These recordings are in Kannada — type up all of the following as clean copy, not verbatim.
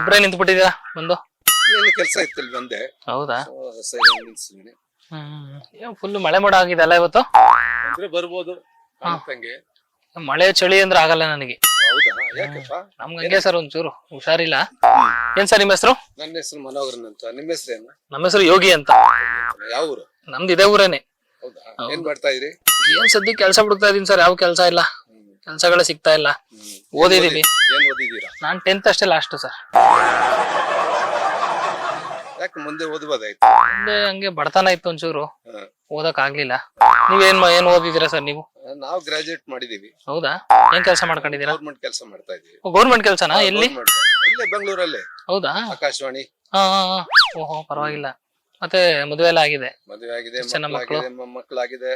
ಒಬ್ರೇ ನಿಂತ್ಬಿಟ್ಟಿದ್ದೀರಾ ಬಂದು? ಏನು ಕೆಲಸ ಇತ್ತಿಲ್ಲ ಬಂದೆ. ಹೌದಾ? ಸೈಲೆಂಟ್ ನಿಲ್ಸಿದ್ದೀನಿ. ಫುಲ್ ಮಳೆ ಮೋಡ ಆಗಿದೆ ಅಲ್ಲ ಇವತ್ತು? ಅಂದ್ರೆ ಬರ್ಬೋದು ಕಾಣುತ್ತಂಗೆ. ಮಳೆ ಚಳಿ ಅಂದ್ರೆ ಆಗಲ್ಲ ನನಗೆ. ಹೌದಾ? ಯಾಕಪ್ಪ? ನಮ್ಗೆ ಹಂಗೆ ಸರ್ ಒಂಚೂರು ಹುಷಾರಿಲ್ಲ. ಏನ್ ಸರ್ ನಿಮ್ಮ ಹೆಸರು? ನನ್ನ ಹೆಸರು ಮನೋಹರನ್ ಅಂತ. ನಿಮ್ಮ ಹೆಸರೇನು? ನಮ್ಮ ಹೆಸರು ಯೋಗಿ ಅಂತ. ಯಾವ ಊರು? ನಮ್ದು ಇದೇ ಊರೇನೆ. ಹೌದಾ? ಏನ್ ಮಾಡ್ತಾ ಇದ್ರಿ? ಏನ್ ಸದ್ಯಕ್ಕೆ ಕೆಲಸ ಬಿಡ್ತಾ ಇದೀನಿ ಸರ್. ಯಾವ ಕೆಲಸ ಇಲ್ಲ, ಕೆಲ್ಸಗಳೇ ಸಿಗ್ತಾ ಇಲ್ಲ. ಓದಿದೀವಿ. ಏನ್ ಓದಿದೀರಾ? ನಾನ್ 10th ಅಷ್ಟೇ ಲಾಸ್ಟ್ ಸರ್. ಯಾಕೆ ಮುಂದೆ ಓದ್ಬೋದಾಯ್ತು? ಮುಂದೆ ಹಂಗೆ ಬಡತನ ಇತ್ತು ಒಂಚೂರು, ಓದಕ್ ಆಗ್ಲಿಲ್ಲ. ಏನ್ ಓದಿದೀರಾ ಸರ್ ನೀವು? ನಾವು ಗ್ರಾಜುಯೇಟ್ ಮಾಡಿದೀವಿ. ಹೌದಾ? ಏನ್ ಕೆಲಸ ಮಾಡ್ಕೊಂಡಿದೀರಾ? ಗೌರ್ಮೆಂಟ್ ಕೆಲಸ ಮಾಡ್ತಾ ಇದೀವಿ. ಗೌರ್ಮೆಂಟ್ ಕೆಲಸನಾ? ಎಲ್ಲಿ? ಇಲ್ಲೇ ಬೆಂಗಳೂರಲ್ಲೇ. ಹೌದಾ? ಆಕಾಶವಾಣಿ. ಓಹೋ, ಪರವಾಗಿಲ್ಲ. ಮತ್ತೆ ಮದುವೆ ಎಲ್ಲ ಆಗಿದೆ? ಮದುವೆ ಆಗಿದೆ, ಮಕ್ಕಳಾಗಿದೆ.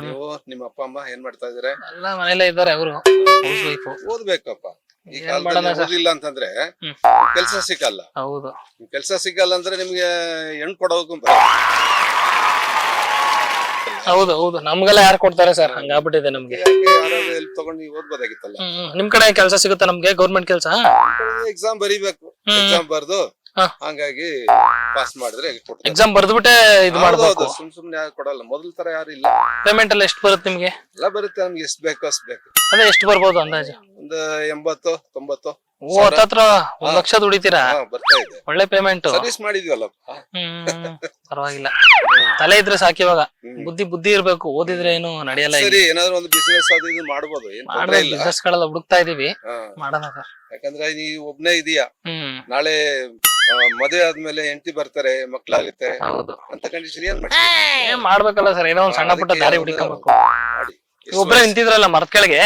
ನೀವು ನಿಮ್ಮ ಅಪ್ಪ ಅಮ್ಮ ಏನ್ ಮಾಡ್ತಾ ಇದಾರೆ? ಎಲ್ಲ ಮನೇಲೆ ಇದ್ದಾರೆ ಅವರು. ಓದ್ಬೇಕಪ್ಪ. ಈ ಕಾಲದಲ್ಲಿ ಓದಿಲ್ಲ ಅಂತಂದ್ರೆ ಕೆಲ್ಸ ಸಿಗಲ್ಲ. ಹೌದು, ಕೆಲ್ಸ ಸಿಗಲ್ಲ ಅಂದ್ರೆ ನಿಮ್ಗೆ ಹೆಣ್ ಕೊಡೋಕು. ಹೌದು ಹೌದು, ನಮ್ಗೆಲ್ಲ ಯಾರು ಕೊಡ್ತಾರೆ ಸರ್? ಹಂಗಾಗ್ಬಿಟ್ಟಿದೆ ನಮ್ಗೆ. ಹೆಲ್ಪ್ ತಗೊಂಡು ನೀವು ಓದ್ಬೋದಾಗಿತ್ತಲ್ಲ. ನಿಮ್ ಕಡೆ ಕೆಲ್ಸ ಸಿಗುತ್ತಾ ನಮ್ಗೆ? ಗೌರ್ಮೆಂಟ್ ಕೆಲ್ಸ? ಎಕ್ಸಾಮ್ ಬರೀಬೇಕು. ಎಕ್ಸಾಮ್ ಬರ್ದು ಹಂಗಾಗಿ ಪಾಸ್ ಮಾಡಿದ್ರೆ ಎಕ್ಸಾಮ್ ಬರ್ದ್ಬಿಟ್ಟೆ ಇದು ಮಾಡ್ಬೋದು. ಸುಮ್ನೆ ಯಾರು ಕೊಡಲ್ಲ. ಮೊದಲ ತರ ಯಾರು ಇಲ್ಲ. ಪೇಮೆಂಟ್ ಎಲ್ಲ ಎಷ್ಟು ಬರುತ್ತೆ ನಿಮ್ಗೆ? ಎಲ್ಲ ಬರುತ್ತೆ. ನಮ್ಗೆ ಎಷ್ಟು ಬೇಕು ಅಷ್ಟು ಬೇಕು. ಅದೇ ಎಷ್ಟು ಬರ್ಬೋದು ಅಂದಾಜು? ಒಂದು 80-90. ಹತ್ತತ್ರ 1 ಲಕ್ಷ ದುಡಿತೀರಾ? ಬರ್ತಾ ಇದೆ. ಒಳ್ಳೆ ಪೇಮೆಂಟ್. ಸರ್ವಿಸ್ ಮಾಡಿದ್ವಲ್ಲ. ಪರವಾಗಿಲ್ಲ. ತಲೆ ಇದ್ರೆ ಸಾಕು. ಇವಾಗ ಬುದ್ಧಿ ಇರ್ಬೇಕು. ಓದಿದ್ರೆ ಏನು ನಡೆಯಲ್ಲ. ಸರಿ, ಏನಾದ್ರು ಒಂದು ಬಿಸಿನೆಸ್ ಅದು ಇದು ಮಾಡ್ಬೋದು. ಬಿಸಿನೆಸ್ ಗಳೆಲ್ಲ ಹುಡುಕ್ತಾ ಇದೀವಿ, ಮಾಡೋಣ ಸರ್. ಯಾಕಂದ್ರೆ ನೀ ಒಬ್ನೇ ಇದೀಯಾ. ನಾಳೆ ಮದುವೆ ಆದ್ಮೇಲೆ ಹೆಂಡತಿ ಬರ್ತಾರೆ, ಮಕ್ಳಾಗುತ್ತೆ ಅಂತ ಕಂಡೀಷನ್ ಏನ್ ಮಾಡ್ಬೇಕಲ್ಲ ಸರ್? ಏನೋ ಒಂದ್ ಸಣ್ಣ ಪುಟ್ಟ ದಾರಿ ಹುಡುಕಬೇಕು. ಒಬ್ರೇ ನಿಂತಿದ್ರಲ್ಲ ಮರದ ಕೆಳಗೆ,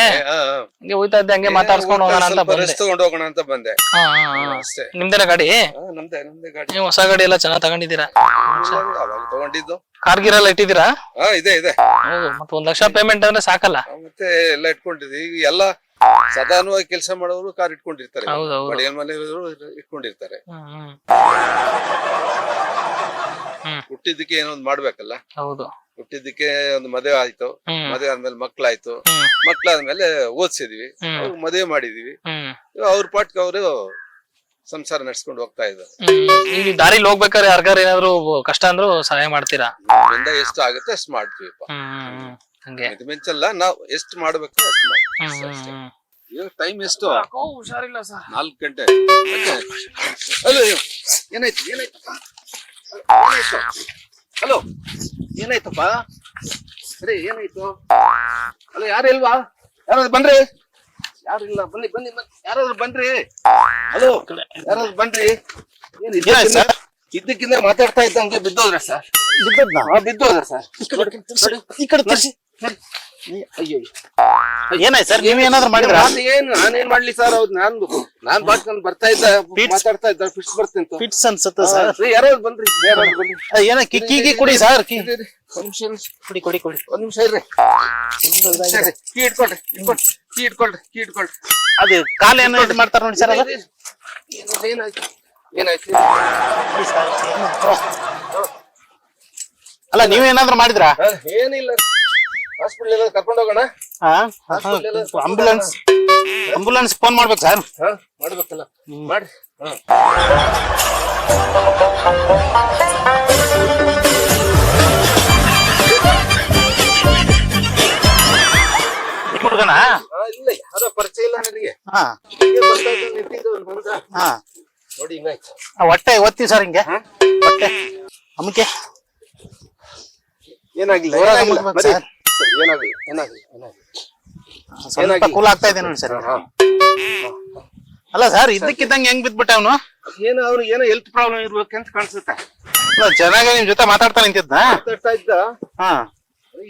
ಹಂಗೆ ಹೋಯ್ತಾ ಇದ್ದೆ, ಹಂಗೆ ಮಾತಾಡ್ಸ್ಕೊಂಡು ಹೋಗೋಣ ಅಂತ ಬಂದೆ. ತಗೊಂಡು ಹೋಗೋಣ ಅಂತ ಬಂದೆ. ನಿಮ್ದೇನ ಗಾಡಿ? ನಮ್ದೇ ಗಾಡಿ. ನೀವು ಹೊಸ ಗಾಡಿ ಎಲ್ಲ ಚೆನ್ನಾಗ್ ತಗೊಂಡಿದ್ದೀರಾ? ತಗೊಂಡಿದ್ದು. ಕಾರ್ಗಿರೆಲ್ಲ ಇಟ್ಟಿದ್ದೀರಾ? ಇದೆ. ಹೌದು. ಮತ್ತೆ 1 ಲಕ್ಷ ಪೇಮೆಂಟ್ ಅಂದ್ರೆ ಸಾಕಲ್ಲ? ಮತ್ತೆ ಎಲ್ಲ ಇಟ್ಕೊಂಡಿದ್ವಿ. ಈಗ ಎಲ್ಲ ಸಾಧಾರಣವಾಗಿ ಕೆಲಸ ಮಾಡೋರು ಕಾರ್ ಇಟ್ಕೊಂಡಿರ್ತಾರೆ, ಬಡಿಯಲ್ ಮನೆ ಇಟ್ಕೊಂಡಿರ್ತಾರೆ. ಹುಟ್ಟಿದ್ದಕ್ಕೆ ಏನೋ ಒಂದು ಮಾಡ್ಬೇಕಲ್ಲ. ಹೌದು. ಹುಟ್ಟಿದ್ದಕ್ಕೆ ಒಂದು ಮದುವೆ ಆಯ್ತು, ಮದುವೆ ಆದ್ಮೇಲೆ ಮಕ್ಳಾಯ್ತು, ಮಕ್ಳಾದ್ಮೇಲೆ ಓದ್ಸಿದ್ವಿ, ಮದುವೆ ಮಾಡಿದೀವಿ. ಅವ್ರ ಪಾಟ್ಗೆ ಅವರು ಸಂಸಾರ ನಡ್ಸ್ಕೊಂಡು ಹೋಗ್ತಾ ಇದ್ದಾರೆ. ಈಗ ದಾರಿಲಿ ಹೋಗ್ಬೇಕಾದ್ರೆ ಯಾರಿಗಾರ ಏನಾದ್ರು ಕಷ್ಟ ಅಂದ್ರು ಸಹಾಯ ಮಾಡ್ತೀರಾ? ಎಷ್ಟು ಆಗುತ್ತೆ ಅಷ್ಟು ಮಾಡ್ತೀವಿಪ್ಪ. ಹಂಗೆ ಮಿಂಚಲ್ಲ, ನಾವ್ ಎಷ್ಟು ಮಾಡ್ಬೇಕು ಅಷ್ಟು ಮಾಡ್ತೀವಿ. ಈಗ ಟೈಮ್ ಎಷ್ಟು? ಹುಷಾರಿಲ್ಲ ಸರ್. 4 ಗಂಟೆ. ಏನಾಯ್ತು? ಹಲೋ, ಏನಾಯ್ತಪ್ಪ? ಸರಿ, ಏನಾಯ್ತು? ಹಲೋ, ಯಾರು ಇಲ್ವಾ? ಯಾರಾದ್ರು ಬನ್ರಿ. ಯಾರು ಇಲ್ಲ, ಬನ್ನಿ. ಯಾರಾದ್ರು ಬನ್ರಿ. ಹಲೋ, ಯಾರಾದ್ರು ಬನ್ರಿ. ಇದ್ದಕ್ಕಿಂತ ಮಾತಾಡ್ತಾ ಇದ್ದಂಗೆ ಬಿದ್ದೋದ್ರ ಸರ್? ಬಿದ್ದೋದ್ರ ಸರ್? ಈ ಕಡೆ ತರ್ಸಿ. ಅಯ್ಯೋ, ಏನಾಯ್ತು ಸರ್? ನೀವ್ ಏನಾದ್ರು ಮಾಡಿದ್ರ? ನಾನೇನ್ ಮಾಡ್ಲಿ ಸರ್? ಹೌದು, ನಾನ್ ಬಾಟ್ಕೊಂಡು ಬರ್ತಾ ಇದ್ದ, ಮಾತಾಡ್ತಾ ಇದ್ದ, ಫಿಟ್ಸ್ ಬರ್ತಿಂತ. ಫಿಟ್ಸ್ ಅನ್ಸುತ್ತ ಸರ್? ಯಾರಾದ್ರು ಬನ್ರಿ. ಏನ ಕೀ ಕುಡಿ ಸರ್. ಕುಡಿ. ಒಂದ್ ನಿಮಿಷ ಇರ್ರಿ. ಕೀ ಇಟ್ಕೊಳ್ರಿ. ಅದು ಕಾಲ ಏನ್ ಮಾಡ್ತಾರ ನೋಡಿ ಸರ್? ಏನಾಯ್ತು? ಅಲ್ಲ, ನೀವೇನಾದ್ರು ಮಾಡಿದ್ರ? ಏನಿಲ್ಲ. ಹಾಸ್ಪಿಟಲ್ ಕರ್ಕೊಂಡು ಹೋಗೋಣ. ಆಂಬುಲೆನ್ಸ್ ಫೋನ್ ಮಾಡ್ಬೇಕು ಸರ್? ಮಾಡ್ಬೇಕಲ್ಲ, ಮಾಡಿ. ಹುಡುಗನ? ಇಲ್ಲ, ಯಾರೋ ಪರಿಚಯ ಇಲ್ಲ ನನಗೆ. ನೋಡಿ ಹಿಂಗಾಯ್ತು. ಹೊಟ್ಟೆ ಒತ್ತಿ ಸರ್, ಹಿಂಗೆ ಹೊಟ್ಟೆ ಅಮ್ಮಕ್ಕೆ. ಏನಾಗಿಲ್ಲ. ಸ್ವಲ್ಪ ಕೂಲ್ ಆಗ್ತಾ ಇದೆ ನೋಡಿ ಸರ್. ಅಲ್ಲ ಸರ್, ಇದ್ದಕ್ಕಿದ್ದಂಗೆ ಹೆಂಗ್ ಬಿದ್ಬಿಟ್ಟ ಅವನು? ಅವ್ನಿಗೆ ಏನೋ ಹೆಲ್ತ್ ಪ್ರಾಬ್ಲಮ್ ಇರ್ಬೇಕಂತ ಕಾಣಿಸುತ್ತೆ. ಚೆನ್ನಾಗಿ ನಿಮ್ ಜೊತೆ ಮಾತಾಡ್ತಾ ನಿಂತಿದ್ದ.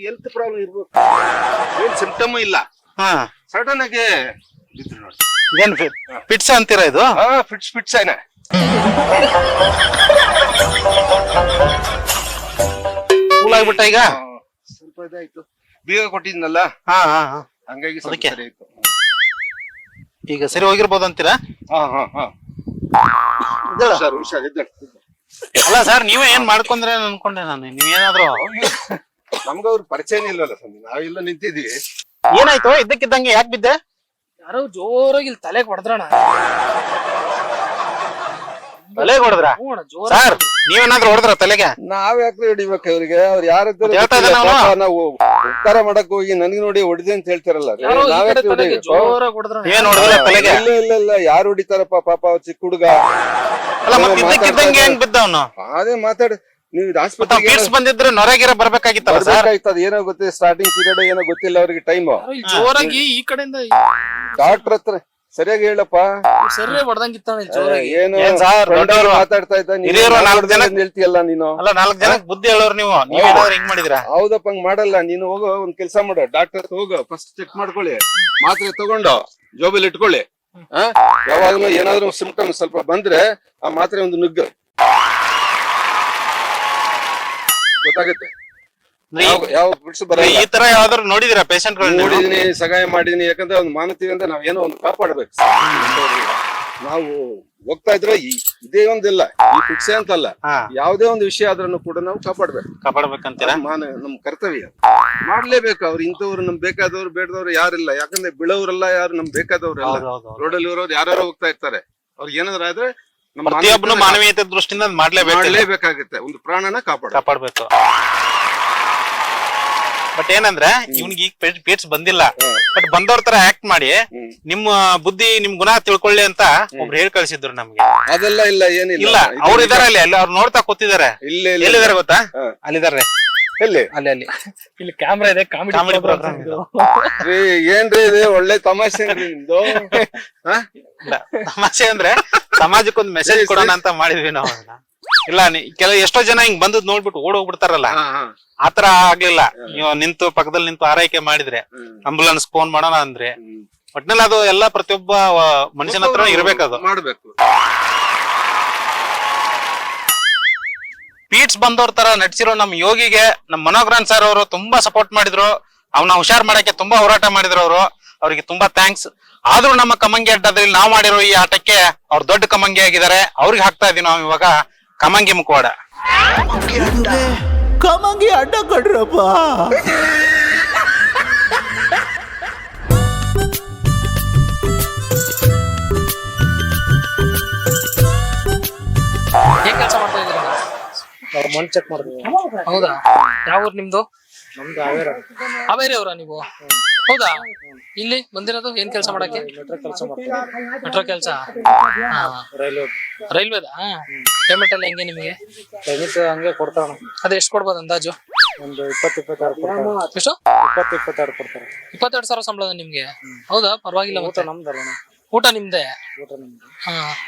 ಹೆಲ್ತ್ ಪ್ರಾಬ್ಲಮ್ ಇರ್ಬೇಕು. ಏನ್ ಸಿಂಪ್ಟಮ್ ಇಲ್ಲ. ಸಡನ್ ಆಗಿ ಬಿದ್ರು ನೋಡಿ. ಏನ್ ಫಿಟ್ಸ್ ಅಂತೀರಾ ಇದು? ಫಿಟ್ಸ್ ಏನ ಕೂಲ್ ಆಗ್ಬಿಟ್ಟ ಈಗ? ಸ್ವಲ್ಪ ಇದಾಯ್ತು. ಬೀಗ ಕೊಟ್ಟಿದ್ನಲ್ಲ, ಹಂಗಾಗಿ ಸರಿ ಆಯ್ತು. ಈಗ ಸರಿ ಹೋಗಿರ್ಬೋದು ಅಂತೀರಾ? ಅಲ್ಲ ಸರ್, ನೀವೇ ಏನ್ ಮಾಡ್ಕೊಂಡ್ರೆ ಅನ್ಕೊಂಡೆ ನಾನು. ನೀವೇನಾದ್ರು ನಮ್ಗ ಅವ್ರ ಪರಿಚಯನೇ ಇಲ್ಲಲ್ಲ ಸ್ವಾಮಿ. ನಾವೆಲ್ಲ ನಿಂತಿದ್ವಿ. ಏನಾಯ್ತು? ಇದ್ದಕ್ಕಿದ್ದಂಗೆ ಯಾಕೆ ಬಿದ್ದೆ? ಯಾರೋ ಜೋರಾಗಿ ಇಲ್ಲಿ ತಲೆಗೆ ಹೊಡೆದ್ರಣ. ತಲೆಗೆ ಹೊಡೆದ್ರ ಸರ್? ನೀವೇನಾದ್ರೂ ಹೊಡೆದ್ರ ತಲೆಗೆ? ನಾವ್ ಯಾಕ್ರಿ ಹೊಡಿಬೇಕು ಅವ್ರಿಗೆ? ಅವ್ರು ಯಾರಿದ್ರು ಹೇಳ್ತಾ ಇದ್ದಾನೆ ಅವನು. ನಾವು ಉಪಕಾರ ಮಾಡಕ್ ಹೋಗಿ ನನಗೆ ನೋಡಿ ಹೊಡಿದೆ ಅಂತ ಹೇಳ್ತಾರಲ್ಲ, ನಾವ್ಯಾಕೆ ಹೊಡಿಬೇಕು? ಏನ್ ಹೊಡೆದಿಲ್ಲ ತಲೆಗೆ? ಇಲ್ಲ ಯಾರು ಹೊಡಿತಾರಪ್ಪ, ಪಾಪ ಅವ್ರ ಚಿಕ್ಕ ಹುಡುಗ. ಅಲ್ಲ ಮತ್ತೆ ಇದ್ದಕ್ಕಿದ್ದಂಗೆ ಹೆಂಗ್ ಬಿದ್ದ ಅವನು? ಅದೇ ಮಾತಾಡಿ ನೀವು ಆಸ್ಪತ್ರೆಗೆ ಪೀಡ್ಸ್ ಬಂದಿದ್ರೆ ನೊರೆಗಿರ ಬರ್ಬೇಕಾಗಿತ್ತಲ್ಲ ಸರ್? ಬರ್ಬೇಕಾಯ್ತದ, ಏನೋ ಗೊತ್ತಿಲ್ಲ, ಸ್ಟಾರ್ಟಿಂಗ್ ಪೀರಿಯಡ್ ಏನೋ ಗೊತ್ತಿಲ್ಲ ಅವ್ರಿಗೆ ಟೈಮ್. ಜೋರಾಗಿ ಈ ಕಡೆಯಿಂದ ಡಾಕ್ಟರ್ ಹತ್ರ ಸರಿಯಾಗಿ ಹೇಳಪ್ಪ. ಸರಿ ಹೊಡೆದಂಗಿತ್ತಾನೆ ಜೋರಾಗಿ. ಏನು ಏನ್ ಸಾರ್ ದೊಡ್ಡವರು ಮಾತಾಡ್ತಾ ಇದ್ದ ಹಿರಿಯರು ನಾಲ್ಕು ಜನ ಹೇಳ್ತೀಯಲ್ಲ ನೀನು? ಅಲ್ಲ 4 ಜನಕ್ಕೆ ಬುದ್ಧಿ ಹೇಳೋರು ನೀವು, ನೀವೇನಾದ್ರೂ ಹಿಂಗ್ ಮಾಡಿದ್ರ? ಹೌದಪ್ಪ, ಹಂಗ್ ಮಾಡಲ್ಲ. ನೀನು ಹೋಗೋ ಒಂದ್ ಕೆಲ್ಸ ಮಾಡು, ಡಾಕ್ಟರ್ ಹತ್ರ ಹೋಗು, ಫಸ್ಟ್ ಚೆಕ್ ಮಾಡ್ಕೊಳ್ಳಿ, ಮಾತ್ರೆ ತಗೊಂಡು ಜೋಬಲ್ಲಿ ಇಟ್ಕೊಳ್ಳಿ. ಯಾವಾಗ್ಲೂ ಏನಾದ್ರು ಸಿಂಪ್ಟಮ್ ಸ್ವಲ್ಪ ಬಂದ್ರೆ ಆ ಮಾತ್ರೆ ಒಂದು ನುಗ್ಗು, ಗೊತ್ತಾಗುತ್ತೆ. ಯಾವ ಬಿಡ್ಸು ಬರಲ್ಲ. ಈ ತರ ಯಾವ್ದಾದ್ರು ನೋಡಿದಿರಾ ಪೇಷಂಟ್ ನೋಡಿದೀನಿ, ಸಹಾಯ ಮಾಡಿದೀನಿ. ಯಾಕಂದ್ರೆ ಅವ್ನು ಮಾನತೀವಿ ಅಂತ ನಾವ್ ಏನೋ ಒಂದು ಕಾಪಾಡ್ಬೇಕು. ನಾವು ಹೋಗ್ತಾ ಇದ್ರೆ ಇದೇ ಒಂದಿಲ್ಲ, ಈ ಶಿಕ್ಷೆ ಅಂತಲ್ಲ, ಯಾವ್ದೇ ಒಂದು ವಿಷಯ ಆದ್ರೂ ಕೂಡ ನಾವು ಕಾಪಾಡ್ಬೇಕಂತೀರಾ? ನಮ್ ಕರ್ತವ್ಯ ಮಾಡ್ಲೇಬೇಕು. ಅವ್ರು ಇಂಥವ್ರು ನಮ್ ಬೇಕಾದವ್ರು ಬೇಡದವ್ರು ಯಾರಿಲ್ಲ. ಯಾಕಂದ್ರೆ ಬಿಳವ್ರಲ್ಲ ಯಾರು ನಮ್ ಬೇಕಾದವ್ರಲ್ಲ. ರೋಡಲ್ಲಿ ಇರೋರು ಯಾರು ಹೋಗ್ತಾ ಇರ್ತಾರೆ. ಅವ್ರಿಗೆ ಏನಾದ್ರು ಆದ್ರೆ ಪ್ರತಿಯೊಬ್ಬನು ಮಾನವೀಯತೆ ದೃಷ್ಟಿಯಿಂದ ಮಾಡ್ಲೇಬೇಕಾಗುತ್ತೆ. ಒಂದು ಪ್ರಾಣನ ಕಾಪಾಡ್ಬೇಕು. ಬಟ್ ಏನಂದ್ರೆ ಇವ್ನಿಗೆ ಈಗ ಪೀಟ್ಸ್ ಬಂದಿಲ್ಲ, ಬಟ್ ಬಂದವ್ರ ತರ ಆಕ್ಟ್ ಮಾಡಿ ನಿಮ್ಮ ಬುದ್ಧಿ ನಿಮ್ ಗುಣ ತಿಳ್ಕೊಳ್ಳಿ ಅಂತ ಒಬ್ರು ಹೇಳಿ ಕಳ್ಸಿದ್ರು ನಮ್ಗೆ. ಅದೆಲ್ಲ ಇಲ್ಲ, ಏನಿಲ್ಲ. ಇಲ್ಲ ಅವ್ರು ಇದಾರೆ ಅಲ್ಲಿ ಅವ್ರು ನೋಡ್ತಾ ಕೂತಿದ್ದಾರೆ. ಎಲ್ಲಿದ್ದಾರೆ ಗೊತ್ತಾ? ಅಲ್ಲಿದ್ದಾರೆ. ಎಲ್ಲಿ? ಅಲ್ಲಿ ಇಲ್ಲಿ ಕ್ಯಾಮ್ರಾ ಇದೆ, ಕಾಮಿಡಿ ಪ್ರೋಗ್ರಾಮ್. ಏನ್ರಿ ಇದು? ಒಳ್ಳೆ ತಮಾಷೆ ನಿಮ್ದು. ತಮಾಷೆ ಅಂದ್ರೆ ಸಮಾಜಕ್ಕೊಂದು ಮೆಸೇಜ್ ಕೊಡೋಣ ಅಂತ ಮಾಡಿದ್ವಿ ನಾವು. ಇಲ್ಲ ಎಷ್ಟೋ ಜನ ಹಿಂಗ್ ಬಂದದ್ ನೋಡ್ಬಿಟ್ಟು ಓಡೋಗ್ಬಿಡ್ತಾರಲ್ಲ, ಆತರ ಆಗ್ಲಿಲ್ಲ. ನೀವು ನಿಂತು ಪಕ್ಕದಲ್ಲಿ ನಿಂತು ಆರೈಕೆ ಮಾಡಿದ್ರೆ, ಆಂಬುಲೆನ್ಸ್ ಫೋನ್ ಮಾಡೋಣ ಅಂದ್ರೆ, ಒಟ್ನಲ್ಲಿ ಅದು ಎಲ್ಲ ಪ್ರತಿಯೊಬ್ಬ ಮನುಷ್ಯನ ಹತ್ರ ಇರ್ಬೇಕದು. ಮಾಡ್ಬೇಕು. ಪೀಟ್ಸ್ ಬಂದವ್ರ ತರ ನಟಿಸಿರೋ ನಮ್ ಯೋಗಿಗೆ ನಮ್ ಮನೋಗ್ರಾನ್ ಸರ್ ಅವರು ತುಂಬಾ ಸಪೋರ್ಟ್ ಮಾಡಿದ್ರು. ಅವ್ನ ಹುಷಾರ್ ಮಾಡಕ್ಕೆ ತುಂಬಾ ಹೋರಾಟ ಮಾಡಿದ್ರು ಅವರು. ಅವ್ರಿಗೆ ತುಂಬಾ ಥ್ಯಾಂಕ್ಸ್. ಆದ್ರೂ ನಮ್ಮ ಕಮಂಗಿ ಅಡ್ಡದಲ್ಲಿ ನಾವು ಮಾಡಿರೋ ಈ ಆಟಕ್ಕೆ ಅವ್ರು ದೊಡ್ಡ ಕಮಂಗಿ ಆಗಿದ್ದಾರೆ. ಅವ್ರಿಗೆ ಹಾಕ್ತಾ ಇದೀವಿ ನಾವು ಇವಾಗ ಕಮಂಗಿ ಮುಖವಾಡ. ಕಮಂಗಿ ಅಡ್ಡ ಕಡ್ರಪ್ಪ. ಏನ್ ಕೆಲಸ ಮಾಡ್ತಾ ಇದ್ದೀರಾ? ಅವ್ರ ಮಣ್ ಚೆಕ್ ಮಾಡಿದ್ವಿ. ಹೌದಾ? ಯಾವ ಊರ್ ನಿಮ್ದು? ನಮ್ದು ಹಾವೇರಿ. ಹಾವೇರಿ ಅವರಾ ನೀವು? ಹೌದಾ? ಇಲ್ಲಿ ಬಂದಿರೋದು ಏನ್ ಕೆಲಸ ಮಾಡಕ್ಕೆ? ಮೆಟ್ರೋ ಕೆಲಸ ಮಾಡ್ತೀವಿ. ಮೆಟ್ರೋ ಕೆಲಸ? ರೈಲ್ವೆ. ರೈಲ್ವೆದಾ? ಪೇಮೆಂಟ್ ಎಲ್ಲ ಹೆಂಗೆ ನಿಮಗೆ? ಪೇಮೆಂಟ್ ಹಂಗೆ ಕೊಡ್ತಾರ. ಅದೇ ಎಷ್ಟು ಕೊಡ್ಬೋದು ಅಂದಾಜು? ಒಂದು 20-22 ಕೊಡ್ತಾರೆ. ಎಷ್ಟು? 20-22 ಕೊಡ್ತಾರೆ. 22,000 ಸಂಬಳ ನಿಮ್ಗೆ? ಹೌದಾ? ಪರವಾಗಿಲ್ಲ. ಊಟ ಮತ್ತೆ ನಮ್ದಲ್ಲ. ಊಟ ನಿಮ್ದೆ? ಊಟ ನಮ್ದು. ಹಾ.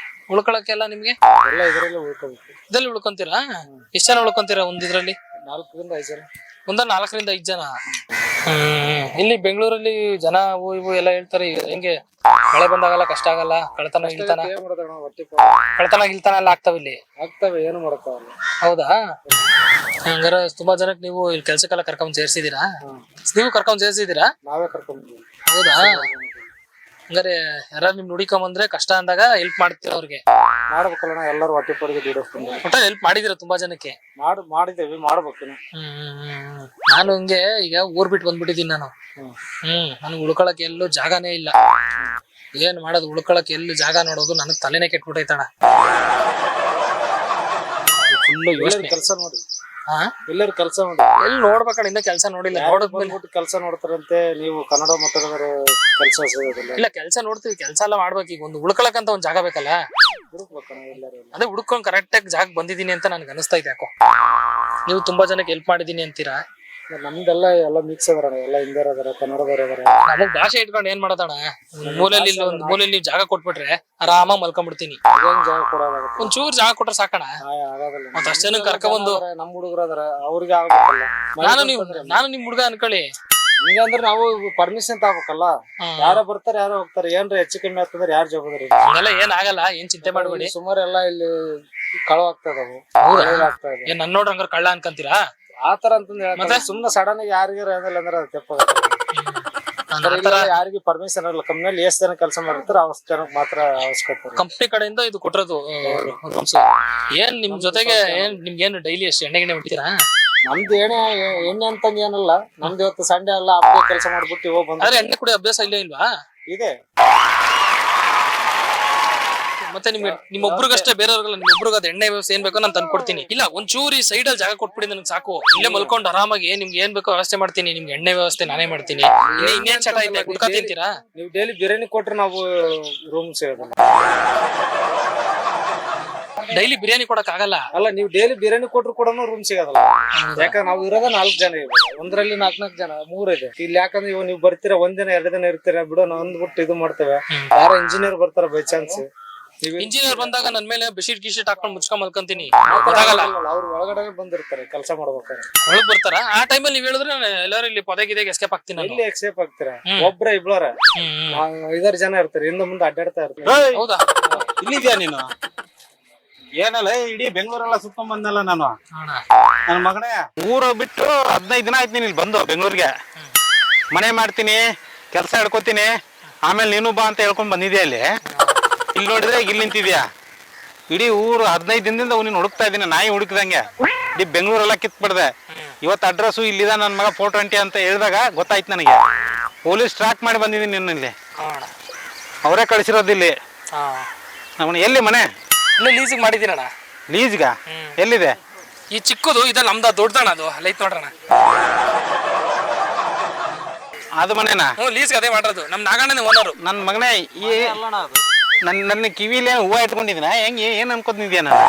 ಉಳ್ಕೊಳಕ್ಕೆಲ್ಲ ನಿಮ್ಗೆ? ಎಲ್ಲ ಇದರಲ್ಲೇ ಉಳ್ಕೋಬೇಕು. ಇದ್ರಲ್ಲಿ ಉಳ್ಕೊಂತೀರಾ? ಎಷ್ಟು ಜನ ಉಳ್ಕೊಂತೀರಾ ಒಂದಿದ್ರಲ್ಲಿ? 4 ರಿಂದ 5 ಜನ. ಒಂದ 4 ರಿಂದ 5 ಜನ. ಇಲ್ಲಿ ಬೆಂಗಳೂರಲ್ಲಿ ಜನ ಇವು ಎಲ್ಲ ಹೇಳ್ತಾರೆ, ಹೆಂಗೆ ಮಳೆ ಬಂದಾಗಲ್ಲ ಕಷ್ಟ ಆಗಲ್ಲ, ಕಳ್ತನ ಗಿಳ್ತನ ಎಲ್ಲ ಆಗ್ತಾವ ಇಲ್ಲಿ? ಆಗ್ತವೆ, ಏನು ಮಾಡಕ್ಕಾಗಲ್ಲ. ಹೌದಾ? ಹಂಗಾರ ತುಂಬಾ ಜನಕ್ಕೆ ನೀವು ಇಲ್ಲಿ ಕೆಲ್ಸಕ್ಕೆಲ್ಲ ಕರ್ಕೊಂಡ್ ಸೇರ್ಸಿದೀರಾ? ನೀವು ಕರ್ಕೊಂಡ್ ಸೇರ್ಸಿದೀರಾ? ನಾವೇ ಕರ್ಕೊಂಡ್ಬಂದ್ವಿ. ಹೌದಾ? ಹಂಗಾರೆ ಯಾರು ನಿಮ್ ನುಡಿಕೊಂಬಂದ್ರೆ ಕಷ್ಟ ಅಂದಾಗ ಹೆಲ್ಪ್ ಮಾಡ್ತೀರ ಅವ್ರಿಗೆ? ಮಾಡ್ಬೇಕಲ್ಲ, ಎಲ್ಲರೂ ಹೊಟ್ಟೆಪಾಡಿಗೆ ದುಡಿಸ್ಕೊಂಡು ಒಟ್ಟ ಹೆಲ್ಪ್ ಮಾಡಿದಿರ ತುಂಬಾ ಜನಕ್ಕೆ? ಮಾಡಿದ್ದೇವೆ, ಮಾಡ್ಬೇಕು. ನಾನು ಹಿಂಗೆ ಈಗ ಊರ್ ಬಿಟ್ಟು ಬಂದ್ಬಿಟ್ಟಿದೀನಿ ನಾನು. ನನಗೆ ಉಳ್ಕೊಳಕ್ ಎಲ್ಲೂ ಜಾಗನೇ ಇಲ್ಲ. ಏನ್ ಮಾಡೋದು, ಉಳ್ಕೊಳಕ್ ಎಲ್ಲೂ ಜಾಗ ನೋಡೋದು ನನಗ್ ತಲೆನೇ ಕೆಟ್ಬಿಟ್ಟೈತಣ. ಫುಲ್ ಯೋಚನೆ. ಕೆಲಸ ನೋಡಿ, ಎಲ್ಲರೂ ಕೆಲಸ ಮಾಡಿ. ಎಲ್ಲಿ ನೋಡ್ಬೇಕಣ್ಣ, ಇನ್ನ ಕೆಲಸ ನೋಡಿಲ್ಲ. ನೋಡಿದ್ಮೇಲೆ ಕೆಲಸ ನೋಡ್ತಾರಂತೆ. ನೀವು ಕನ್ನಡ ಮಾತಾಡಿದ್ರೆ ಕೆಲಸ ಸಿಗೋದಿಲ್ಲ. ಇಲ್ಲ, ಕೆಲಸ ನೋಡ್ತೀವಿ, ಕೆಲಸ ಎಲ್ಲ ಮಾಡ್ಬೇಕು. ಈಗ ಒಂದು ಉಳ್ಕೊಳಕಂತ ಒಂದ್ ಜಾಗ ಬೇಕಲ್ಲ, ಹುಡುಕ್ಬೇಕಣ್ಣ ಎಲ್ಲರೂ. ಅದೇ ಹುಡ್ಕೊಂಡ್ ಕರೆಕ್ಟ್ ಆಗಿ ಜಾಗ ಬಂದಿದೀನಿ ಅಂತ ನನ್ಗೆ ಅನಿಸ್ತೈತೆ. ಯಾಕೋ ನೀವು ತುಂಬಾ ಜನಕ್ಕೆ ಹೆಲ್ಪ್ ಮಾಡಿದೀನಿ ಅಂತೀರಾ? ನಮ್ದೆಲ್ಲ ಎಲ್ಲ ಮಿಕ್ಸ್ ಅದಾರ, ಎಲ್ಲ ಹಿಂದಿಯರ್ ಅದಾರ, ಕನ್ನಡದವ್ರು ಅದಾರ. ನಮಗ್ ಭಾಷೆ ಇಟ್ಕೊಂಡು ಏನ್ ಮಾಡೋದಣ್ಣ? ಮೂಲೆಯಲ್ಲಿ ಒಂದು ಮೂಲೆಯಲ್ಲಿ ನೀವು ಜಾಗ ಕೊಟ್ಬಿಟ್ರೆ ಆರಾಮಾಗಿ ಮಲ್ಕೊಂಡ್ಬಿಡ್ತೀನಿ. ಜಾಗ ಕೊಡೋದಾಗುತ್ತೆ. ಒಂಚೂರು ಜಾಗ ಕೊಟ್ರೆ ಸಾಕಣ. ಆಗೋದಿಲ್ಲ. ಮತ್ತೆ ಅಷ್ಟು ಜನ ಕರ್ಕೊಂಡ್ಬಂದು ನಮ್ ಹುಡುಗರು ಅದಾರ, ಅವ್ರಿಗೆ ಆಗ್ಬೇಕಲ್ಲ. ನಾನು ನಿಮ್ ಹುಡುಗ ಅನ್ಕೊಳ್ಳಿ. ಹಿಂಗ ಅಂದ್ರೆ ನಾವು ಪರ್ಮಿಷನ್ ತಗೋಬೇಕಲ್ಲ. ಯಾರೋ ಬರ್ತಾರೆ, ಯಾರೋ ಹೋಗ್ತಾರೆ. ಏನ್ರ ಹೆಚ್ಚು ಕಮ್ಮಿ ಆಗ್ತಂದ್ರೆ ಯಾರು ಜವಾಬ್ದಾರಿ? ಹಂಗೆಲ್ಲ ಏನ್ ಆಗಲ್ಲ, ಏನ್ ಚಿಂತೆ ಮಾಡ್ಬೇಡಿ. ಸುಮಾರು ಎಲ್ಲ ಇಲ್ಲಿ ಕಳವ ಆಗ್ತದವು. ಏನ್ ನನ್ ನೋಡ್ರ ಹಂಗಾರ ಕಳ್ಳ ಅನ್ಕಂತೀರಾ? ಆತರ ಅಂತಂದ್ರೆ ಸುಮ್ನೆ ಸಡನ್ ಆಗಿ ಯಾರಿಗಾರ ಏನಿಲ್ಲ ಅಂದ್ರೆ ಅದು ತೆಪ್ಪಾಗುತ್ತೆ. ಯಾರಿಗೂ ಪರ್ಮಿಷನ್ ಇರಲ್ಲ. ಕಂಪ್ನಿಯಲ್ಲಿ ಎಷ್ಟು ಜನ ಕೆಲಸ ಮಾಡಿರ್ತಾರೆ ಅಷ್ಟು ಜನಕ್ಕೆ ಮಾತ್ರ ಅವಶ್ಯಕತೆ. ಕಂಪ್ನಿ ಕಡೆಯಿಂದ ಇದು ಕೊಟ್ಟಿರೋದು. ಏನ್ ನಿಮ್ ಜೊತೆಗೆ ನಿಮ್ಗೇನು ಡೈಲಿ ಎಷ್ಟು ಎಣ್ಣೆ ಹೊಡಿತೀರಾ? ನಮ್ದು ಎಣ್ಣೆ ಅಂತಂಗ ಏನಲ್ಲ. ನಮ್ದು ಇವತ್ತು ಸಂಡೆ ಅಲ್ಲ, ಹಬ್ಬ ಕೆಲಸ ಮಾಡ್ಬಿಟ್ಟು ಹೋಗ್ ಬಂದ್ರೆ. ಎಣ್ಣೆ ಕುಡಿ ಅಭ್ಯಾಸ ಇಲ್ಲ ಇಲ್ವಾ? ಇದೆ. ಮತ್ತೆ ನಿಮ್ಮೊಬ್ರಿಗಷ್ಟೇ ಬೇರೆಯವ್ರಿಗೆಲ್ಲ ನಿಮ್ಮೊಬ್ರಿಗೆ ಅದು ಎಣ್ಣೆ ವ್ಯವಸ್ಥೆ ಏನ್ ಬೇಕೋ ನಾನು ತಂದ್ಕೊಡ್ತೀನಿ. ಇಲ್ಲ ಒಂಚೂರಿ ಸೈಡ್ ಅಲ್ಲಿ ಜಾಗ ಕೊಟ್ಬಿಡಿ ನನಗೆ ಸಾಕು. ಇಲ್ಲೇ ಮಲ್ಕೊಂಡು ಆರಾಮಾಗಿ ನಿಮ್ಗೆ ಏನ್ ಬೇಕೋ ವ್ಯವಸ್ಥೆ ಮಾಡ್ತೀನಿ. ನಿಮ್ಗೆ ಎಣ್ಣೆ ವ್ಯವಸ್ಥೆ ನಾನೇ ಮಾಡ್ತೀನಿ. ಇನ್ನೇನ್ ಚಟ ಐತೆ ಗುಡ್ಕಾ ತಿಂತೀರಾ? ನೀವು ಡೈಲಿ ಬಿರಿಯಾನಿ ಕೊಟ್ರೆ ನಾವು ರೂಮ್ ಸಿಗೋದಿಲ್ಲ. ಡೈಲಿ ಬಿರಿಯಾನಿ ಕೊಡಕ್ ಆಗಲ್ಲ. ಅಲ್ಲ ನೀವು ಡೈಲಿ ಬಿರಿಯಾನಿ ಕೊಟ್ರು ಕೂಡ ರೂಮ್ ಸಿಗೋದಿಲ್ಲ. ಯಾಕಂದ್ರೆ ನಾವು ಇರೋದ 4 ಜನ ಇವಾಗ, ಒಂದ್ರಲ್ಲಿ 4 ಜನ 3 ಇದೆ ಇಲ್ಲಿ. ಯಾಕಂದ್ರೆ ಇವಾಗ ನೀವು ಬರ್ತೀರಾ 1 ದಿನ 2 ದಿನ ಇರ್ತೀರಾ ಬಿಡು, ನಾವು ಅಂದ್ಬಿಟ್ಟು ಇದು ಮಾಡ್ತೇವೆ. ಯಾರೋ ಇಂಜಿನಿಯರ್ ಬರ್ತಾರ ಬೈ ಚಾನ್ಸ್. ಇಂಜಿನಿಯರ್ ಬಂದಾಗ ನನ್ ಮೇಲೆ ಬೆಡ್ಶೀಟ್ ಗಿಶೀಟ್ ಹಾಕೊಂಡ್ ಮುಚ್ಕೊಂಡ್ ಮಲ್ಕೊಂತೀನಿ. ಅವ್ರು ಒಳಗಡೆ ಬಂದಿರ್ತಾರೆ ಕೆಲಸ ಮಾಡ್ಬೇಕಾದ್ರೆ, ಒಳಗ್ ಬರ್ತಾರ. ಆ ಟೈಮಲ್ಲಿ ನೀವ್ ಹೇಳಿದ್ರೆ ಎಲ್ಲರೂ ಇಲ್ಲಿ ಪೊದೆಗಿದಾಗ ಎಸ್ಕೇಪ್ ಆಗ್ತೀನಿ. ಇಲ್ಲಿ ಎಕ್ಸೇಪ್ ಆಗ್ತೀರಾ? ಒಬ್ರ ಇಬ್ಳರ 5-6 ಜನ ಇರ್ತಾರೆ, ಹಿಂದೆ ಮುಂದೆ ಅಡ್ಡಾಡ್ತಾ ಇರ್ತಾರೆ. ಹೌದಾ? ಇಲ್ಲಿದ್ಯಾ ನೀನು? ಏನಲ್ಲ ಇಡೀ ಬೆಂಗಳೂರೆಲ್ಲ ಸುತ್ಕೊಂಡ್ ಬಂದಲ್ಲ ನಾನು. ನನ್ನ ಮಗನೇ ಊರು ಬಿಟ್ಟು 15 ದಿನ ಆಯ್ತು ನೀನ್ ಇಲ್ಲಿ ಬಂದು ಬೆಂಗಳೂರಿಗೆ. ಮನೆ ಮಾಡ್ತೀನಿ, ಕೆಲಸ ಹಿಡ್ಕೋತೀನಿ, ಆಮೇಲೆ ನೀನು ಬಾ ಅಂತ ಹೇಳ್ಕೊಂಡ್ ಬಂದಿದ್ಯಾ ಇಲ್ಲಿ. ಇಲ್ಲಿ ನೋಡಿದ್ರೆ ಇಲ್ಲಿ ನಿಂತಿದ್ಯಾ. ಇಡೀ ಊರು 15 ದಿನದಿಂದ ನೀನು ಹುಡುಕ್ತಾ ಇದ್ದೀನಿ, ನಾಯಿ ಹುಡುಕ್ದಂಗೆ. ಇಡೀ ಬೆಂಗಳೂರೆಲ್ಲ ಕಿತ್ಬಿಡ್ದೆ. ಇವತ್ತು ಅಡ್ರೆಸ್ಸು ಇಲ್ಲಿದ ನನ್ನ ಮಗ 420 ಅಂತ ಹೇಳಿದಾಗ ಗೊತ್ತಾಯ್ತು ನನಗೆ. ಪೊಲೀಸ್ ಟ್ರ್ಯಾಕ್ ಮಾಡಿ ಬಂದಿದ್ದೀನಿ ನಿನ್ನ ಇಲ್ಲಿ. ಅವರೇ ಕಳಿಸಿರೋದಿಲ್ಲಿ. ಅವನು ಎಲ್ಲಿ ಮನೆ? ಇಲ್ಲ ಲೀಸಿಗೆ ಮಾಡಿದ್ದೀನಣ್ಣ. ಲೀಸ್ಗ? ಎಲ್ಲಿದೆ? ಈ ಚಿಕ್ಕದು ಇದೆ ನಮ್ದ, ದೊಡ್ಡದಣ್ಣ ಅದು ಅಲ್ಲ ಐತ್ ನೋಡ್ರಣ. ಅದು ಮನೆನಾ? ಲೀಸ್ಗೆ ಅದೇ ಮಾಡಿರೋದು. ನಮ್ ನಾಗಣ್ಣನೇ ಓನರು. ನನ್ನ ಮಗನೇ ಈ ನನ್ನ ಕಿವಿಲೇ ಹೂವ ಇಟ್ಕೊಂಡಿದ್ದೀನ ಹೆಂಗೆ ಏನ್ ಅನ್ಕೋತಿದ್ಯಾ ನಾನು?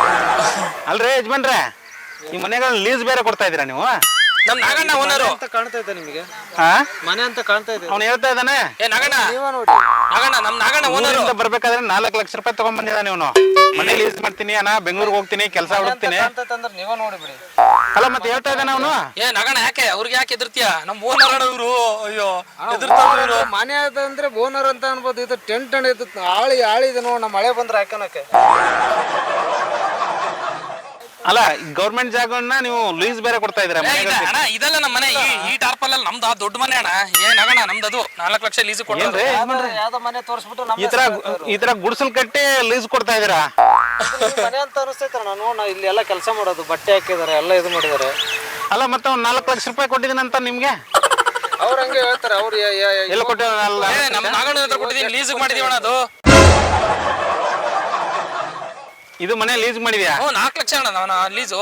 ಅಲ್ರೇ ಯಜಮಾನ್ರೆ, ಈ ಮನೆಗಳನ್ನ ಲೀಸ್ ಬೇರೆ ಕೊಡ್ತಾ ಇದೀರಾ ನೀವು? ನಮ್ ನಾಗಣ್ಣ ಓನರು ಅಂತ ಕಾಣ್ತಾ ಇದೆ ನಿಮಗೆ, ಹಾ ಮನೆ ಅಂತ ಕಾಣ್ತಾ ಇದೆ. ಅವ್ನು ಹೇಳ್ತಾ ಇದ್ದಾನೆ. ಏ ನಾಗಣ್ಣ, ನೀವ ನೋಡಿ ನಾಗಣ್ಣ ನಮ್ ನಾಗಣ್ಣ ಓನರು. ಬರ್ಬೇಕಾದ್ರೆ 4 ಲಕ್ಷ ರೂಪಾಯಿ ತಗೊಂಡ್ ಬಂದಿದ್ದಾನೆ ಇವನು. ಮನೆ ಲೀಸ್ ಮಾಡ್ತೀನಿ ಅಣ್ಣ, ಬೆಂಗಳೂರಿಗೆ ಹೋಗ್ತೀನಿ, ಕೆಲಸ ಹುಡುಕ್ತೀನಿ. ಅಂದ್ರೆ ನೀವ ನೋಡಿಬಿಡಿ. ಅಲ್ಲ ಮತ್ತೆ ಹೇಳ್ತಾ ಇದ್ದಾನೆ ಅವನು. ಏ ನಾಗಣ್ಣ ಯಾಕೆ ಅವ್ರಿಗೆ ಯಾಕೆ ಎದುರ್ತೀಯ? ನಮ್ ಓನರ್ ಇವ್ರು. ಅಯ್ಯೋ ಎದುರ್ತಾವ್ರು. ಮನೆ ಅದ ಅಂದ್ರೆ ಓನರ್ ಅಂತ ಅನ್ಬೋದು. ಇದು ಟೆಂಟ್ ಇದು ಆಳಿದೆ ನೋಡಿ, ನಮ್ಮ ಮಳೆ ಬಂದ್ರೆ ಹಾಕೋಣಕ್ಕೆ. ಅಲ್ಲ ಗೌರ್ಮೆಂಟ್ ಜಾಗವನ್ನ ನೀವು ಲೀಸ್ ಬೇರೆ ಕೊಡ್ತಾ ಇದ್ದೀರಾ? ಅಣ್ಣ ಇದೆಲ್ಲ ನಮ್ಮ ಮನೆ. ಈ ಟಾರ್ಪಲ್ ಅಲ್ಲಿ ನಮ್ದು ದೊಡ್ಡ ಮನೆ ಅಣ್ಣ. ಏನ್ ಆಗಣ ನಮ್ದು 4 ಲಕ್ಷ ಲೀಸ್ ಕೊಡ್ತಾರೆ. ಯಾವ್ದೋ ಮನೆ ತೋರಿಸ್ಬಿಟ್ಟು ಈ ತರ ಗುಡಿಸಲ್ ಕಟ್ಟಿ ಲೀಸ್ ಕೊಡ್ತಾ ಇದೀರಾ? ಮನೆ ಅಂತ ಅನಿಸ್ತೈತೆ. ನಾನು ಇಲ್ಲಿ ಎಲ್ಲ ಕೆಲಸ ಮಾಡೋದು, ಬಟ್ಟೆ ಹಾಕಿದಾರೆ, ಎಲ್ಲ ಇದು ಮಾಡಿದಾರೆ. ಅಲ್ಲ ಮತ್ತೆ 4 ಲಕ್ಷ ರೂಪಾಯಿ ಕೊಟ್ಟಿದ್ದೀನಂತ ನಿಮ್ಗೆ ಅವ್ರ ಹಂಗೆ ಹೇಳ್ತಾರೆ. ಅವ್ರು ಎಲ್ಲ ಕೊಟ್ಟಿಲ್ಲ. ನಮ್ ನಾಗಣ್ಣ ಹತ್ರ ಕೊಟ್ಟಿದ್ದೀನಿ, ಲೀಸ್ ಮಾಡಿದೀವಣ್ಣ ಅದು. ಇದು ಮನೆ ಲೀಸ್ ಮಾಡಿದ್ಯಾ? 4 ಲಕ್ಷ ಅಣ್ಣ ನಾನು ಲೀಸು.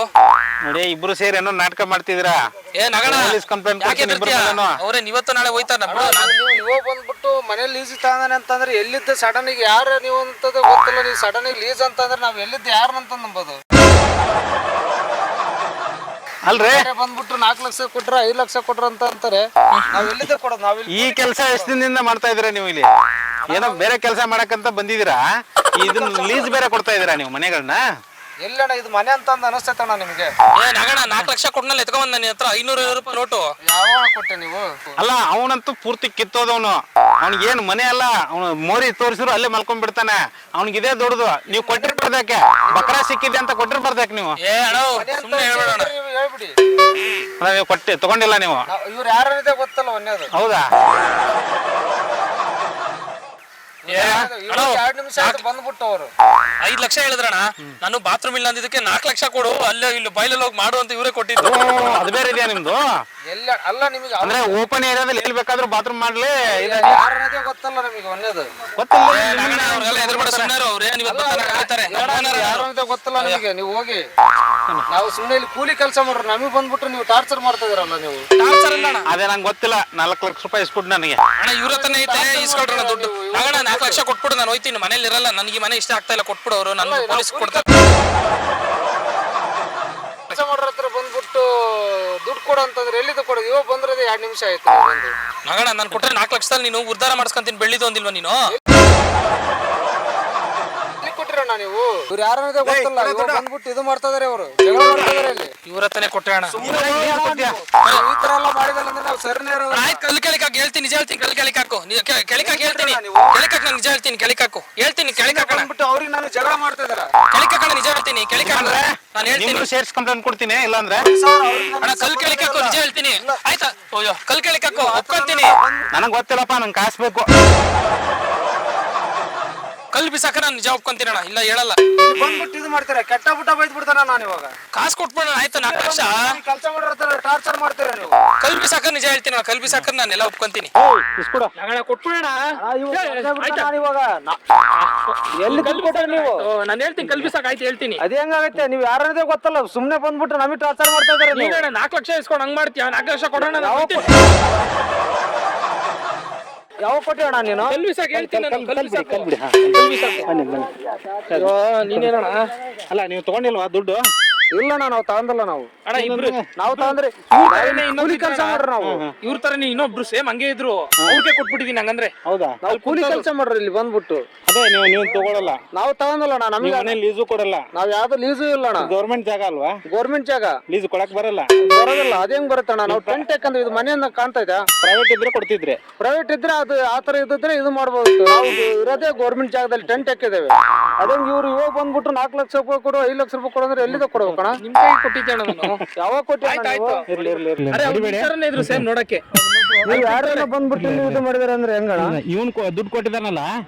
ನೋಡಿ ಇಬ್ರು ಸೇರಿ ಏನೋ ನಾಟಕ ಮಾಡ್ತಿದ್ದೀರಾ. ಏ ನಗಣ ಕಂಪ್ಲೇಂಟ್ ಅವ್ರೆ ಇವತ್ತು ನಾಳೆ ಹೋಯ್ತಾರ. ನೀವು ಇವಾಗ ಬಂದ್ಬಿಟ್ಟು ಮನೆ ಲೀಸ್ ತಗೊಂಡಾನೆ ಅಂತಂದ್ರೆ ಎಲ್ಲಿದ್ದ ಸಡನ್ ಗೆ ಯಾರು ನೀವು ಅಂತದ ಗೊತ್ತಿಲ್ಲ. ನೀವು ಸಡನ್ ಗೆ ಲೀಸ್ ಅಂತಂದ್ರೆ ನಾವ್ ಎಲ್ಲಿದ್ದ ಯಾರನ್ನಂತ ನಂಬೋದು. ಅಲ್ರಿ ಬಂದ್ಬಿಟ್ಟು 4 ಲಕ್ಷ ಕೊಟ್ರ 5 ಲಕ್ಷ ಕೊಟ್ರ ಅಂತ ಅಂತಾರೆ. ನಾವ್ ಎಲ್ಲಿದ್ದ ಕೊಡೋದು? ನಾವ್ ಈ ಕೆಲಸ ಎಷ್ಟು ದಿನದಿಂದ ಮಾಡ್ತಾ ಇದೀರಾ ನೀವು ಇಲ್ಲಿ? ಏನೋ ಬೇರೆ ಕೆಲಸ ಮಾಡಕ್ಕಂತ ಬಂದಿದ್ದೀರಾ, ಇದನ್ನ ಲೀಸ್ ಬೇರೆ ಕೊಡ್ತಾ ಇದೀರಾ ನೀವು ಮನೆಗಳನ್ನ? ಎಲ್ಲಣ್ಣ ಇದು ಮನೆ ಅಂತ ಅನಿಸ್ತೈತಣ್ಣ ನಿಮ್ಗೆ? ಏ ನಗಣ 4 ಲಕ್ಷ ಕೊಟ್ನಲ್ಲಿ ಎತ್ಕೊಂಡ್ ನನ್ನ ಹತ್ರ 500 ರೂಪಾಯಿ ನೋಟು. ಯಾವಾಗ ಕೊಟ್ಟೆ ನೀವು? ಅಲ್ಲ ಅವನಂತೂ ಪೂರ್ತಿ ಕಿತ್ತೋದವನು. ಅವ್ನಿಗೆ ಏನು ಮನೆ ಅಲ್ಲ, ಅವನು ಮೋರಿ ತೋರಿಸಿದ್ರು ಅಲ್ಲೇ ಮಲ್ಕೊಂಡ್ ಬಿಡ್ತಾನೆ. ಅವ್ನಿಗೆ ಇದೇ ದೊಡ್ಡದು. ನೀವು ಕೊಟ್ಟಿರ್ಬಾರ್ದಕ್ಕೆ, ಬಕ್ರಾ ಸಿಕ್ಕಿದೆ ಅಂತ ಕೊಟ್ಟಿರ್ಬಾರ್ದಕ್ಕೆ ನೀವು. ಏ ಅಣ್ಣ ಸುಮ್ಮನೆ ಹೇಳ್ಬೇಡ. ಹೇಳ್ಬಿಡಿ. ನೀವು ಕೊಟ್ಟಿ ತಗೊಂಡಿಲ್ಲ ನೀವು. ಇವ್ರು ಯಾರಿದೆ ಗೊತ್ತಲ್ಲ ಒಂದೇದು. ಹೌದಾ? 2 ನಿಮಿಷ ಆಯ್ತು ಬಂದ್ಬಿಟ್ಟು ಅವರು 5 ಲಕ್ಷ ಹೇಳಿದ್ರಣ್ಣ. ನಾನು ಬಾತ್ರೂಮ್ ಇಲ್ಲ ಅಂದಿದ್ದಕ್ಕೆ 4 ಲಕ್ಷ ಕೊಡು, ಅಲ್ಲೇ ಇಲ್ಲಿ ಬೈಲಲ್ಲಿ ಹೋಗಿ ಮಾಡು ಅಂತ ಇವರೇ ಕೊಟ್ಟಿದ್ದು. ಅದು ಬೇರೆ ಇದೆಯಾ ನಿಮ್ದು? ಎಲ್ಲ ಅಲ್ಲ ನಿಮಗೆ ಅಂದ್ರೆ ಓಪನ್ ಏರಿಯಾದಲ್ಲಿ ಎಲ್ಲಿ ಬೇಕಾದ್ರೂ ಬಾತ್ರೂಮ್ ಮಾಡ್ಲಿ. ಯಾರನ್ನದೇ ಗೊತ್ತಲ್ಲ ನಮಗೆ ಒಂದೇದು. ಯಾರನ್ನದೇ ಗೊತ್ತಲ್ಲ ನಿಮಗೆ. ನೀವು ಹೋಗಿ, ನಾವು ಸುಮ್ಮನೆ ಇಲ್ಲಿ ಕೂಲಿ ಕೆಲಸ ಮಾಡ್ರಿ. ನಮಗೆ ಬಂದ್ಬಿಟ್ಟು ನೀವು ಟಾರ್ಚರ್ ಮಾಡ್ತಾ ಇದೀರಲ್ಲ ನೀವು. ಅದೇ ನಂಗೆ ಗೊತ್ತಿಲ್ಲ. 4 ಲಕ್ಷ ರೂಪಾಯಿ ಇಸ್ಕೊಟ್ಟು ನನಗೆ. ಅಣ್ಣ ಇವ್ರ ಹತ್ರನೇ ಐತೆ, ಇಸ್ಕೊಡ್ರಣ ದುಡ್ಡು. ಅಣ್ಣ 4 ಲಕ್ಷ ಕೊಟ್ಬಿಡು, ನಾನು ಹೋಯ್ತೀನಿ. ಮನೇಲಿ ಇರಲ್ಲ, ನನಗೆ ಮನೆ ಇಷ್ಟ ಆಗ್ತಾ ಇಲ್ಲ, ಕೊಟ್ಬಿಡು. ಅವರು ನನ್ನ ಪೊಲೀಸ್ ಕೊಡ್ತಾರೆ. ಕೆಲಸ ಮಾಡೋರ ಹತ್ರ ಬಂದ್ಬಿಟ್ಟು ದುಡ್ಡು ಕೊಡು ಅಂತಂದ್ರೆ ಎಲ್ಲಿದ್ದು ಕೊಡೋದು? ಇವಾಗ ಬಂದ್ರದೆ 2 ನಿಮಿಷ ಆಯ್ತು ಬಂದು. ಮಗಣ ನಾನು ಕೊಟ್ಟರೆ 4 ಲಕ್ಷದಲ್ಲಿ ನೀನು ಉದ್ಧಾರ ಮಾಡಿಸ್ಕೊಂತೀನಿ. ಬೆಳ್ಳಿದು ಒಂದಿಲ್ವಾ ನೀನು? ಕೊಟ್ಟಿರಣ್ಣ ನೀವು. ಇವ್ರು ಯಾರನ್ನದೇ ಗೊತ್ತಲ್ಲ. ಇವಾಗ ಬಂದ್ಬಿಟ್ಟು ಇದು ಮಾಡ್ತಾ ಇದಾರೆ, ಅವರು ಜಗಳ ಮಾಡ್ತಾ ಇದಾರೆ ಇಲ್ಲಿ. ಇವ್ರ ಹತ್ರನೇ ಕೊಟ್ಟೆ ಅಣ್ಣ. ಈ ತರ ಎಲ್ಲ ಮಾಡಿದಲ್ಲ ಅಂದ್ರೆ ನಾವು ಸರ್ನೇ ಆಯ್ತು. ಕಲ್ ಕೆಳಿಕಾಕು ಹೇಳ್ತೀನಿ, ನಿಜ ಹೇಳ್ತೀನಿ. ಕಲ್ ಕೆಳಿಕಾಕು ಕೆಳಿಕಾಕು ಹೇಳ್ತೀನಿ. ಕೆಳಿಕಾಕು ನಾನು ನಿಜ ಹೇಳ್ತೀನಿ. ಕೆಳಿಕಾಕು ಹೇಳ್ತೀನಿ. ಕೆಳಿಕಾಕು ಬಂದ್ಬಿಟ್ಟು ಅವ್ರಿಗೆ ನಾನು ಜಗಳ ಮಾಡ್ತಾ ಇದಾರ. ಕೆಳಿಕಾಕಣ ನಿಜ ಹೇಳ್ತೀನಿ. ಕೆಳಿಕಾಕು ನಾನು ಹೇಳ್ತೀನಿ. ಸೇರ್ಸ್ ಕಂಪ್ಲೇಂಟ್ ಕೊಡ್ತೀನಿ. ಇಲ್ಲ ಅಂದ್ರೆ ಅಣ್ಣ ಕಲ್ ಕೆಳಿಕಾಕು ನಿಜ ಹೇಳ್ತೀನಿ. ಆಯ್ತಾ? ಅಯ್ಯೋ ಕಲ್ ಕೆಳಿಕಾಕು ಒಪ್ಕೊಂತೀನಿ. ನನಗ್ ಗೊತ್ತಿಲ್ಲಪ್ಪ, ನಂಗೆ ಕಾಸು ಬೇಕು. ಕಲ್ ಬಿಸಾಕ ನಾನು ನಿಜ ಒಪ್ಕೊಂತೀನಣ್ಣ, ಇಲ್ಲ ಹೇಳಲ್ಲ. ಬಂದ್ಬಿಟ್ಟು ಇದು ಮಾಡ್ತೀರಾ, ಕೆಟ್ಟ ಬುಟ್ಟ ಬೈದ್ ಬಿಡ್ತಾರ. ನಾನು ಇವಾಗ ಕಾಸು ಕೊಟ್ಬಿಡೋಣ ಆಯ್ತು, 4 ಲಕ್ಷ. ಕೆಲಸ ಮಾಡಿರ್ತಾರೆ, ಟಾರ್ಚರ್ ಮಾಡ್ತೀರಾ ನೀವು. ಕಲ್ ಬಿಸಾಕ ನಿಜ ಹೇಳ್ತೀನಿ, ಕಲ್ ಬಿಸಾಕ ನಾನೆಲ್ಲ ಒಪ್ಕೊಂತೀನಿ. ಕೊಟ್ಬಿಡೋಣ ಇವಾಗ ಎಲ್ಲಿ ದುಡ್ಡು ಕೊಟ್ಟಾರ ನೀವು? ನಾನು ಹೇಳ್ತೀನಿ ಕಲ್ ಬಿಸಾಕ ಆಯ್ತು ಹೇಳ್ತೀನಿ. ಅದೇ ಹೆಂಗಾಗತ್ತೆ? ನೀವು ಯಾರದೇ ಗೊತ್ತಲ್ಲ, ಸುಮ್ನೆ ಬಂದ್ಬಿಟ್ಟು ನಮಗೆ ಟಾರ್ಚರ್ ಮಾಡ್ತಾ ಇದಾರೆ. ನೀವೇನ 4 ಲಕ್ಷ ಇಸ್ಕೊಂಡು ಹಂಗ್ ಮಾಡ್ತೀಯ? 4 ಲಕ್ಷ ಕೊಡೋಣ. ಯಾವ ಕೊಟ್ಟಿಯೋಣ ನೀನು? ಕಲ್ ಬಿಸಾಕ ಹೇಳ್ತೀನಿ ನಾನು, ಕಲ್ ಬಿಸಾಕ. ನೀನೇನಣ್ಣ? ಅಲ್ಲ ನೀವು ತಗೊಂಡಿಲ್ವಾ ದುಡ್ಡು? ಇಲ್ಲ ನಾವು ತಗೊಂಡಲ್ಲ. ನಾವು ತಗೊಂಡ್ರೆ ಕೂಲಿ ಕೆಲಸ ಮಾಡ್ರಿ. ನಾವು ಇವ್ರ ತರ ಇನ್ನೊಬ್ರು ಸೇಮ್ ಹಂಗೆ ಇದ್ರು, ಅವ್ರಿಗೆ ಕೊಟ್ಬಿಟ್ಟಿದೀನಿ. ಹಂಗಂದ್ರೆ ಹೌದಾ? ನಾವು ಕೂಲಿ ಕೆಲಸ ಮಾಡ್ರಿ ಇಲ್ಲಿ ಬಂದ್ಬಿಟ್ಟು. ಅದೇ ನೀವು ತಗೊಳಲ್ಲ? ನಾವು ತಗೊಂಡಲ್ಲ. ನಮಗೆ ಮನೆ ಲೀಸು ಕೊಡಲ್ಲ? ನಾವ್ ಯಾವ್ದು ಲೀಸು ಇಲ್ಲ ಅಣ್ಣ. ಗೌರ್ಮೆಂಟ್ ಜಾಗ ಅಲ್ವಾ? ಗೌರ್ಮೆಂಟ್ ಜಾಗ ಲೀಸ್ ಕೊಡಕ್ ಬರಲ್ಲ? ಬರೋದಿಲ್ಲ. ಅದೇಂಗ್ ಬರುತ್ತಣ್ಣ? ನಾವು ಟೆಂಟ್ ಯಾಕಂದ್ರೆ ಇದು ಮನೆಯನ್ನ ಕಾಣ್ತಾ ಇದೆ. ಪ್ರೈವೇಟ್ ಇದ್ರೆ ಕೊಡ್ತಿದ್ರೆ? ಪ್ರೈವೇಟ್ ಇದ್ರೆ ಅದು ಆತರ ಇದ್ರೆ ಇದು ಮಾಡ್ಬೋದು. ನಾವು ಇರೋದೇ ಗೌರ್ಮೆಂಟ್ ಜಾಗದಲ್ಲಿ ಟೆಂಟ್ ಹಾಕಿದ್ದೇವೆ. ಅದಂಗ್ ಇವ್ರು ಇವಾಗ ಬಂದ್ಬಿಟ್ಟು 4 ಲಕ್ಷ ರೂಪಾಯಿ ಕೊಡು, 5 ಲಕ್ಷ ರೂಪಾಯಿ ಕೊಡು ಅಂದ್ರೆ ಎಲ್ಲಿಂದ ಕೊಡ್ಬೇಕಣ್ಣ? ನಿಮ್ ಕೈ ಕೊಟ್ಟಿದ್ದೆ ಅಣ್ಣ ನಾನು. ಯಾವಾಗ ಕೊಟ್ಟಿ? ಇದ್ರು ಸೇಮ್ ನೋಡಕ್ಕೆ. ನೀವು ಯಾರನ್ನ ಬಂದ್ಬಿಟ್ಟು ನೀವು ಇದು ಮಾಡಿದಾರೆ ಅಂದ್ರೆ ಹೆಂಗಣ? ಇವನ್ ದುಡ್ಡು ಕೊಟ್ಟಿದಾನಲ್ಲ,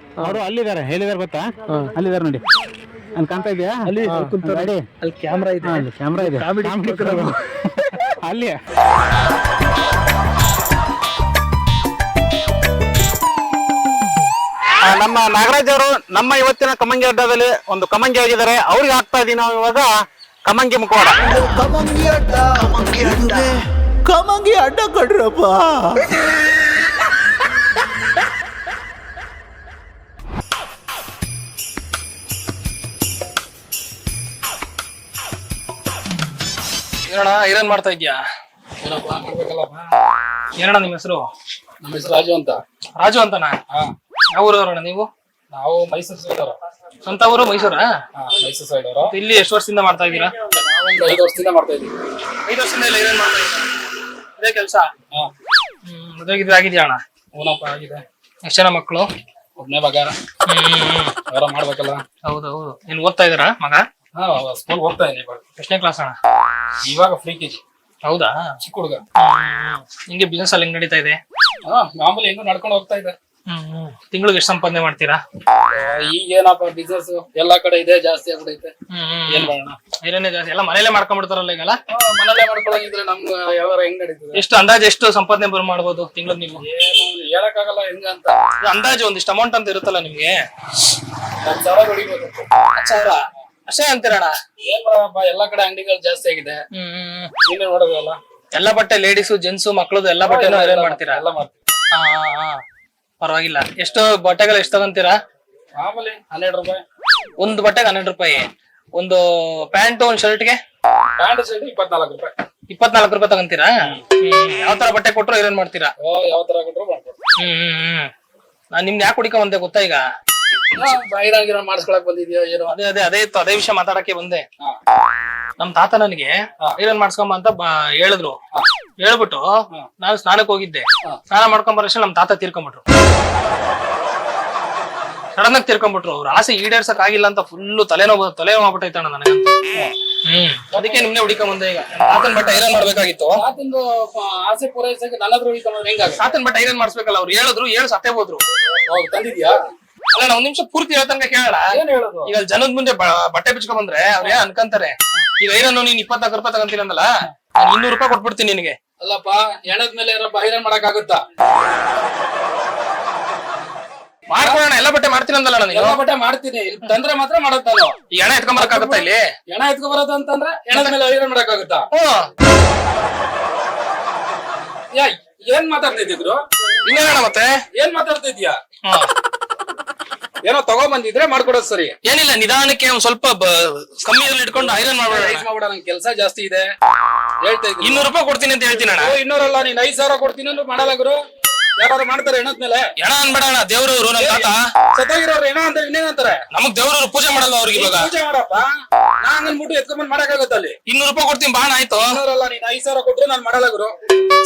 ಅವರು ಅಲ್ಲಿದ್ದಾರೆ. ಹೇಳಿದಾರೆ ಗೊತ್ತಾ? ಅಲ್ಲಿದ್ದಾರೆ ನೋಡಿ, ಅಲ್ಲಿ ಕಾಣ್ತಾ ಇದೆಯಾ? ಅಲ್ಲಿ ಅಲ್ಲಿ ಕ್ಯಾಮ್ರಾ ಇದೆ, ಕ್ಯಾಮ್ರಾ ಇದೆ ಅಲ್ಲಿ. ನಮ್ಮ ನಾಗರಾಜ್ ಅವರು ನಮ್ಮ ಇವತ್ತಿನ ಕಮಂಗಿ ಅಡ್ಡದಲ್ಲಿ ಒಂದು ಕಮಂಗಿ ಆಗಿದ್ದಾರೆ. ಅವ್ರಿಗೆ ಹಾಕ್ತಾ ಇದೀವಿ ನಾವು ಇವಾಗ ಕಮಂಗಿ ಮುಖವಾಡ. ಕಮಂಗಿ ಅಡ್ಡ ಕಡ್ರಪ್ಪ. ಏನಣ್ಣ ಐರನ್ ಮಾಡ್ತಾ ಇದ್ಯಾ? ಏನಣ್ಣ ನಿಮ್ಮ ಹೆಸರು? ನಮ್ಮ ಹೆಸರು ರಾಜು ಅಂತ. ರಾಜು ಅಂತನಾ? ಯಾವ ಊರವ್ರಣ್ಣ ನೀವು? ನಾವು ಮೈಸೂರು ಸೈಡ್ ಅವರು. ಸ್ವಂತ ಊರು ಮೈಸೂರಾ? ಮೈಸೂರು ಸೈಡ್ ಅವರು. ಇಲ್ಲಿ ಎಷ್ಟು ವರ್ಷದಿಂದ ಮಾಡ್ತಾ ಇದ್ದೀರಾ? ಒಂದು 5 ವರ್ಷದಿಂದ ಮಾಡ್ತಾ ಇದೀವಿ. 5 ವರ್ಷದಿಂದ ಎಲ್ಲ ಐರನ್ ಮಾಡ್ತಾ ಇದ್ದೀರಾ? ಅದೇ ಕೆಲಸ? ಮದುವೆ ಗಿದ್ವೆ ಆಗಿದ್ಯಾ ಅಣ್ಣ? ಹೂನಪ್ಪ ಆಗಿದೆ. ಎಷ್ಟು ಜನ ಮಕ್ಕಳು? ಒಬ್ನೇ ಮಗ. ಯಾರ ಮಾಡ್ಬೇಕಲ್ಲ. ಹೌದೌದು. ನೀನ್ ಓದ್ತಾ ಇದ್ದೀರಾ ಮಗ? ಸ್ಕೂಲ್ ಹೋಗ್ತಾ ಇದೀನಿ ಇವಾಗ. ಎಷ್ಟನೇ ಕ್ಲಾಸ್ ಅಣ್ಣ? ಇವಾಗ ಫ್ರೀ ಕೆಜಿ. ಹೌದಾ? ಚಿಕ್ಕ ಹುಡುಗ. ನಿಂಗೆ ಬಿಸ್ನೆಸ್ ಅಲ್ಲಿ ಹೆಂಗ್ ನಡೀತಾ ಇದೆ? ಮಾಮೂಲಿ ಹೆಂಗು ನಡ್ಕೊಂಡು ಹೋಗ್ತಾ ಇದೆ. ತಿಂಗಳಿಗೆ ಎಷ್ಟು ಸಂಪಾದನೆ ಮಾಡ್ತೀರಾ? ಈಗ ಏನಪ್ಪ ಬಿಸ್ನೆಸ್ ಎಲ್ಲಾ ಕಡೆ ಇದೆ, ಜಾಸ್ತಿ ಆಗ್ಬಿಡೈತೆ. ಏನ್ ಮಾಡೋಣ? ಐರನ್ನೇ ಜಾಸ್ತಿ. ಎಲ್ಲ ಮನೇಲೆ ಮಾಡ್ಕೊಂಡ್ಬಿಡ್ತಾರಲ್ಲ ಈಗಲ್ಲ? ಮನೇಲೆ ಮಾಡ್ಕೊಳಂಗಿದ್ರೆ ನಮ್ಗೆ ಯಾವ್ದಾರ ಹೆಂಗ್ ನಡೀತದೆ? ಎಷ್ಟು ಅಂದಾಜು ಎಷ್ಟು ಸಂಪಾದನೆ ಮಾಡ್ಬೋದು ತಿಂಗಳಿಗೆ ನೀವು? ಏನು ಹೇಳಕ್ಕಾಗಲ್ಲ ಹೆಂಗ ಅಂತ. ಅಂದಾಜು ಒಂದಿಷ್ಟು ಅಮೌಂಟ್ ಅಂತ ಇರುತ್ತಲ್ಲ ನಿಮ್ಗೆ? 10,000 ಹೊಡಿಬೋದು. 10,000 ಅಷ್ಟೇ ಅಂತೀರಣ್ಣ? ಏನ್ ಮಾಡಪ್ಪ, ಎಲ್ಲಾ ಕಡೆ ಅಂಗಡಿಗಳು ಜಾಸ್ತಿ ಆಗಿದೆ. ನೀನೇ ನೋಡೋದಲ್ಲ, ಎಲ್ಲಾ ಬಟ್ಟೆ ಲೇಡೀಸು ಜೆಂಟ್ಸು ಮಕ್ಕಳದು ಎಲ್ಲಾ ಬಟ್ಟೆನೂ ಐರನ್ ಮಾಡ್ತೀರಾ? ಎಲ್ಲ ಮಾಡ್ತೀವಿ. ಪರವಾಗಿಲ್ಲ. ಎಷ್ಟು ಬಟ್ಟೆಗಳು ಎಷ್ಟು ತಗೊಂತೀರಾ? ಮಾಮೂಲಿ 12 ರೂಪಾಯಿ. ಒಂದು ಬಟ್ಟೆಗೆ 12 ರೂಪಾಯಿ. ಒಂದು ಪ್ಯಾಂಟ್ ಒಂದ್ ಶರ್ಟ್ಗೆ? ಪ್ಯಾಂಟ್ ಶರ್ಟ್ 24 ರೂಪಾಯಿ. 24 ರೂಪಾಯಿ ತಗೊಂತೀರಾ? ಯಾವ ತರ ಬಟ್ಟೆ ಕೊಟ್ರು ಐರನ್ ಮಾಡ್ತೀರಾ? ಯಾವ ತರ ಕೊಟ್ರು ಮಾಡ್ಬೋದು. ನಾನ್ ನಿಮ್ಗೆ ಯಾಕೆ ಹುಡುಕ ಬಂದೆ ಗೊತ್ತಾ? ಈಗ ಬೈರಾಗಿರೋ ಮಾಡಿಸ್ಕೊಳಕ್ ಬಂದಿದ್ಯೋ ಏನೋ? ಅದೇ ಇತ್ತು, ಅದೇ ವಿಷಯ ಮಾತಾಡಕ್ಕೆ ಬಂದೆ. ನಮ್ ತಾತ ನನಗೆ ಐರನ್ ಮಾಡ್ಸ್ಕೊಂಬ ಅಂತ ಹೇಳಿದ್ರು. ಹೇಳ್ಬಿಟ್ಟು ನಾನು ಸ್ನಾನಕ್ಕೆ ಹೋಗಿದ್ದೆ. ಸ್ನಾನ ಮಾಡ್ಕೊಂಡ್ ಬರೋಷ್ಟು ನಮ್ ತಾತ ತೀರ್ಕೊಂಡ್ಬಿಟ್ರು. ಸಡನ್ ಆಗಿ ತೀರ್ಕೊಂಡ್ಬಿಟ್ರು. ಅವ್ರ ಆಸೆ ಈಡೇರ್ಸಕ್ ಆಗಿಲ್ಲ ಅಂತ ಫುಲ್ಲು ತಲೆನೋವು ಆಗ್ಬಿಟ್ಟೈತಣ್ಣ ನನಗಂತ. ಅದಕ್ಕೆ ನಿಮ್ನೆ ಹುಡುಕೊಂಡ್ ಬಂದೆ. ಈಗ ತಾತನ್ ಬಟ್ಟೆ ಐರನ್ ಮಾಡ್ಬೇಕಾಗಿತ್ತು. ತಾತಂದು ಆಸೆ ಪೂರೈಸಕ್ಕೆ ನನ್ನ ಹತ್ರ ಹುಡುಕೊಂಡ್ರೆ ಹೆಂಗಾಗ? ತಾತನ್ ಬಟ್ಟೆ ಐರನ್ ಮಾಡ್ಸ್ಬೇಕಲ್ಲ. ಅವ್ರು ಹೇಳಿದ್ರು, ಹೇಳಿ ಸತ್ತೇ ಹೋದ್ರು. ತಂದಿದ್ಯಾ? ಅಲ್ಲ, ನಾ ಒಂದ್ ನಿಮಿಷ ಪೂರ್ತಿ ಹೇಳ್ತಂಗ ಕೇಳೋಣ. ಏನ್ ಹೇಳೋದು? ಈಗ ಜನದ ಮುಂದೆ ಬಟ್ಟೆ ಬಿಚ್ಕೊಂಡ್ ಬಂದ್ರೆ ಅವ್ರ ಏನ್ ಅನ್ಕಂತಾರೆ? ಈಗ ಐರನ್ ನೀನ್ 24 ರೂಪಾಯಿ ತಗೊಂತೀನಿ ಅಂದಲ್ಲ, ನಾನು 200 ರೂಪಾಯಿ ಕೊಟ್ಬಿಡ್ತೀನಿ ನಿನಗೆ. ಅಲ್ಲಪ್ಪ, ಎಣದ ಮೇಲೆ ಐರನ್ ಮಾಡಕ್ ಆಗುತ್ತಾ? ಮಾಡ್ಕೊಳ್ಳೋಣ, ಎಲ್ಲ ಬಟ್ಟೆ ಮಾಡ್ತೀನಿ ಅಂದಲ್ಲ ನಾನು. ಎಲ್ಲಾ ಬಟ್ಟೆ ಮಾಡ್ತೀನಿ, ತಂದ್ರೆ ಮಾತ್ರ ಮಾಡತ್ತಾನು. ಈ ಎಣ ಎತ್ಕೊಂಬರಕ್ಕಾಗತ್ತಾ ಇಲ್ಲಿ? ಎಣ ಎತ್ಕೊ ಬರೋದು ಅಂತಂದ್ರೆ ಎಣದ ಮೇಲೆ ಐರನ್ ಮಾಡಕ್ ಆಗುತ್ತಾ? ಏನ್ ಮಾತಾಡ್ತಿದ್ರು? ಇನ್ನೇನಣ್ಣ ಮತ್ತೆ? ಏನ್ ಮಾತಾಡ್ತಿದ್ಯಾ? ಏನೋ ತಗೊಂಬಂದಿದ್ರೆ ಮಾಡ್ಕೊಡೋದು ಸರಿ. ಏನಿಲ್ಲ, ನಿಧಾನಕ್ಕೆ ಒಂದ್ ಸ್ವಲ್ಪ ಕಮ್ಮಿ ಇಟ್ಕೊಂಡು ಐರನ್ ಮಾಡ್ಬೇಡ. ನಂಗೆ ಕೆಲಸ ಜಾಸ್ತಿ ಇದೆ ಹೇಳ್ತಾ ಇದ್ದೀನಿ. 200 ರೂಪಾಯಿ ಕೊಡ್ತೀನಿ ಅಂತ ಹೇಳ್ತೀನಿ ಅಣ್ಣ. 200 ಅಲ್ಲ, ನೀನ್ 5,000 ಕೊಡ್ತೀನಿ ಅಂದ್ರೆ ಮಾಡಲ್ಲ ಗುರು. ಯಾರು ಮಾಡ್ತಾರೆ ಎಣದ ಮೇಲೆ? ಎಣ ಅನ್ಬೇಡ ಅಣ್ಣ, ದೇವ್ರವ್ರು ನಮ್ ತಾತ. ಸತ್ತಾಗಿರೋರು ಎಣ ಅಂದ್ರೆ ಇನ್ನೇನಂತಾರೆ? ನಮಗ್ ದೇವ್ರವ್ರು ಪೂಜೆ ಮಾಡಲ್ಲ ಅವ್ರಿಗೆ. ಇವಾಗ ಪೂಜೆ ಮಾಡಪ್ಪ, ನಾನ್ ಅನ್ಬಿಟ್ಟು ಎತ್ಕೊಂಡ್ಬಂದ್ ಮಾಡಕ್ಕಾಗತ್ತ ಅಲ್ಲಿ? 200 ರೂಪಾಯಿ ಕೊಡ್ತೀನಿ ಬಾಣ. ಆಯ್ತು. 200 ಅಲ್ಲ, ನೀನ್ 5,000 ಕೊಟ್ರು ನಾನ್ ಮಾಡಲ್ಲ ಗುರು.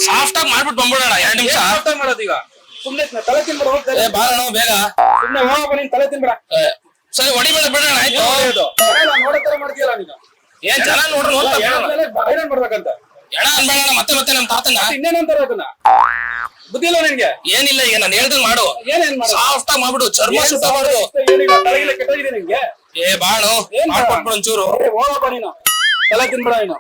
ಸಾಫ್ಟ್ ಆಗಿ ಮಾಡ್ಬಿಟ್ಟು ಬಂದ್ಬಿಡೋಣ. 2 ನಿಮಿಷ ಮಾಡೋದು ಈಗ. ಸುಮ್ನೆ ತಲೆ ತಿನ್ಬಿಡ ಹೋಗ್ತಾರೆ. ಬಾರಣ ಬೇಗ. ಸುಮ್ನೆ ಹೋಗಪ್ಪ, ನೀನ್ ತಲೆ ತಿನ್ಬಿಡ. ಸರಿ, ಹೊಡಿಬೇಡ ಬಿಡೋಣ. ಆಯ್ತು. ನೋಡೋ ತರ ಮಾಡ್ತೀಯಲ್ಲ ನೀನು. ಏನ್ ಜನ ನೋಡ್ರಿ ಐರನ್ ಮಾಡ್ಬೇಕಂತ. ಎಣ ಅನ್ಬೇಡ ಮತ್ತೆ ಮತ್ತೆ ನಮ್ ತಾತನ. ಇನ್ನೇನಂತಾರ ಅದನ್ನ? ಬುದ್ಧಿ ಇಲ್ಲ ನಿನ್ಗೆ? ಏನಿಲ್ಲ, ಈಗ ನಾನು ಹೇಳ್ದಂಗ್ ಮಾಡು. ಏನೇನ್ ಮಾಡು? ಸಾಫ್ಟ್ ಆಗಿ ಮಾಡ್ಬಿಡು, ಚರ್ಮ ಸುತ್ತ ಮಾಡು. ಏನಿಲ್ಲ, ತಲೆಗಿಲ್ಲ ಕೆಟ್ಟೋಗಿದೆ ನಿನ್ಗೆ. ಬಾಣು ಮಾಡ್ಕೊಟ್ಬಿಡು ಒಂಚೂರು. ಹೋಗಪ್ಪ ನೀನು, ತಲೆ ತಿನ್ಬೇಡ ನೀನು.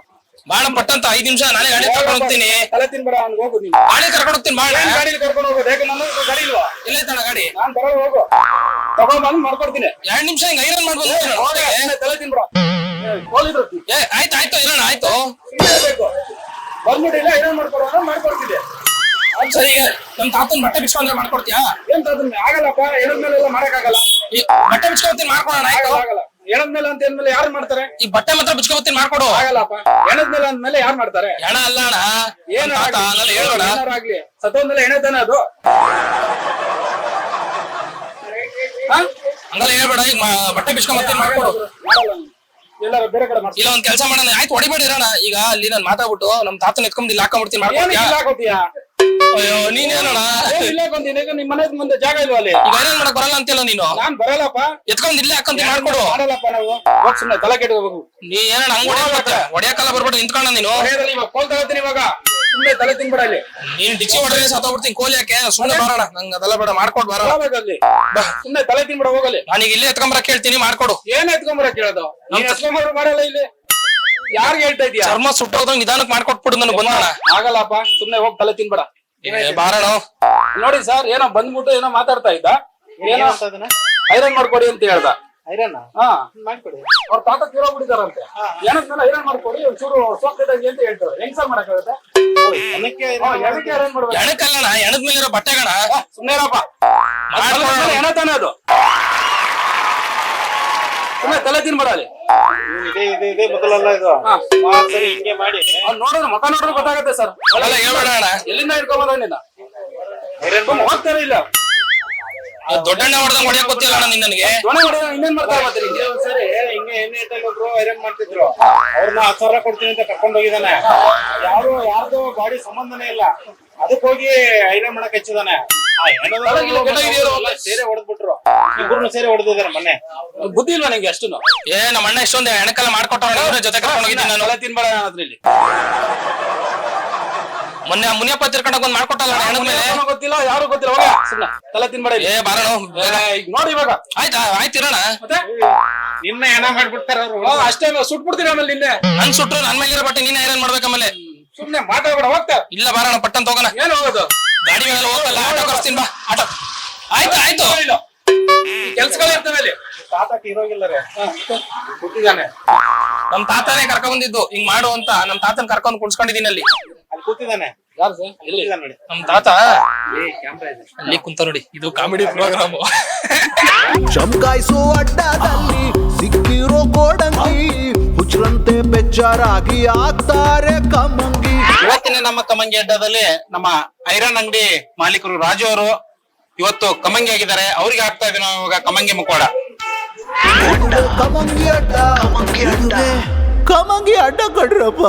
ಬಾಣ ಪಟ್ಟಂತ 5 ನಿಮಿಷ ನಾನೇ ಗಾಡಿ ಕರ್ಕೊಂಡು ಹೋಗ್ತೀನಿ. ತಲೆ ತಿನ್ಬೇಡ, ಅವ್ನಿಗೆ ಹೋಗು ನೀನು. ಗಾಡಿ ಕರ್ಕೊಂಡು ಹೋಗ್ತೀನಿ ಬಾಣ. ಗಾಡಿಲಿ ಕರ್ಕೊಂಡು ಹೋಗೋದು, ಯಾಕೆ ನನ್ನ ಗಾಡಿ ಇಲ್ವಾ? ಎಲ್ಲೈತಣ ಗಾಡಿ? ನಾನ್ ಬರೋದು, ಹೋಗು, ತಗೊಂಡ್ಬಂದು ಮಾಡ್ಕೊಡ್ತೀನಿ. 2 ನಿಮಿಷ ಹಿಂಗ್ ಐರನ್ ಮಾಡ್ಬೋದು. ತಲೆ ತಿನ್ಬೇಡ. ಹೋಗಿದ್ರು ಆಯ್ತು ಇರೋಣ, ಆಯ್ತು ಬೇಕು. ಬಂದ್ಬಿಟ್ಟಿಲ್ಲ, ಏನೇನ್ ಮಾಡ್ಕೊಡ್ತಿದ್ದೆ. ಸರಿ. ಈಗ ನಮ್ ತಾತನ್ ಬಟ್ಟೆ ಬಿಚ್ಕೊಂಡ್ರೆ ಮಾಡ್ಕೊಡ್ತೀಯಾ? ಏನ್ ಅದನ್ನ ಆಗಲ್ಲಪ್ಪ, ಹೇಳದ್ಮೇಲೆಲ್ಲ ಮಾಡಕ್ಕಾಗಲ್ಲ. ಈ ಬಟ್ಟೆ ಬಿಚ್ಕೊಡ್ತೀನಿ ಮಾಡ್ಕೊಡೋಣ. ಆಯ್ತು, ಆಗಲ್ಲ. ಹೇಳದ್ಮೇಲೆ ಅಂತ ಅಂದ್ಮೇಲೆ ಯಾರು ಮಾಡ್ತಾರೆ? ಈ ಬಟ್ಟೆ ಮಾತ್ರ ಬಿಚ್ಕೊಡ್ತೀನಿ ಮಾಡ್ಕೊಡು. ಆಗಲ್ಲಪ್ಪ, ಹೇಳದ್ಮೇಲೆ ಅಂದ್ಮೇಲೆ ಯಾರು ಮಾಡ್ತಾರೆ? ಹೆಣ ಅಲ್ಲ ಅಣ್ಣ, ಏನು ಹೇಳೋಣ. ಆಗ್ಲಿ, ಸತ್ತೋದ್ಮೇಲೆ ಎಣೆತಾನೆ ಅದು. ಹಂಗಲ್ಲ ಹೇಳ್ಬೇಡ. ಈಗ ಬಟ್ಟೆ ಬಿಚ್ಕೊಂಡ್ಬರ್ತೀನಿ ಮಾಡ್ಕೊಡು. ಮಾಡಲ್ಲ ನೀನು. ಎಲ್ಲಾರು ಬೇರೆ ಕಡೆ ಮಾಡ್ತೀನಿ. ಇಲ್ಲ ಒಂದ್ ಕೆಲಸ ಮಾಡೋಣ. ಆಯ್ತು ಹೊಡಿಬೇಡಿ ಇರೋಣ. ಈಗ ಅಲ್ಲಿ ನಾನು ಮಾತಾಡ್ಬಿಟ್ಟು ನಮ್ ತಾತನ ಎತ್ಕೊಂಡ್ ಇಲ್ಲಿ ಹಾಕೊಂಡ್ಬಿಡ್ತೀನಿ ಮಾಡ್ಕೊಡ್ತೀಯಾ? ಹಾಕೋತೀಯಾ? ಅಯ್ಯೋ ನೀನೇನೋಣ. ನಿಮ್ ಮನೆ ಮುಂದೆ ಜಾಗ ಇಲ್ವಾ ಅಲ್ಲಿ? ಈಗ ಐರನ್ ಮಾಡಕ್ ಬರಲ್ಲ ಅಂತಿಲ್ಲ ನೀನು. ನಾನ್ ಬರಲ್ಲಪ್ಪ. ಎತ್ಕೊಂಡ್ ಇಲ್ಲೇ ಹಾಕೊಂತೀನಿ ಮಾಡ್ಕೊಡು. ಮಾಡಲ್ಲಪ್ಪ ನಾವು. ಹೋಗ್ ಸುಮ್ನೆ ತಲೆ ಕೆಟ್ಟು ಹೋಗು. ನೀ ಏನಣ್ಣ ಹಂಗ್ ಹೊಡಿಯಕಲ್ಲ ಬರ್ಬಿಟ್ಟು ನಿಂತ್ಕೊಂಡ ನೀನು. ಹೊಡೆಯೋದ್ರಲ್ಲಿ ಇವಾಗ ಕೋಲ್ ತಗೋತೀನಿ ಇವಾಗ. ಸುಮ್ನೆ ತಲೆ ತಿನ್ಬೇಡ ಅಲ್ಲಿ. ನೀನ್ ಡಿಚ್ಚಿ ಹೊಡೆದ್ರೆ ಸತ್ತೋಗ್ಬಿಡ್ತೀನಿ. ಕೋಲಿ ಯಾಕೆ? ಸುಮ್ನೆ ಬರೋಣ. ನಂಗೆ ಅದೆಲ್ಲ ಬೇಡ, ಮಾಡ್ಕೊಡ್ ಬರೋಣ. ಹೋಗ್ಬೇಕಲ್ಲಿ. ಸುಮ್ನೆ ತಲೆ ತಿನ್ಬೇಡ, ಹೋಗಲ್ಲಿ. ನಾನೀಗ ಇಲ್ಲೇ ಎತ್ಕೊಂಬರಕ್ ಹೇಳ್ತೀನಿ ಮಾಡ್ಕೊಡು. ಏನ್ ಎತ್ಕೊಂಬರಕ್ ಕೇಳೋದು? ನೀನ್ ಎತ್ಕೊಂಬರು ಮಾಡಲ್ಲ ಇಲ್ಲಿ. ಯಾರ್ಗೆ ಹೇಳ್ತಾ ಇದೀಯಾ? ಚರ್ಮ ಸುಟ್ಟೋದಂಗ್ ನಿಧಾನಕ್ಕೆ ಮಾಡ್ಕೊಟ್ಬಿಡು ನನಗೆ ಬಂದೋಣ. ಆಗಲ್ಲಪ್ಪ, ಸುಮ್ನೆ ಹೋಗ್ ತಲೆ ತಿನ್ಬೇಡ. ಬಾರಣ. ನೋಡಿ ಸರ್, ಏನೋ ಬಂದ್ಬಿಟ್ಟು ಏನೋ ಮಾತಾಡ್ತಾ ಇದ್ದ. ಏನೋ ಐರನ್ ಮಾಡ್ಕೊಡಿ ಅಂತ ಹೇಳ್ದ. ಐರನ್ ಹಾ, ಮಾಡ್ಕೊಡಿ. ಅವ್ರ ತಾತ ತೀರೋಗ್ಬಿಟ್ಟಿದಾರಂತೆ. ಏನಕ್ಕೆ ಐರನ್ ಮಾಡ್ಕೊಡಿ, ಒಂಚೂರು ಸೋಪ್ ಇದ್ದಂಗೆ ಅಂತ ಹೇಳ್ತಾರೆ. ಹೆಂಗ್ ಸರ್ ಮಾಡಕ್ಕಾಗುತ್ತೆ? ಅದಕ್ಕೆ ಎಣಕ್ಕೆ ಐರನ್ ಮಾಡ್ಬೇಕು. ಎಣಕಲ್ಲಣ, ಎಣದ ಮೇಲೆ ಇರೋ ಬಟ್ಟೆಗಣ. ಸುಮ್ನೆ ಇರಪ್ಪ, ಎಣ ತಾನೆ ಅದು. ಸುಮ್ನೆ ತಲೆ ತಿನ್ಬೇಡ ಅಲ್ಲಿ. ಇದೆ ಮೊದಲಲ್ಲ ಇದು. ಸರಿ, ಹಿಂಗೆ ಮಾಡಿ ನೋಡೋಣ, ಮುಖ ನೋಡ್ರೆ ಗೊತ್ತಾಗುತ್ತೆ ಸರ್. ಅಲ್ಲ ಹೇಳ್ಬೇಡ ಅಣ್ಣ. ಎಲ್ಲಿಂದ ಹಿಡ್ಕೊಂಬಂದ ನಿನ್ನ? ಹೋಗ್ತಾನೆ ಇಲ್ಲ. ದೊಡ್ಡಣ್ಣ ಹೊಡೆದಂಗ್ ಹೊಡೆಯಕ್ ಗೊತ್ತಿಲ್ಲ ಅಣ್ಣ ನಿನ್ ನನಗೆ. ದೊಣೆ ಹೊಡೆದ ಇನ್ನೇನ್ ಮಾಡ್ತಾ ಮತ್ತೆ ನಿಂಗೆ? ಸರಿ, ಹಿಂಗೆ ಎಣ್ಣೆ ಇಟ್ಟಲ್ಲಿ ಒಬ್ರು ಐರನ್ ಮಾಡ್ತಿದ್ರು. ಅವ್ರನ್ನ 10,000 ಕೊಡ್ತೀನಿ ಅಂತ ಕರ್ಕೊಂಡು ಹೋಗಿದ್ದಾನೆ. ಯಾರ್ದು ಗಾಡಿ ಸಂಬಂಧನೇ ಇಲ್ಲ, ಅದಕ್ಕೆ ಹೋಗಿ ಐರನ್ ಮಾಡಕ್ ಹಚ್ಚಿದಾನೆ. ಸೇರೆ ಹೊಡೆದ್ಬಿಟ್ರು, ಇಬ್ಬರು ಸೇರಿ ಹೊಡೆದಿದ್ದಾರೆ ಮೊನ್ನೆ. ಬುದ್ಧಿ ಇಲ್ವಾ ನಿಂಗೆ ಅಷ್ಟು? ನಮ್ಮ ಅಣ್ಣ ಇಷ್ಟೊಂದು ಎಣಕಲ್ಲ ಮಾಡ್ಕೊಟ್ಟವ್ರ ಜೊತೆ ಕರ್ಕೊಂಡು ಹೋಗಿದ್ದೀನಿ ನಾನು. ತಲೆ ತಿನ್ಬೇಡ ಅದ್ರಲ್ಲಿ. ಮೊನ್ನೆ ಮುನಿಯಪ್ಪ ತಿರ್ಕೊಂಡಾಗ ಒಂದ್ ಮಾಡ್ಕೊಟ್ಟಲ್ಲ ಹೆಣದ ಮೇಲೆ. ಗೊತ್ತಿಲ್ಲ, ಯಾರು ಗೊತ್ತಿಲ್ಲ. ಹೋಗ ಸುಮ್ನೆ ತಲೆ ತಿನ್ಬೇಡ. ಬಾರಣ ನೋಡಿ ಇವಾಗ. ಆಯ್ತು ಇರೋಣ. ಮತ್ತೆ ನಿನ್ನ ಹೆಣ ಮಾಡ್ಬಿಡ್ತಾರ ಅವ್ರು. ಅಷ್ಟೇ ಸುಟ್ಬಿಡ್ತೀನಿ ಆಮೇಲೆ ನಿನ್ನೆ. ನನ್ ಸುಟ್ರು ನನ್ ಮೇಲೆ ಇರೋ ಬಟ್ಟೆ ನೀನ್ ಐರನ್ ಮಾಡ್ಬೇಕು ಆಮೇಲೆ. ಸುಮ್ನೆ ಮಾತಾಡ್ಬೇಡ, ಹೋಗ್ತಾ. ಇಲ್ಲ ಬಾರಣ, ಪಟ್ಟಂತ ಹೋಗೋಣ. ಏನ್ ಹೋಗೋದು? ಗಾಡಿ ಮೇಲೆ ಹೋಗಲ್ಲ, ಆಟೋ ಕರ್ಸ್ತೀನಿ ಬಾ. ಆಟೋ ಆಯ್ತು. ಕೆಲ್ಸಗಳು ಇರ್ತವೆ ಅಲ್ಲಿ. ತಾತ ತೀರೋಗಿಲ್ಲರೆ ಕೂತಿದ್ದಾನೆ. ನಮ್ ತಾತನೇ ಕರ್ಕೊಂಡ್ ಬಂದಿದ್ದು ಹಿಂಗ್ ಮಾಡು ಅಂತ. ನಮ್ ತಾತನ್ ಕರ್ಕೊಂಡ್ ಕುಣ್ಸ್ಕೊಂಡಿದೀನಿ ಅಲ್ಲಿ. ಅಲ್ಲಿ ಕೂತಿದ್ದಾನೆ. ಯಾರು ಸರ್? ಎಲ್ಲಿ ನೋಡಿ ನಮ್ ತಾತ ಕ್ಯಾಮ್ರಾ ಇದೆ ಅಲ್ಲಿ ಕುಂತ ನೋಡಿ. ಇದು ಕಾಮಿಡಿ ಪ್ರೋಗ್ರಾಮ್. ಚಮಕಾಯಿಸೋ ಅಡ್ಡದಲ್ಲಿ ಸಿಕ್ಕಿರೋ ಕೋಡಂಗಿ ಹುಚ್ಚರಂತೆ ಬೆಚ್ಚರಾಗಿ ಆಗ್ತಾರೆ ಕಮ್ಮಂಗಿ. ಇವತ್ತಿನ ನಮ್ಮ ಕಮಂಗಿ ಅಡ್ಡದಲ್ಲಿ ನಮ್ಮ ಐರನ್ ಅಂಗಡಿ ಮಾಲೀಕರು ರಾಜು ಅವರು ಇವತ್ತು ಕಮಂಗಿ ಆಗಿದ್ದಾರೆ. ಅವ್ರಿಗೆ ಆಗ್ತಾ ಇದೀವಿ ನಾವು ಇವಾಗ ಕಮಂಗಿ ಮುಕ್ಕೋಡ. ಕಮಂಗಿ ಅಡ್ಡ, ಕಮಂಗಿ ಅಡ್ಡ ಕಡ್ರಪ್ಪ.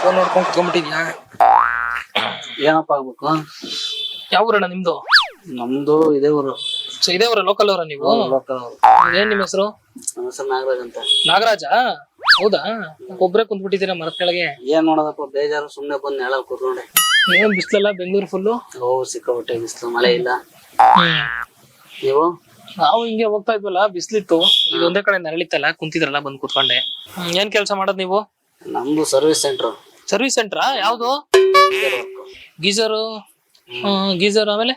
ಫೋನ್ ನೋಡ್ಕೊಂಡ್ ಕುತ್ಕೊಂಡ್ಬಿಟ್ಟಿದ್ಯಾ? ಏನಪ್ಪ ಆಗ್ಬೇಕು? ಯಾವ ಊರಣ್ಣ ನಿಮ್ದು? ನಮ್ದು ಇದೇ ಊರು. ಸೊ ಇದೇ ಊರ ಲೋಕಲ್ ಅವರ ನೀವು? ಏನ್ ನಿಮ್ ಹೆಸರು? ನಮ್ಮ ಹೆಸರು ನಾಗರಾಜ್ ಅಂತ. ನಾಗರಾಜ? ಹೌದಾ? ಒಬ್ರೇ ಕುಂತ್ಬಿಟ್ಟಿದ್ದೀರಾ ಮರದ ಕೆಳಗೆ? ಏನ್ ಮಾಡೋದಪ್ಪ, ಬೇಜಾರು, ಸುಮ್ನೆ ಬಂದ್ ನೆಲ ಕೂತ್ಕೊಂಡೆ. ಏನ್ ಬಿಸ್ಲಲ್ಲ ಬೆಂಗಳೂರು ಫುಲ್ಲು? ಸಿಕ್ಕಾಬಿಟ್ಟೆ ಬಿಸ್ಲು, ಮಳೆ ಇಲ್ಲ. ನೀವು? ನಾವು ಹಿಂಗೆ ಹೋಗ್ತಾ ಇದ್ವಲ್ಲ, ಬಿಸ್ಲಿತ್ತು, ಇದೊಂದೇ ಕಡೆ ನೆರಳಿತ್ತಲ್ಲ, ಕುಂತಿದ್ರಲ್ಲ ಬಂದ್ ಕುತ್ಕೊಂಡೆ. ಏನ್ ಕೆಲಸ ಮಾಡೋದ್ ನೀವು? ನಮ್ದು ಸರ್ವಿಸ್ ಸೆಂಟರ್. ಸರ್ವಿಸ್ ಸೆಂಟ್ರಾ? ಯಾವ್ದು? ಗೀಜರು? ಗೀಜರ್ ಆಮೇಲೆ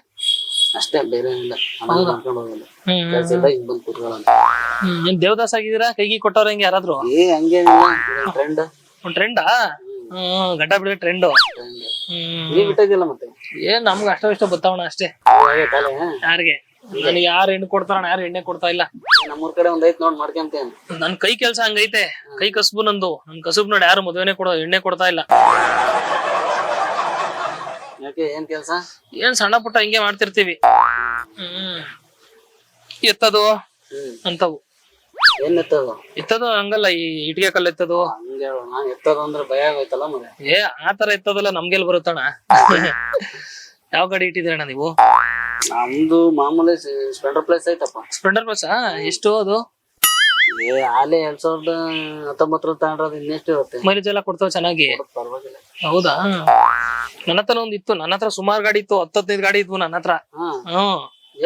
ಅಷ್ಟೇ, ಬೇರೆ ಏನಿಲ್ಲ. ಬಂದ್ ಕೂತ್ಕೊಳ್ಳೋಣ. ಏನ್ ದೇವದಾಸ್ ಆಗಿದ್ದೀರಾ? ಕೈಗಿ ಕೊಟ್ಟವ್ರ ಹೆಂಗೆ ಯಾರಾದ್ರು? ಹಂಗೇನಿಲ್ಲ, ಟ್ರೆಂಡ್. ಒಂದ್ ಟ್ರೆಂಡಾ? ಗಡ್ಡ ಬಿಡ ಟ್ರೆಂಡ್. ನೀವ್ ಬಿಟ್ಟಿದ್ದಿಲ್ಲ ಮತ್ತೆ? ಏನ್ ನಮ್ಗ ಅಷ್ಟ ಇಷ್ಟ ಬತ್ತಾವಣ ಅಷ್ಟೇ. ಯಾರಿಗೆ? ನನಗೆ ಯಾರು ಹೆಣ್ಣು ಕೊಡ್ತಾರಣ, ಯಾರು ಎಣ್ಣೆ ಕೊಡ್ತಾ ಇಲ್ಲ. ನಮ್ಮೂರ್ ಕಡೆ ಒಂದ್ ಐತ್ ನೋಡ್ ಮಾಡ್ಕೊಂತೇನೆ. ನನ್ ಕೈ ಕೆಲ್ಸ ಹಂಗೈತೆ, ಕೈ ಕಸುಬು ನಂದು. ನನ್ ಕಸುಬ್ ನೋಡಿ ಯಾರು ಮದುವೆನೆ ಎಣ್ಣೆ ಕೊಡ್ತಾ ಇಲ್ಲ. ಯಾಕೆ, ಏನ್ ಕೆಲ್ಸ? ಏನ್ ಸಣ್ಣ ಪುಟ್ಟ ಹಿಂಗೆ ಮಾಡ್ತಿರ್ತೀವಿ. ಎತ್ತದು ಅಂತವು. ಏನ್ ಎತ್ತದು? ಎತ್ತದು ಹಂಗಲ್ಲ, ಈ ಇಟ್ಗೆ ಕಲ್ಲು ಎತ್ತದು. ಹಂಗೆ ನಾನ್ ಎತ್ತದು ಅಂದ್ರೆ ಭಯ ಆಗೋಯ್ತಲ್ಲ ಮಗ. ಆತರ ಎತ್ತದಲ್ಲ ನಮ್ಗೆಲ್ ಬರುತ್ತಣ. ಯಾವ ಗಾಡಿ ಇಟ್ಟಿದ್ದೀರಣ್ಣ ನೀವು? ನಮ್ದು ಮಾಮೂಲಿ ಸ್ಪ್ಲೆಂಡರ್ ಪ್ಲೇಸ್ ಐತಪ್ಪ. Splendor plus? ಎಷ್ಟು ಅದು? ಆಲೆ 2019 ತಗೊಂಡ್ರದು, ಇನ್ನೆಷ್ಟು ಇರುತ್ತೆ? ಮೈಲೇಜ್ ಎಲ್ಲ ಕೊಡ್ತಾವ ಚೆನ್ನಾಗಿ? ಪರವಾಗಿಲ್ಲ. ಹೌದಾ? ನನ್ನ ಹತ್ರ ಒಂದಿತ್ತು, ನನ್ನ ಹತ್ರ ಸುಮಾರು ಗಾಡಿ ಇತ್ತು, 10-15 ಗಾಡಿ ಇದ್ವು ನನ್ನ ಹತ್ರ.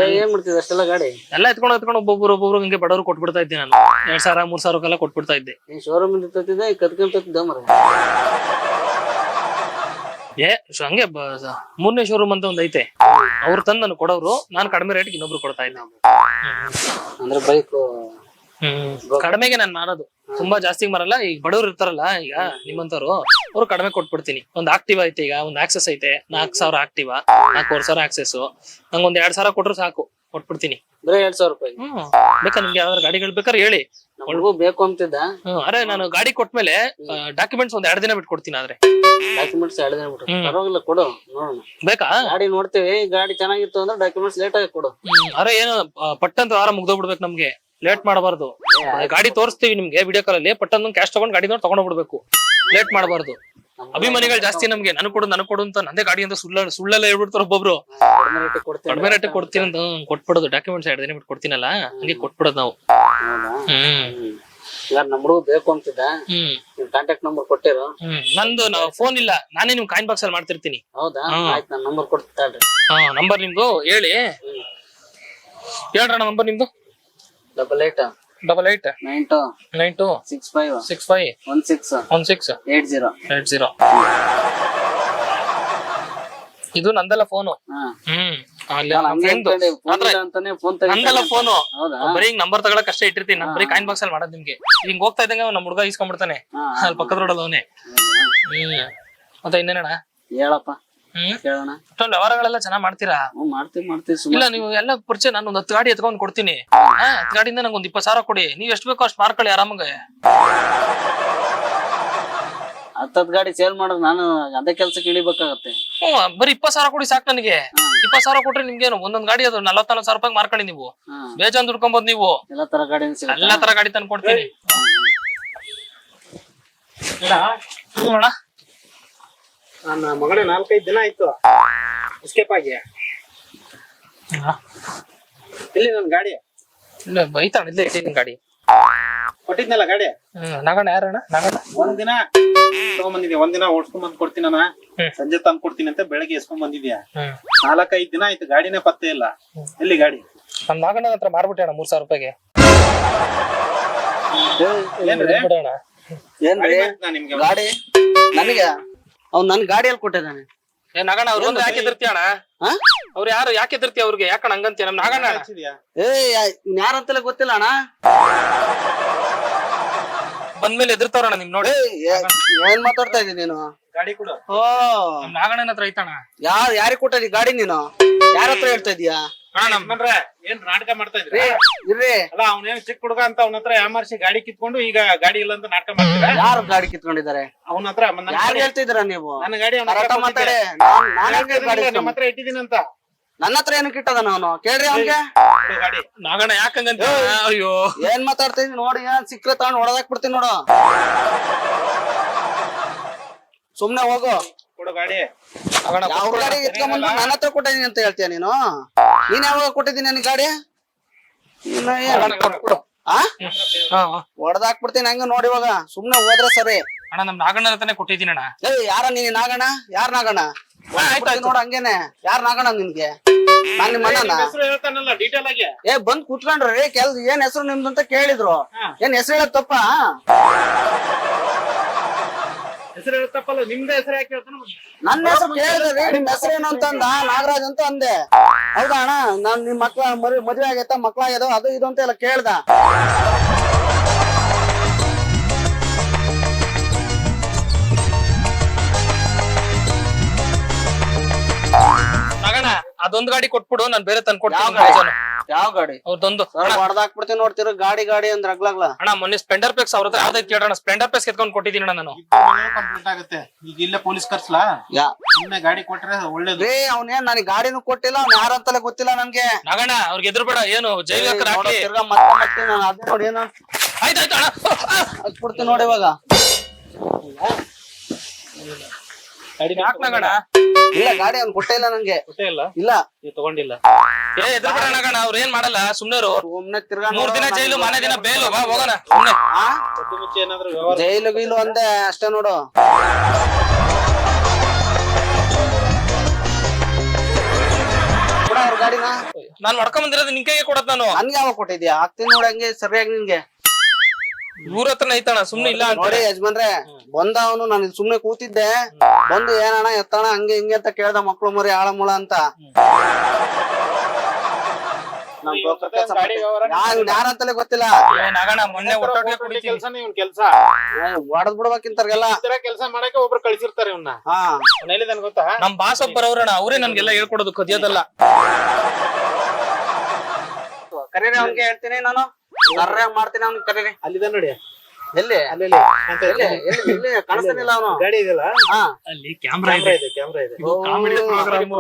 ಏನ್ ಮಾಡ್ತಿದ್ದೆ ಅಷ್ಟೆಲ್ಲ ಗಾಡಿ? ಎಲ್ಲ ಎತ್ಕೊಂಡು ಒಬ್ಬೊಬ್ರು ಹಂಗೆ ಬಡವ್ರು ಕೊಟ್ಬಿಡ್ತಾ ಇದ್ದೆ ನಾನು. 2,000 3,000 ಕೊಟ್ಬಿಡ್ತಾ ಇದ್ದೆ. ನೀನ್ ಶೋರೂಮ್ ಇಂದ ತತ್ತಿದ್ದೆ ಕದ್ಕೊಂತಿದ್ದ ಮರ. ಹಂಗೆ 3ನೇ ಶೋರೂಮ್ ಅಂತ ಒಂದ್ ಐತೆ, ಅವ್ರು ತಂದು ನನಗೆ ಕೊಡೋರು, ನಾನು ಕಡಿಮೆ ರೇಟ್ಗೆ ಇನ್ನೊಬ್ರು ಕೊಡ್ತಾ ಇದ್ದೆ. ಅಂದ್ರೆ ಬೈಕ್ ಕಡಿಮೆಗೆ ನಾನು ಮಾರೋದು, ತುಂಬಾ ಜಾಸ್ತಿ ಮಾರಲ್ಲ. ಈಗ ಬಡವ್ರು ಇರ್ತಾರಲ್ಲ, ಈಗ ನಿಮ್ಮಂತವ್ರು, ಅವ್ರು ಕಡಿಮೆ ಕೊಟ್ಬಿಡ್ತೀನಿ. ಒಂದ್ ಆಕ್ಟಿವ್ ಐತೆ, ಈಗ ಒಂದ್ ಆಕ್ಸೆಸ್ ಐತೆ, 4,000 ಆಕ್ಟಿವ್, 4,500 ಆಕ್ಸೆಸ್. ನಂಗೆ ಒಂದ್ 2,000 ಕೊಟ್ರು ಸಾಕು, ಕೊಟ್ಬಿಡ್ತೀನಿ. ಬರೀ 2,000 ರೂಪಾಯಿ. ಬೇಕಾ ನಿಮ್ಗೆ ಯಾವ್ದಾರು ಗಾಡಿಗಳು ಬೇಕಾದ್ರೆ ಹೇಳಿ. ನಮಗೂ ಬೇಕು ಅಂತಿದ್ದ. ಅರೆ ನಾನು ಗಾಡಿ ಕೊಟ್ಮೇಲೆ ಡಾಕ್ಯುಮೆಂಟ್ಸ್ ಒಂದ್ 2 ದಿನ ಬಿಟ್ಟು ಕೊಡ್ತೀನಿ. ಆದ್ರೆ ಡಾಕ್ಯುಮೆಂಟ್ಸ್ 2 ದಿನ ಬಿಟ್ಟು ಪರವಾಗಿಲ್ಲ, ಕೊಡು ನೋಡೋಣ. ಬೇಕಾ? ಗಾಡಿ ನೋಡ್ತೇವೆ, ಗಾಡಿ ಚೆನ್ನಾಗಿತ್ತು ಅಂದ್ರೆ ಡಾಕ್ಯುಮೆಂಟ್ಸ್ ಲೇಟ್ ಆಗಿ ಕೊಡು. ಅರೆ ಏನು ಪಟ್ಟಂತ ವಾರ ಮುಗ್ದೋಗ್ಬಿಡ್ಬೇಕು, ನಮ್ಗೆ ಲೇಟ್ ಮಾಡಬಾರ್ದು. ಗಾಡಿ ತೋರಿಸ್ತೀವಿ ನಿಮ್ಗೆ ವಿಡಿಯೋ ಕಾಲಲ್ಲಿ, ಪಟ್ಟಂತ ಕ್ಯಾಶ್ ತಗೊಂಡ್ ಗಾಡಿ ತಗೊಂಡೋಗ್ಬಿಡ್ಬೇಕು, ಲೇಟ್ ಮಾಡಬಾರ್ದು. ಅಭಿಮಾನಿಗಳು ಜಾಸ್ತಿ ನಮ್ಗೆ, ನನಗ್ ಕೊಡು ಅಂತ ನಂದೇ ಗಾಡಿ ಅಂತ ಸುಳ್ಳೆಲ್ಲ ಹೇಳ್ಬಿಡ್ತಾರ ಒಬ್ಬೊಬ್ರು. ಕಡಿಮೆ ರೇಟ್ ಕೊಡ್ತೀನಿ ಅಂತ ಕೊಟ್ಬಿಡೋದು, ಡಾಕ್ಯುಮೆಂಟ್ಸ್ 2 ದಿನ ಬಿಟ್ಟು ಕೊಡ್ತೀನಲ್ಲ, ಹಂಗೆ ಕೊಟ್ಬಿಡೋದು ನಾವು. ನಮ್ಗೂ ಬೇಕು ಅಂತಿದ್ದ, ಕಾಂಟ್ಯಾಕ್ಟ್ ನಂಬರ್ ಕೊಟ್ಟಿರೋ. ನಂದು ಫೋನ್ ಇಲ್ಲ, ನಾನೇ ನಿಮ್ ಕಾಯಿನ್ ಬಾಕ್ಸ್ ಅಲ್ಲಿ ಮಾಡ್ತಿರ್ತೀನಿ. ಹೌದಾ? ಆಯ್ತು, ನಾನು ನಂಬರ್ ಕೊಡ್ತಾಳ್ರಿ. ನಂಬರ್ ನಿಮ್ದು ಹೇಳಿ. ಹೇಳ್ರಣ್ಣ ನಂಬರ್ ನಿಮ್ದು. 88 92 65 16 80. ಇದು ನಂದಲ್ಲ ಫೋನು. ನಂದಲ್ಲ ಫೋನು, ಬರೀ ನಂಬರ್ ತಗೊಳಕ್ ಅಷ್ಟೇ ಇಟ್ಟಿರ್ತೀನಿ. ನಾನು ಬರೀ ಕಾಯಿನ್ ಬಾಕ್ಸ್ ಅಲ್ಲಿ ಮಾಡೋದು ನಿಮ್ಗೆ. ಹಿಂಗ್ ಹೋಗ್ತಾ ಇದ್ದಂಗೆ ನಮ್ ಹುಡುಗ ಇಸ್ಕೊಂಡ್ಬಿಡ್ತಾನೆ ಅಲ್ಲಿ ಪಕ್ಕದ ರೋಡಲ್ಲಿ ಅವನೇ. ಮತ್ತೆ ಇನ್ನೇನಣ್ಣ ಹೇಳಪ್ಪ, ಕೇಳೋಣ. ಅಷ್ಟೊಂದು ವ್ಯವಹಾರಗಳೆಲ್ಲ ಚೆನ್ನಾಗ್ ಮಾಡ್ತೀರಾ? ಮಾಡ್ತೀವಿ. ಇಲ್ಲ ನೀವು ಎಲ್ಲ ಪರಿಚಯ, ನಾನು ಒಂದ್ 10 ಗಾಡಿ ಎತ್ಕೊಂಡ್ ಕೊಡ್ತೀನಿ. 10 ಗಾಡಿಯಿಂದ ನಂಗೆ ಒಂದ್ 20,000 ಕೊಡಿ. ನೀವ್ ಎಷ್ಟು ಬೇಕೋ ಅಷ್ಟು ಮಾರ್ಕೊಳ್ಳಿ ಆರಾಮಾಗೆ. 10 ಗಾಡಿ ಸೇಲ್ ಮಾಡೋದು ನಾನು ಅದೇ ಕೆಲ್ಸಕ್ಕೆ ಇಳಿಬೇಕಾಗತ್ತೆ. ಬರೀ 20,000 ಕೊಡಿ ಸಾಕು ನನಗೆ. 20,000 ಕೊಟ್ರೆ ನಿಮ್ಗೇನು ಒಂದೊಂದ್ ಗಾಡಿ ಅದು 40,000 ರೂಪಾಯಿ ಮಾರ್ಕೊಳ್ಳಿ. ನೀವು ಬೇಜಾನ್ ದುಡ್ಕೊಂಬೋದು. ನೀವು ಎಲ್ಲಾ ತರ ಗಾಡಿ ತಂದು ಕೊಡ್ತೀನಿ. ನೋಡ ನನ್ನ ಮಗಳೇ 4-5 ದಿನ ಆಯ್ತು ಎಸ್ಕೇಪ್ ಆಗಿ. ಇಲ್ಲಿ ನನ್ ಗಾಡಿ ಇಲ್ಲ ಬೈತಾಣ, ಇಲ್ಲೇ ಇಟ್ಟಿದ್ದೀನಿ ಗಾಡಿ. ಕೊಟ್ಟಿದ್ನಲ್ಲ ಗಾಡಿ. ನಾಗಣ್ಣ ಯಾರಣ್ಣ? ನಾಗಣ್ಣ ಒಂದಿನ ತಗೊಂಬಂದಿದ್ಯಾ? ಒಂದಿನ ಓಡಿಸ್ಕೊಂಡ್ ಕೊಡ್ತೀನಿ ನಾನು, ಸಂಜೆ ತಂದ್ ಕೊಡ್ತೀನಿ ಅಂತ ಬೆಳಗ್ಗೆ ಎಸ್ಕೊಂಡ್ ಬಂದಿದ್ಯಾ? 4-5 ದಿನ ಆಯ್ತು, ಗಾಡಿನೇ ಪತ್ತೆ ಇಲ್ಲ. ಎಲ್ಲಿ ಗಾಡಿ? ನಮ್ ನಾಗಣ್ಣ ಹತ್ರ ಮಾರ್ಬಿಟ್ಟೆ ಅಣ್ಣ 3,000 ರೂಪಾಯಿಗೆ. ನಿಮ್ಗೆ ಗಾಡಿ ನನಗೆ ಅವ್ನು ನನ್ ಗಾಡಿಯಲ್ಲಿ ಕೊಟ್ಟಿದ್ದಾನೆ. ನಾಗಣ್ಣ ಅವ್ರು ಒಂದು ಯಾಕೆ ಎದುರ್ತಿ ಅಣ್ಣ? ಅವ್ರು ಯಾರು ಯಾಕೆ ಎದುರ್ತಿ ಅವ್ರಿಗೆ? ಯಾಕಣ್ಣ ಹಂಗಂತೀಯ? ನಮ್ ನಾಗಣ್ಣ ಯಾರಂತಲೇ ಗೊತ್ತಿಲ್ಲ ಅಣ್ಣ. ಬಂದ್ಮೇಲೆ ಎದುರ್ತಾವ್ರಣ್ಣ ನಿಮ್ ನೋಡಿ. ಏನ್ ಮಾತಾಡ್ತಾ ಇದೀನಿ ನೀನು? ಗಾಡಿ ಕೂಡ ನಮ್ ನಾಗಣ್ಣನ ಹತ್ರ ಐತಣ್ಣ. ಯಾರಿಗ್ ಕೊಟ್ಟಿದ್ದಿ ಗಾಡಿ ನೀನು? ಯಾರ ಹತ್ರ ಹೇಳ್ತಾ ಇದೀಯಾ? ಏನ್ ನಾಟಕ ಮಾಡ್ತಾ ಇದ್ರಿ? ಇರ್ರಿ ಅಲ್ಲ, ಅವ್ನೇನ್ ಚಿಕ್ಕ ಹುಡುಗ ಅಂತ ಅವನ ಹತ್ರ ಯಾಮಾರ್ಸಿ ಗಾಡಿ ಕಿತ್ಕೊಂಡು ಈಗ ಗಾಡಿ ಇಲ್ಲ ಅಂತ ನಾಟಕ ಮಾಡ್ತೀರಾ? ಯಾರು ಗಾಡಿ ಕಿತ್ಕೊಂಡಿದ್ದಾರೆ? ಅವನ ಹತ್ರ ಯಾರು ಹೇಳ್ತಿದ್ದೀರಾ ನೀವು? ನನ್ನ ಗಾಡಿ ಮಾತಾಡಿ. ನಮ್ಮ ಹತ್ರ ಇಟ್ಟಿದ್ದೀನಂತ. ನನ್ನ ಹತ್ರ ಏನಕ್ಕೆ ಇಟ್ಟದ? ನಾನು ಕೇಳ್ರಿ ಅವ್ನಿಗೆ. ಗಾಡಿ ನಾಗಣ್ಣ ಯಾಕಂಗಂತ? ಅಯ್ಯೋ ಏನ್ ಮಾತಾಡ್ತಾ ಇದೀನಿ ನೋಡಿ, ಏನ್ ಸಿಕ್ಕ್ರೆ ತಗೊಂಡ್ ಹೊಡೆದಾಕ್ ಬಿಡ್ತೀನಿ ನೋಡು. ಸುಮ್ನೆ ಹೋಗು. ಕೊಡು ಗಾಡಿ. ಯಾವ ಗಾಡಿ ಎತ್ಕೊಂಡ್ಬಂದು ನನ್ನ ಹತ್ರ ಕೊಟ್ಟಿದೀನಿ ಅಂತ ಹೇಳ್ತೀಯ ನೀನು? ನೀನ್ ಯಾವಾಗ ಕೊಟ್ಟಿದ್ದೀನಿ ನನ್ ಗಾಡಿ? ಹೊಡೆದಾಕ್ಬಿಡ್ತೀನಿ ಹಂಗ ನೋಡಿ. ಇವಾಗ ಸುಮ್ನೆ ಹೋದ್ರೆ ಸರಿ. ಅಣ್ಣ ನಮ್ ನಾಗಣ್ಣ ಹತ್ರನೇ ಕೊಟ್ಟಿದ್ದೀನಿ ಅಣ್ಣ. ಯಾರ ನೀನ್ ನಾಗಣ್ಣ? ಯಾರ್ ನಾಗಣ್ಣ? ನೋಡ ಹಂಗೇನೆ. ಯಾರ್ ನಾಗಣ್ಣ ನಿನ್ಗೆ? ನಾನ್ ನಿಮ್ಮ ಅಣ್ಣನ? ಹೇಳ್ತಾನಲ್ಲ ಡೀಟೇಲ್ ಆಗಿ. ಬಂದ್ ಕೂತ್ಕೊಂಡ್ರಿ ಏನ್ ಹೆಸರು ನಿಮ್ದು ಅಂತ ಕೇಳಿದ್ರು. ಏನ್ ಹೆಸರು ಹೇಳಕ್ ತಪ್ಪ? ಹೆಸರು ಹೇಳ್ತಪ್ಪಲ್ಲ, ನಿಮ್ದೇ ಹೆಸರು ಯಾಕೆ ಹೇಳ್ತಾನ? ನನ್ನ ಹೆಸರು ಕೇಳಿದ್ರಿ, ನಿಮ್ ಹೆಸರು ಏನು ಅಂತ ಅಂದ. ನಾಗರಾಜ್ ಅಂತ ಅಂದೆ. ಹೌದಾ ಅಣ್ಣ? ನಾನ್ ನಿಮ್ ಮದ್ವೆ ಆಗೈತ, ಮಕ್ಳಾಗ್ಯದ, ಅದು ಇದು ಅಂತ ಎಲ್ಲ ಕೇಳ್ದ. ನಾಗಣ್ಣ ಅದೊಂದ್ ಗಾಡಿ ಕೊಟ್ಬಿಡು, ನಾನ್ ಬೇರೆ ತಂದು ಕೊಡ್ತೀನಿ. ಯಾವ ಗಾಡಿ? ಅವ್ರದೊಂದು ಹೊಡೆದಾಕ್ಬಿಡ್ತೀನಿ ನೋಡ್ತಿರೋ. ಗಾಡಿ ಅಂದ್ರೆ ಅಗ್ಲಾಗ್ಲ. ಅಣ್ಣ ಮೊನ್ನೆ ಸ್ಪ್ಲೆಂಡರ್ ಪ್ಲೆಕ್ಸ್ ಅವ್ರ ಹತ್ರ ಯಾವ್ದೈತಿ ಕೇಳೋಣ. ಸ್ಪ್ಲೆಂಡರ್ ಪ್ಲೆಕ್ಸ್ ಎತ್ಕೊಂಡ್ ಕೊಟ್ಟಿದ್ದೀನಿ ನಾನು. ಕಂಪ್ಲೀಟ್ ಆಗುತ್ತೆ. ಈಗ ಇಲ್ಲೇ ಪೊಲೀಸ್ ಕರ್ಸ್ಲಾ? ಸುಮ್ನೆ ಗಾಡಿ ಕೊಟ್ರೆ ಒಳ್ಳೇದು. ಅವ್ನೇನ್ ನನಗೆ ಗಾಡಿನೂ ಕೊಟ್ಟಿಲ್ಲ, ಅವ್ನ ಯಾರಂತಲೇ ಗೊತ್ತಿಲ್ಲ ನನ್ಗೆ. ನಾಗಣ್ಣ ಅವ್ರಿಗೆ ಎದುರು ಬೇಡ, ಏನು ಜೈಲ್ ತಿರ್ಗಾ ಮತ್ತೆ ನಾನು ಅದೇ ನೋಡಿ ಏನು ಆಯ್ತಾಯ್ತು ಅಣ್ಣ ಹಚ್ಬಿಡ್ತೀನಿ ನೋಡಿ. ಇವಾಗ ಯಾಕೆ ನಾಗಣ್ಣ? ಇಲ್ಲ ಗಾಡಿ ಅವ್ನು ಕೊಟ್ಟೇ ಇಲ್ಲ ನನ್ಗೆ. ಇಲ್ಲ ತಗೊಂಡಿಲ್ಲ. ನಾಗಣ್ಣ ಅವ್ರು ಏನ್ ಮಾಡಲ್ಲ, ಸುಮ್ನೆ ಸುಮ್ನೆ ತಿರ್ಗಾ 3 ದಿನ ಜೈಲು, ಮನೆ ದಿನ ಬೇಲು. ಬಾ ಹೋಗೋಣ ಸುಮ್ನೆ. ಜೈಲು ಗೀಲು ಅಂದೆ ಅಷ್ಟೇ ನೋಡು. ಅವ್ರ ಗಾಡಿನ ನಾನ್ ಮಾಡ್ಕೊಂಡ್ ಬಂದಿರೋದು ನಿನ್ ಕೈಗೆ ಕೊಡತ್ ನಾನು. ನನ್ಗೆ ಯಾವಾಗ ಕೊಟ್ಟಿದ್ಯಾ? ಹಾಕ್ತೀನಿ ನೋಡಿ ಹಂಗೆ ಸರಿಯಾಗಿ ನಿನ್ಗೆ. ಇವ್ರ ಹತ್ರನ ಐತಣ ಸುಮ್ನೆ ಇಲ್ಲ ಅಂತ. ನೋಡಿ ಯಜಮಾನ್ರೆ, ಬಂದ ಅವನು, ನಾನು ಸುಮ್ನೆ ಕೂತಿದ್ದೆ, ಬಂದು ಏನಣ್ಣ ಎತ್ತಣ ಹಂಗೆ ಹಿಂಗೆ ಅಂತ ಕೇಳ್ದ, ಮಕ್ಳು ಮರಿ ಆಳ ಮುಳ ಅಂತ. ಯಾರಂತಲೇ ಗೊತ್ತಿಲ್ಲ. ನಾಗಣ್ಣ ಮೊನ್ನೆ ಒಟ್ಟೊಟ್ಟಿಗೆ ಕುಡಿತೀನಿ. ಕೆಲ್ಸನೇ ಇವ್ನ್ ಕೆಲ್ಸ. ಹೊಡೆದ್ ಬಿಡ್ಬೇಕಿಂತರ್ಗೆಲ್ಲ. ಕೆಲಸ ಮಾಡಕ್ಕೆ ಒಬ್ರು ಕಳ್ಸಿರ್ತಾರೆ ಇವ್ನ. ಹಾ, ಹೇಳಿದನ್ ಗೊತ್ತಾ? ನಮ್ ಬಾಸ್ ಒಬ್ಬರವ್ರಣ, ಅವರೇ ನನ್ಗೆಲ್ಲ ಹೇಳ್ಕೊಡೋದು, ಕದಿಯೋದಲ್ಲ. ಕರೀರಿ ಅವ್ನಿಗೆ ಹೇಳ್ತೀನಿ ನಾನು, ಸರ್ಯಾಗಿ ಮಾಡ್ತೀನಿ ಅವ್ನಿಗೆ ಕರೀರಿ. ಅಲ್ಲಿದ ನೋಡಿ. ಎಲ್ಲಿ ಅಲ್ಲಿ ಎಲ್ಲಿ ಎಲ್ಲಿ ಕಾಣಿಸ್ತಾನಿಲ್ಲ ಅವನು. ಗಾಡಿ ಇದೆಯಲ್ಲ, ಹಾ, ಅಲ್ಲಿ ಕ್ಯಾಮ್ರಾ ಇದೆ. ಕ್ಯಾಮ್ರಾ ಇದೆ. Comedy programme.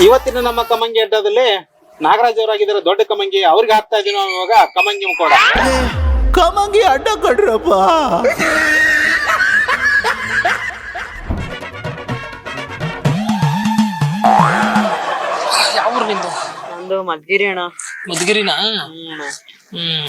ಇವತ್ತಿನ ನಮ್ಮ ಕಮಂಗಿ ಅಡ್ಡದಲ್ಲಿ ನಾಗರಾಜ್ ಅವರಾಗಿದ್ದಾರೆ ದೊಡ್ಡ ಕಮಂಗಿ, ಅವ್ರಿಗೆ ಹಾಕ್ತಾ ಇದೀವಿ ನಾವು ಇವಾಗ ಕಮಂಗಿ ಮುಖೋಡ. ಕಮಂಗಿ ಅಡ್ಡ ಕಡ್ರಪ್ಪ. ಯಾವ ನಿಂದು? ನಂದು ಮದ್ಗಿರಿ ಅಣ್ಣ. ಮಧುಗಿರಿನಾ? ಹ್ಮ್.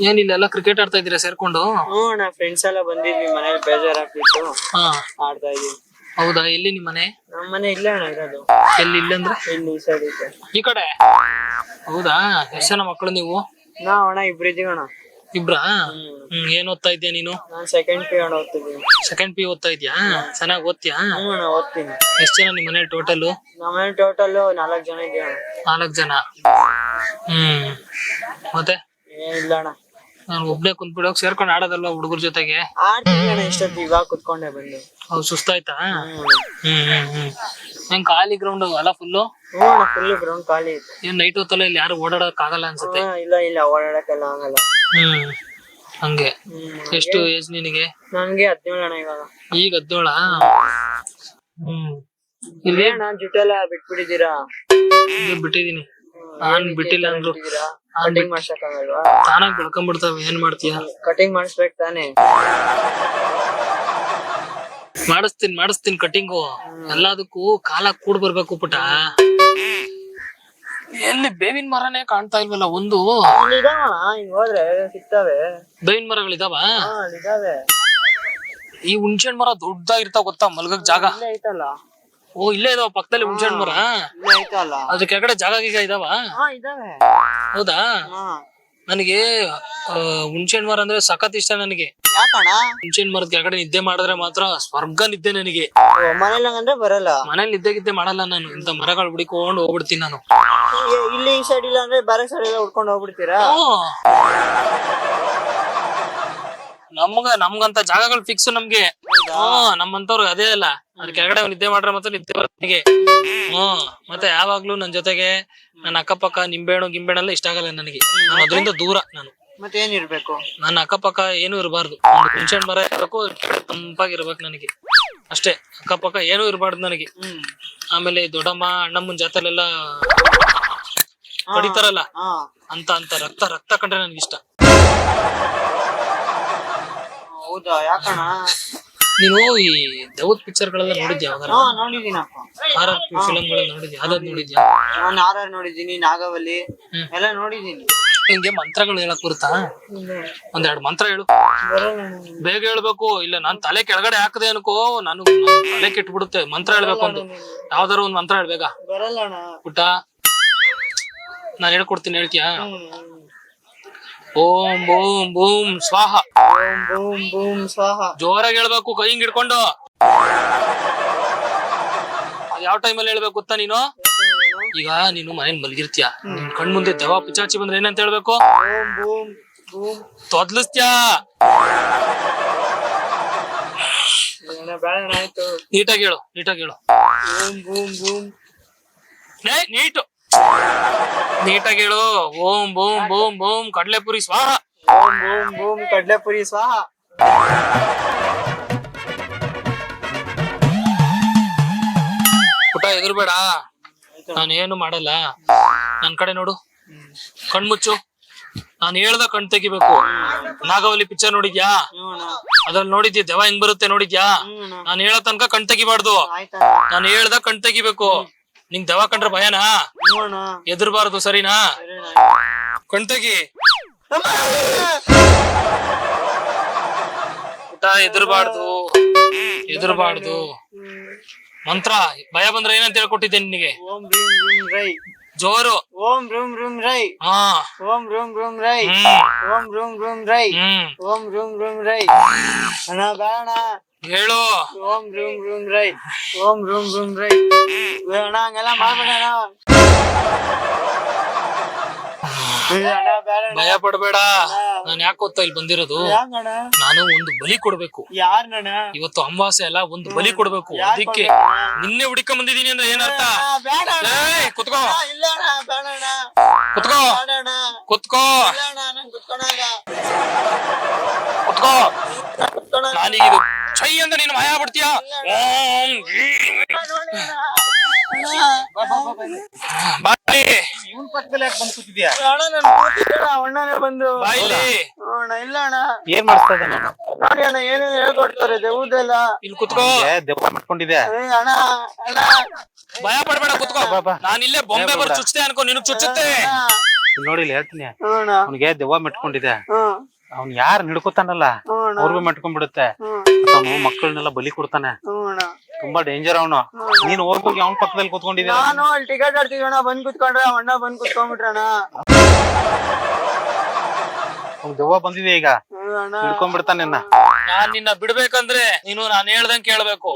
ಏನಿಲ್ಲ, ಎಲ್ಲ ಕ್ರಿಕೆಟ್ ಆಡ್ತಾ ಇದ್ದೀರಾ ಸೇರ್ಕೊಂಡು? ಹ್ಞೂ ಅಣ್ಣ, ಫ್ರೆಂಡ್ಸ್ ಎಲ್ಲ ಬಂದಿದ್ವಿ, ಮನೇಲಿ ಬೇಜಾರಾಗ್ತಿತ್ತು, ಹಾ, ಆಡ್ತಾ ಇದೀವಿ. ಹೌದಾ? ಎಲ್ಲಿ ನಿಮ್ ಮನೆ? ನಮ್ಮ ಮನೆ ಇಲ್ಲೇ ಅಣ್ಣ ಇರೋದು. ಎಲ್ಲಿ? ಇಲ್ಲ ಅಂದ್ರೆ ಇಲ್ಲಿ ಈ ಸೈಡ್ ಇದೆ. ಈ ಕಡೆ? ಹೌದಾ? ಎಷ್ಟ್ ಜನ ಮಕ್ಕಳು ನೀವು? ನಾವ್ ಅಣ್ಣ ಇಬ್ರು ಇದೀವಿ ಅಣ್ಣ. ಇಬ್ರಾ? ಏನ್ ಓದ್ತಾ ಇದ್ಯಾ ನೀನು? ನಾನ್ ಸೆಕೆಂಡ್ ಪಿ ಅಣ್ಣ ಓದ್ತಿದ್ದೀನಿ. ಸೆಕೆಂಡ್ ಪಿ ಓದ್ತಾ ಇದ್ಯಾ? ಚೆನ್ನಾಗ್ ಓದ್ತೀಯಾ? ಹ್ಞೂ ಅಣ್ಣ, ಓದ್ತೀನಿ. ಎಷ್ಟ್ ಜನ ನಿಮ್ ಮನೆ ಟೋಟಲ್? ನಮ್ಮ ಮನೆ ಟೋಟಲ್ 4 ಜನ ಇದೀವಿ ಅಣ್ಣ. 4 ಜನ. ಮತ್ತೆ ಏನಿಲ್ಲ ಅಣ್ಣ, ನಾನು ಒಬ್ನೇ ಕುಂತ್ಬಿಡೋಕ್ ಸೇರ್ಕೊಂಡ್ ಆಡೋದಲ್ವಾ ಹುಡುಗರ ಜೊತೆಗೆ? ಆಡ್ತೀವಿ ಅಣ್ಣ, ಇಷ್ಟೊತ್ತು ಇವಾಗ ಕುತ್ಕೊಂಡೆ ಬಂದು. ಹೌದು, ಸುಸ್ತಾಯ್ತಾ? ಹೆಂಗ್ ಖಾಲಿ ಗ್ರೌಂಡ್ ಅಲ್ಲ ಫುಲ್ಲು? ಹ್ಞೂ ಅಣ್ಣ, ಫುಲ್ ಗ್ರೌಂಡ್ ಖಾಲಿ ಇತ್ತು. ಏನ್ ನೈಟ್ ಹೊತ್ತಲ್ಲ ಇಲ್ಲಿ ಯಾರು ಓಡಾಡಕ್ ಆಗಲ್ಲ ಅನ್ಸುತ್ತೆ? ಇಲ್ಲ ಇಲ್ಲ, ಓಡಾಡಕ್ಕೆಲ್ಲ ಆಗಲ್ಲ. ಹಂಗೆ. ಎಷ್ಟು ಏಜ್ ನಿನಗೆ? ನನ್ಗೆ 17 ಅಣ್ಣ ಇವಾಗ. ಈಗ 17? ಇಲ್ಲಿ ಅಣ್ಣ ಜುಟ್ಟೆಲ್ಲ ಬಿಟ್ಬಿಟ್ಟಿದ್ದೀರಾ? ಬಿಟ್ಟಿದೀನಿ. ನಾನ್ ಬಿಟ್ಟಿಲ್ಲ ಅಂದ್ರು ಕಟಿಂಗ್ ಮಾಡ್ಸಕ್ಕಾಗಲ್ವಾ? ತಾನಾಗ್ ಬೆಳ್ಕೊಂಡ್ಬಿಡ್ತಾವ, ಏನ್ ಮಾಡ್ತೀಯ? ಕಟಿಂಗ್ ಮಾಡಿಸ್ಬೇಕು ತಾನೇ? ಮಾಡಿಸ್ತೀನಿ ಕಟಿಂಗು. ಎಲ್ಲದಕ್ಕೂ ಕಾಲಾಗ್ ಕೂಡ್ ಬರ್ಬೇಕು ಪುಟ. ಎಲ್ಲಿ ಬೇವಿನ ಮರನೇ ಕಾಣ್ತಾ ಇಲ್ವಲ್ಲ ಒಂದು? ಇದಾವಣ, ಹಿಂಗ್ ಹೋದ್ರೆ ಸಿಗ್ತಾವೆ. ಬೇವಿನ ಮರಗಳಿದಾವ? ಇದಾವೆ. ಈ ಹುಣ್ಸೆಹಣ್ಣು ಮರ ದೊಡ್ಡದಾಗಿರ್ತಾವ ಗೊತ್ತಾ, ಮಲ್ಗಕ್ ಜಾಗ? ಇಲ್ಲೇ ಐತಲ್ಲ. ಓ, ಇಲ್ಲೇ ಇದಾವ ಪಕ್ಕದಲ್ಲಿ ಹುಣ್ಸೆಹಣ್ಣು ಮರ? ಇಲ್ಲೇ ಐತಲ್ಲ. ಅದ್ರ ಕೆಳಗಡೆ ಜಾಗ ಗೀಗ ಇದಾವ? ಇದಾವೆ. ಹೌದಾ? ನನಗೆ ಹುಣ್ಸೆಹಣ್ಣು ಮರ ಅಂದ್ರೆ ಸಖತ್ ಇಷ್ಟ ನನಗೆ. ಯಾಕಣ್ಣ? ಹುಣ್ಸೆಹಣ್ಣು ಮರದ ಕೆಳಗಡೆ ನಿದ್ದೆ ಮಾಡಿದ್ರೆ ಮಾತ್ರ ಸ್ವರ್ಗ ನಿದ್ದೆ ನನಗೆ. ಮನೇಲಿ ಹಂಗಂದ್ರೆ ಬರಲ್ಲ. ಮನೇಲಿ ನಿದ್ದೆ ಮಾಡಲ್ಲ ನಾನು, ಇಂತ ಮರಗಳು ಹುಡಿಕೊಂಡು ಹೋಗ್ಬಿಡ್ತೀನಿ ನಾನು. ಇಲ್ಲಿ ಈ ಸೈಡ್ ಇಲ್ಲ ಅಂದ್ರೆ ಬೇರೆ ಸೈಡ್ ಎಲ್ಲ ಉಡ್ಕೊಂಡು ಹೋಗ್ಬಿಡ್ತೀರಾ? ನಮ್ಗಂತ ಜಾಗಗಳು ಫಿಕ್ಸ್ ನಮ್ಗೆ. ನಮ್ಮಂತವ್ರು ಅದೇ ಅಲ್ಲ, ಅದ್ರ ಕೆಳಗಡೆ ನಿದ್ದೆ ಮಾಡ್ರೆ ಮಾತ್ರ ನಿದ್ದೆ ಬರ್ತನಿಗೆ. ಮತ್ತೆ ಯಾವಾಗ್ಲೂ ನನ್ ಜೊತೆಗೆ ನನ್ನ ಅಕ್ಕಪಕ್ಕ ನಿಂಬೆಹಣ್ಣು ಗಿಂಬೆಹಣ್ಣೆಲ್ಲ ಇಷ್ಟ ಆಗಲ್ಲ ನನಗೆ. ನಾನು ಅದರಿಂದ ದೂರ. ನಾನು ಮತ್ತೆ ಏನಿರ್ಬೇಕು? ನನ್ನ ಅಕ್ಕಪಕ್ಕ ಏನು ಇರಬಾರ್ದು. ಹುಣ್ಸೆಹಣ್ಣು ಮರ ಇರ್ಬೇಕು, ತಂಪಾಗಿರ್ಬೇಕು ನನಗೆ ಅಷ್ಟೇ. ಅಕ್ಕಪಕ್ಕ ಏನೂ ಇರಬಾರ್ದು ನನಗೆ. ಆಮೇಲೆ ದೊಡ್ಡಮ್ಮ ಅಣ್ಣಮ್ಮನ ಜಾತ್ರೆಲೆಲ್ಲ ಹೊಡಿತಾರಲ್ಲ, ಅಂತ ರಕ್ತ ಕಂಡ್ರೆ ನನ್ಗೆ ಇಷ್ಟ. ಹೌದಾ? ಯಾಕಣ್ಣ? ನೀನು ಈ ದೌದ್ ಪಿಕ್ಚರ್ ಗಳೆಲ್ಲ ನೋಡಿದ್ಯಾ? ನೋಡಿದೀನಪ್ಪ. ಹಾರರ್ ಫಿಲಮ್ ಗಳೆಲ್ಲ ನೋಡಿದ್ಯಾ? ಯಾವ್ದಾದ್ರು ನೋಡಿದ್ಯಾ? ನಾನು ಆರ್ ನೋಡಿದೀನಿ, ನಾಗವಲ್ಲಿ ಎಲ್ಲ ನೋಡಿದೀನಿ. ನಿಂಗೆ ಮಂತ್ರಗಳು ಹೇಳಕ್ ಬರುತ್ತಾ? ಒಂದೆರಡು ಮಂತ್ರ ಹೇಳು. ಬೇಗ ಹೇಳ್ಬೇಕು, ಇಲ್ಲ ನಾನ್ ತಲೆ ಕೆಳಗಡೆ ಹಾಕದೆ ಅನ್ಕೋ, ನಾನು ತಲೆ ಕೆಟ್ಬಿಡುತ್ತೆ. ಮಂತ್ರ ಹೇಳ್ಬೇಕು ಒಂದು, ಯಾವ್ದಾರು ಒಂದ್ ಮಂತ್ರ ಹೇಳ್ಬೇಕ ಬರಲ್ಲ ಪುಟ್ಟ? ನಾನ್ ಹೇಳ್ಕೊಡ್ತೀನಿ, ಹೇಳ್ತೀಯಾ? ಓಂ ಬೂಮ್ ಬೂಮ್ ಸ್ವಾಹ. ಓಂ ಬೂಮ್ ಬೂಮ್ ಸ್ವಾಹ. ಜೋರಾಗಿ ಹೇಳ್ಬೇಕು, ಕೈ ಹಿಂಗ್ ಹಿಡ್ಕೊಂಡು. ಯಾವ ಟೈಮಲ್ಲಿ ಹೇಳ್ಬೇಕು ಗೊತ್ತಾ ನೀನು? ಈಗ ನೀನು ಮನೇಲಿ ಮಲಗಿರ್ತೀಯ, ನಿನ್ ಕಣ್ ಮುಂದೆ ದೆವ್ವ ಪಿಚಾಚಿ ಬಂದ್ರೆ ಏನಂತ ಹೇಳ್ಬೇಕು? ಓಂ ಬೂಮ್ ಬೂಮ್. ತೊದ್ಲಿಸ್ತ್ಯಾ? ಆಯ್ತು, ನೀಟಾಗಿ ಹೇಳು. ಓಂ ಬೂಮ್ ಬೂಮ್. ನೀಟಾಗಿ ಹೇಳು. ಓಂ ಬೂಮ್ ಬೂಮ್ ಬೂಮ್ ಕಡ್ಲೆಪುರಿ ಸ್ವಾಹ. ಓಂ ಬೂಮ್ ಬೂಮ್ ಕಡ್ಲೆಪುರಿ ಸ್ವಾಹ. ಪುಟ ಎದುರ್ಬೇಡ, ನಾನೇನು ಮಾಡಲ್ಲ. ನನ್ ಕಡೆ ನೋಡು, ಕಣ್ಮುಚ್ಚು. ನಾನು ಹೇಳ್ದ ಕಣ್ ತೆಗಿಬೇಕು. ನಾಗವಲ್ಲಿ ಪಿಕ್ಚರ್ ನೋಡಿದ್ಯಾ? ಅದ್ರಲ್ಲಿ ನೋಡಿದ್ಯಾ ದೆವ್ವ ಹೆಂಗ್ ಬರುತ್ತೆ ನೋಡಿದ್ಯಾ? ನಾನು ಹೇಳೋ ತನಕ ಕಣ್ ತೆಗಿಬಾರ್ದು. ನಾನು ಹೇಳ್ದ ಕಣ್ ತೆಗಿಬೇಕು. ನಿಂಗ್ ದೆವ್ವ ಕಂಡ್ರೆ ಭಯನಾ? ಎದುರ್ಬಾರ್ದು, ಸರಿನಾ? ಕಣ್ ತೆಗಿ. ಪುಟ ಎದುರ್ಬಾರ್ದು. ಎದುರಬಾರ್ದು. ಮಂತ್ರ ಭಯ ಬಂದ್ರೆ ಏನಂತ ಹೇಳ್ಕೊಟ್ಟಿದ್ದೆ ನಿನಗೆ? ಓಂ ಭೀಂ ಭೀಂ ರೈ. ಜೋರು. ಓಂ ರೂಂ ರೂಂ ರೈ. ಹಾ. ಓಂ ರೂಂ ರೂಂ ರೈ. ಓಂ ರೂಂ ರೂಂ ರೈ. ಓಂ ರೂಂ ರೂಂ ರೈ. ಅಣ್ಣ ಬೇಡ ಹೇಳು. ಓಂ ರೂಂ ರೂಂ ರೈ. ಓಂ ರೂಂ ರೂಂ ರೈ. ಅಣ್ಣ ಹಂಗೆಲ್ಲ ಮಾಡ್ಬೇಡ ಭಯ ಪಡ್ಬೇಡ. ನಾನ್ ಯಾಕೆ ಗೊತ್ತಾ ಇಲ್ಲಿ ಬಂದಿರೋದು? ನಾನು ಒಂದು ಬಲಿ ಕೊಡ್ಬೇಕು. ಯಾರಣ್ಣ? ಇವತ್ತು ಅಮಾವಾಸ್ಯೆ ಅಲ್ಲ, ಒಂದು ಬಲಿ ಕೊಡ್ಬೇಕು. ಅದಕ್ಕೆ ನಿನ್ನೆ ಹುಡುಕೊಂಡ್ ಬಂದಿದೀನಿ ಅಂದ್ರೆ ಏನರ್ಥ? ಕುತ್ಕೋ ಕುತ್ಕೋ ಕುತ್ಕೋ ಕುತ್ಕೋ. ನಾನೀಗ ಇದು ಛೈ ಅಂತ ನೀನು ಭಯ ಬಿಡ್ತೀಯ. ಇವನ್ ಪಕ್ಕದಲ್ಲಿ ಯಾಕೆ ಬಂದ್ ಕೂತಿದ್ಯಾ? ಅಣ್ಣನೇ ಬಂದು ಬಾಯಿಲಿ ಇಲ್ಲ ಅಣ್ಣ ಏನ್ ಮಾಡಿಸ್ತಾ ಇದ್ದಾನೆ? ನೋಡಿ ಅಣ್ಣ ಏನೇನು ಹೇಳ್ಕೊಡ್ತಾರೆ ದೇವ್ದೆಲ್ಲ. ಇಲ್ಲಿ ಕುತ್ಕೋ. ದೆವ್ವ ಮಾಡ್ಕೊಂಡಿದ್ಯಾ? ಅಣ್ಣ ಅಣ್ಣ ಭಯ ಪಡ್ಬೇಡ, ಕುತ್ಕೋ. ನಾನು ಇಲ್ಲೇ ಬೊಂಬೆ ಬರ್ ಚುಚ್ಚತೆ ಅನ್ಕೋ, ನಿನಗ್ ಚುಚ್ಚುತ್ತೆ. ನೋಡಿ ಇಲ್ಲಿ ಹೇಳ್ತೀನಿ, ಅಣ್ಣ ಅವ್ನಿಗೆ ದೆವ್ವ ಮೆಟ್ಕೊಂಡಿದೆ. ಅವ್ನ್ ಯಾರು ಹಿಡ್ಕೊತಾನಲ್ಲ ಅವ್ರಿಗೂ ಮೆಟ್ಕೊಂಡ್ಬಿಡುತ್ತೆ. ಅವನು ಮಕ್ಕಳನ್ನೆಲ್ಲ ಬಲಿ ಕೊಡ್ತಾನೆ. ತುಂಬಾ ಡೇಂಜರ್ ಅವನು. ನೀನ್ ಹೋಗಿ ಅವ್ನ ಪಕ್ಕದಲ್ಲಿ ಕೂತ್ಕೊಂಡಿದ್ಯಾ? ನಾನು ಅಲ್ಲಿ ಟಿಕೆಟ್ ಆಡ್ತಿದ್ವಣ್ಣ, ಬಂದ್ ಕುತ್ಕೊಂಡ್ರೆ ಅಣ್ಣ ಬಂದ್ ಕುತ್ಕೊಂಡ್ಬಿಟ್ರಣ್ಣ. ಅವ್ನ್ ದೆವ್ವ ಬಂದಿದೆ ಈಗ, ಹಿಡ್ಕೊಂಡ್ಬಿಡ್ತಾನೆ. ನಾನ್ ನಿನ್ನ ಬಿಡ್ಬೇಕಂದ್ರೆ ನೀನು ನಾನ್ ಹೇಳ್ದಂಗ್ ಕೇಳ್ಬೇಕು.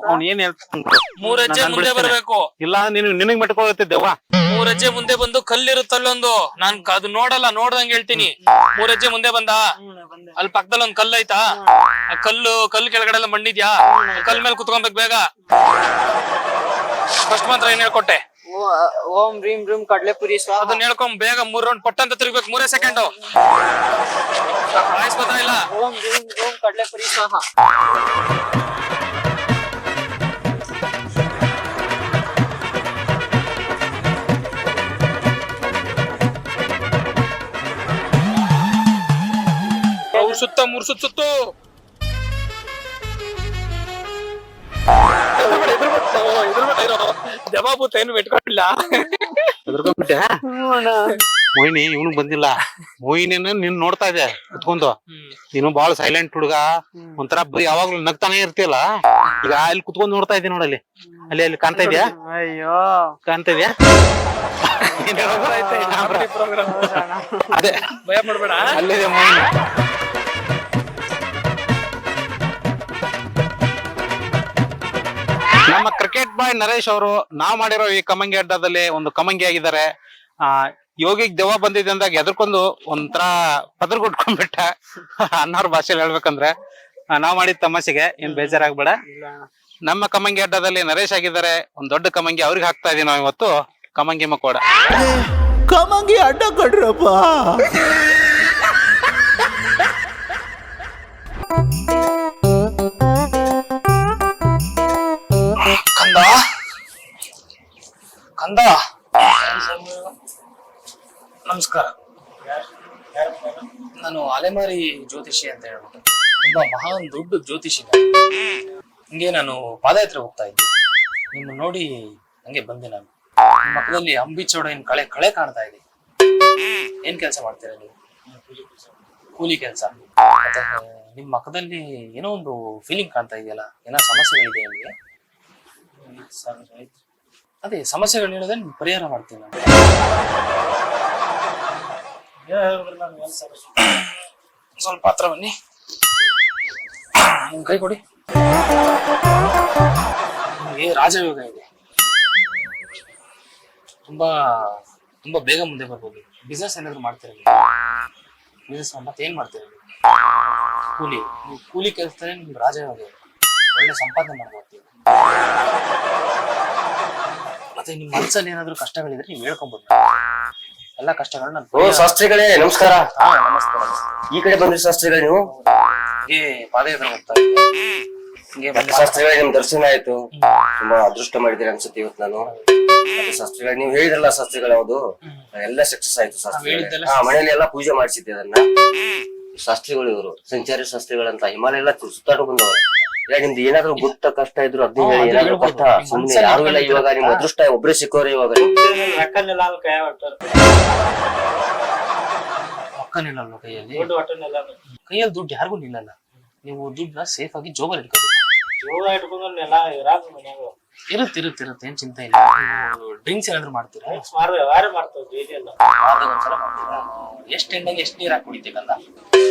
ಅವ್ನ್ ಏನ್ ಹೇಳ್ತಾನ? 3 ಹೆಜ್ಜೆ ಮುಂದೆ ಬರ್ಬೇಕು. ಇಲ್ಲ ನಿನಗ್ ಮೆಟ್ಕೊಳತ್ತೆ ದೆವ್ವ. 3 ಹೆಜ್ಜೆ ಮುಂದೆ ಬಂದು ಕಲ್ಲಿರುತ್ತಲ್ಲೊಂದು, ನಾನ್ ಅದು ನೋಡಲ್ಲ, ನೋಡ್ದಂಗ್ ಹೇಳ್ತೀನಿ. 3 ಹೆಜ್ಜೆ ಮುಂದೆ ಬಂದ, ಅಲ್ಲಿ ಪಕ್ಕದಲ್ಲಿ ಒಂದ್ ಕಲ್ಲು ಐತಾ? ಆ ಕಲ್ಲು ಕೆಳಗಡೆ ಎಲ್ಲ ಮಣ್ಣಿದ್ಯಾ? ಕಲ್ ಮೇಲೆ ಕುತ್ಕೊಬೇಕು ಬೇಗ. ಫಸ್ಟ್ ಮಾತ್ರ ಏನ್ ಹೇಳ್ಕೊಟ್ಟೆ? ಓಂ ರೀಂ ರೂಂ ಕಡ್ಲೆಪುರಿ ಸ್ವಾಹ. ಅದನ್ನ ಹೇಳ್ಕೊಂಡ್ ಬೇಗ 3 ರೌಂಡ್ ಪಟ್ಟ ಅಂತ ತಿರ್ಬೇಕು. 3 ಸೆಕೆಂಡ್ ವಾಯ್ಸ್ ಬರ್ತಾ ಇಲ್ಲ. ಓಂ ರೀಂ ರೂಂ ಕಡ್ಲೆಪುರಿ ಸ್ವಾಹ. ಅವ್ರು ಸುತ್ತ 3 ಸುತ್ತು. ಜವಾಬೂತ ಏನು ಬಿಟ್ಕೊಂಡಿಲ್ಲ. ಹೆದರ್ಕೊಂಡ್ಬಿಟ್ಟೆ? ಮೋಹಿನಿ ಇವನು ಬಂದಿಲ್ಲ. ಮೋಹಿನಿನ ನೀನ್ ನೋಡ್ತಾ ಇದೆ ಕುತ್ಕೊಂಡು. ನೀನು ಬಾಳ ಸೈಲೆಂಟ್ ಹುಡುಗ, ಒಂಥರ ಬರೀ ಯಾವಾಗ್ಲೂ ನಗ್ತಾನೆ ಇರ್ತಿಯಲ್ಲ. ಈಗ ಅಲ್ಲಿ ಕುತ್ಕೊಂಡ್ ನೋಡ್ತಾ ಇದ್ದೀನಿ ನೋಡಲ್ಲಿ, ಅಲ್ಲಿ ಕಾಣ್ತಾ ಇದ್ಯಾ? ಅಯ್ಯೋ ಕಾಣ್ತಾ ಇದ್ಯಾ? ಅದೇ ಭಯ ಪಡ್ಬೇಡ. ಅಲ್ಲಿದೆ ಮೋಹಿನಿ. ನಮ್ಮ ಕ್ರಿಕೆಟ್ ಬಾಯ್ ನರೇಶ್ ಅವರು ನಾವ್ ಮಾಡಿರೋ ಈ ಕಮಂಗಿ ಅಡ್ಡದಲ್ಲಿ ಒಂದು ಕಮಂಗಿ ಆಗಿದ್ದಾರೆ. ಯೋಗಿಗ್ ದೆವ್ವ ಬಂದಿದೆ ಅಂದಾಗ ಎದ್ರಕೊಂಡು ಒಂಥರ ಪದರ್ಗುಟ್ಕೊಂಡ್ಬಿಟ್ಟ. ಅನ್ನೋರ್ ಭಾಷೆಯಲ್ಲಿ ಹೇಳ್ಬೇಕಂದ್ರೆ ನಾವ್ ಮಾಡಿದ ತಮಾಷೆಗೆ ಏನ್ ಬೇಜಾರಾಗ್ಬೇಡ. ನಮ್ಮ ಕಮಂಗಿ ಅಡ್ಡದಲ್ಲಿ ನರೇಶ್ ಆಗಿದ್ದಾರೆ, ಒಂದ್ ದೊಡ್ಡ ಕಮಂಗಿ ಅವ್ರಿಗೆ ಹಾಕ್ತಾ ಇದೀವಿ ನಾವು ಇವತ್ತು. ಕಮಂಗಿ ಮಕೋಡ ಕಮಂಗಿ ಅಡ್ಡ ಕಡ್ರಪ್ಪ. ಕಂದ ಕಂದ ನಮಸ್ಕಾರ. ನಾನು ಅಲೆಮಾರಿ ಜ್ಯೋತಿಷಿ ಅಂತ ಹೇಳ್ಬಿಟ್ಟು ತುಂಬಾ ಮಹಾನ್ ದೊಡ್ಡ ಜ್ಯೋತಿಷಿ. ಹಿಂಗೆ ನಾನು ಪಾದಯಾತ್ರೆ ಹೋಗ್ತಾ ಇದ್ದೆ, ನಿಮ್ಮ ನೋಡಿ ಹಂಗೆ ಬಂದೆ. ನಾನು ನಿಮ್ಮ ಮಕ್ಕದಲ್ಲಿ ಅಂಬಿ ಚೌಡಯ್ಯನ ಕಳೆ ಕಾಣ್ತಾ ಇದೆ. ಏನ್ ಕೆಲಸ ಮಾಡ್ತೀರಾ ನೀವು? ಕೂಲಿ ಕೆಲಸ. ಮತ್ತೆ ನಿಮ್ ಮಕ್ಕದಲ್ಲಿ ಏನೋ ಒಂದು ಫೀಲಿಂಗ್ ಕಾಣ್ತಾ ಇದೆಯಲ್ಲ, ಏನೋ ಸಮಸ್ಯೆಗಳಿದೆ ನಿಮಗೆ? ಅದೇ ಸಮಸ್ಯೆಗಳು ಹೇಳಿದ್ರೆ ನಿಮ್ಗೆ ಪರಿಹಾರ ಮಾಡ್ತೀನಿ ನಾನು. ಸ್ವಲ್ಪ ಹತ್ರ ಬನ್ನಿ, ನಿಮ್ ಕೈ ಕೊಡಿ. ನಿಮ್ಗೆ ರಾಜಯೋಗ ಇದೆ, ತುಂಬಾ ತುಂಬಾ ಬೇಗ ಮುಂದೆ ಬರ್ಬೋದು. ಬಿಸ್ನೆಸ್ ಏನಾದ್ರು ಮಾಡ್ತೀರಾ? ಬಿಸ್ನೆಸ್ ಮತ್ತೆ ಏನ್ ಮಾಡ್ತೀರಾ? ಕೂಲಿ ಕೆಲಸದಲ್ಲಿ ನಿಮ್ಗೆ ರಾಜಯೋಗ ಇದೆ, ಒಳ್ಳೆ ಸಂಪಾದನೆ ಮಾಡ್ಬೋದು. ಮತ್ತೆ ನಿಮ್ ಮನಸ್ಸಲ್ಲಿ ಏನಾದ್ರು ಕಷ್ಟಗಳಿದ್ರೆ ನೀವು ಹೇಳ್ಕೊಂಡ್ಬೋದು. ಎಲ್ಲಾ ಕಷ್ಟಗಳನ್ನ ಶಾಸ್ತ್ರಿಗಳೇ ನಮಸ್ಕಾರ. ನಮಸ್ಕಾರ. ಈ ಕಡೆ ಬಂದ್ರಿ ಶಾಸ್ತ್ರಿಗಳು ನೀವು? ಹೀಗೆ ಪಾದಯಾತ್ರೆ ಹೋಗ್ತಾ ಇದ್ದೆ. ಹಿಂಗೆ ಶಾಸ್ತ್ರಿಗಳೇ ನಿಮ್ ದರ್ಶನ ಆಯ್ತು, ತುಂಬಾ ಅದೃಷ್ಟ ಮಾಡಿದಿರಿ ಅನ್ಸುತ್ತೆ ಇವತ್ತು ನಾನು. ಶಾಸ್ತ್ರಿಗಳು ನೀವು ಹೇಳಿದ್ರಲ್ಲ ಶಾಸ್ತ್ರಿಗಳು, ಯಾವ್ದು ಎಲ್ಲ ಸಕ್ಸಸ್ ಆಯ್ತು ಶಾಸ್ತ್ರಿಗಳು. ಮನೆಯಲ್ಲಿ ಎಲ್ಲಾ ಪೂಜೆ ಮಾಡಿಸಿದ್ದೆ ಅದನ್ನ. ಶಾಸ್ತ್ರಿಗಳು ಇವರು ಸಂಚಾರಿ ಶಾಸ್ತ್ರಿಗಳಂತ ಹಿಮಾಲಯ ಎಲ್ಲ ಸುತ್ತಾಡ್ಕೊಂಡು ಬಂದವರು. ನಿಮ್ದು ಏನಾದ್ರು ಗುಪ್ತ ಕಷ್ಟ ಇದ್ರು ಅದ್ನ ಹೇಳಿ. ಏನಾದ್ರು ಕಷ್ಟ ಸುಮ್ನೆ ಯಾರು ಇಲ್ಲ. ಇವಾಗ ನಿಮ್ ಅದೃಷ್ಟ ಒಬ್ರೇ ಸಿಕ್ಕೋರಿ. ಇವಾಗ ಅಕ್ಕನಿಲ್ಲಲ್ವ ಕೈಯಲ್ಲಿ ದುಡ್ಡು ಯಾರಿಗೂ ನಿಲ್ಲಲ್ಲ. ನೀವು ದುಡ್ಡನ್ನ ಸೇಫ್ ಆಗಿ ಜೋಬಲ್ಲಿ ಇಟ್ಕೋಬೇಕು. ಜೋಳ ಇಟ್ಕೊಂಡ್ ಎಲ್ಲ ಇರಾಕ ಮನ್ಯಾಗ ಇರುತ್ತೆ ಏನ್ ಚಿಂತೆ ಇಲ್ಲ. ಡ್ರಿಂಕ್ಸ್ ಏನಾದ್ರು ಮಾಡ್ತೀರಾ? ವ್ಯವಹಾರ ಮಾಡ್ತಾವ ಡೈಲಿ ಎಲ್ಲ. ವಾರದಾಗ ಒಂದ್ಸಲ ಮಾಡ್ತೀರಾ? ಎಷ್ಟ್ ಎಣ್ಣೆಗೆ ಎಷ್ಟ್ ನೀರ್ ಹಾಕಿ ಕುಡಿತೀಕಂದ?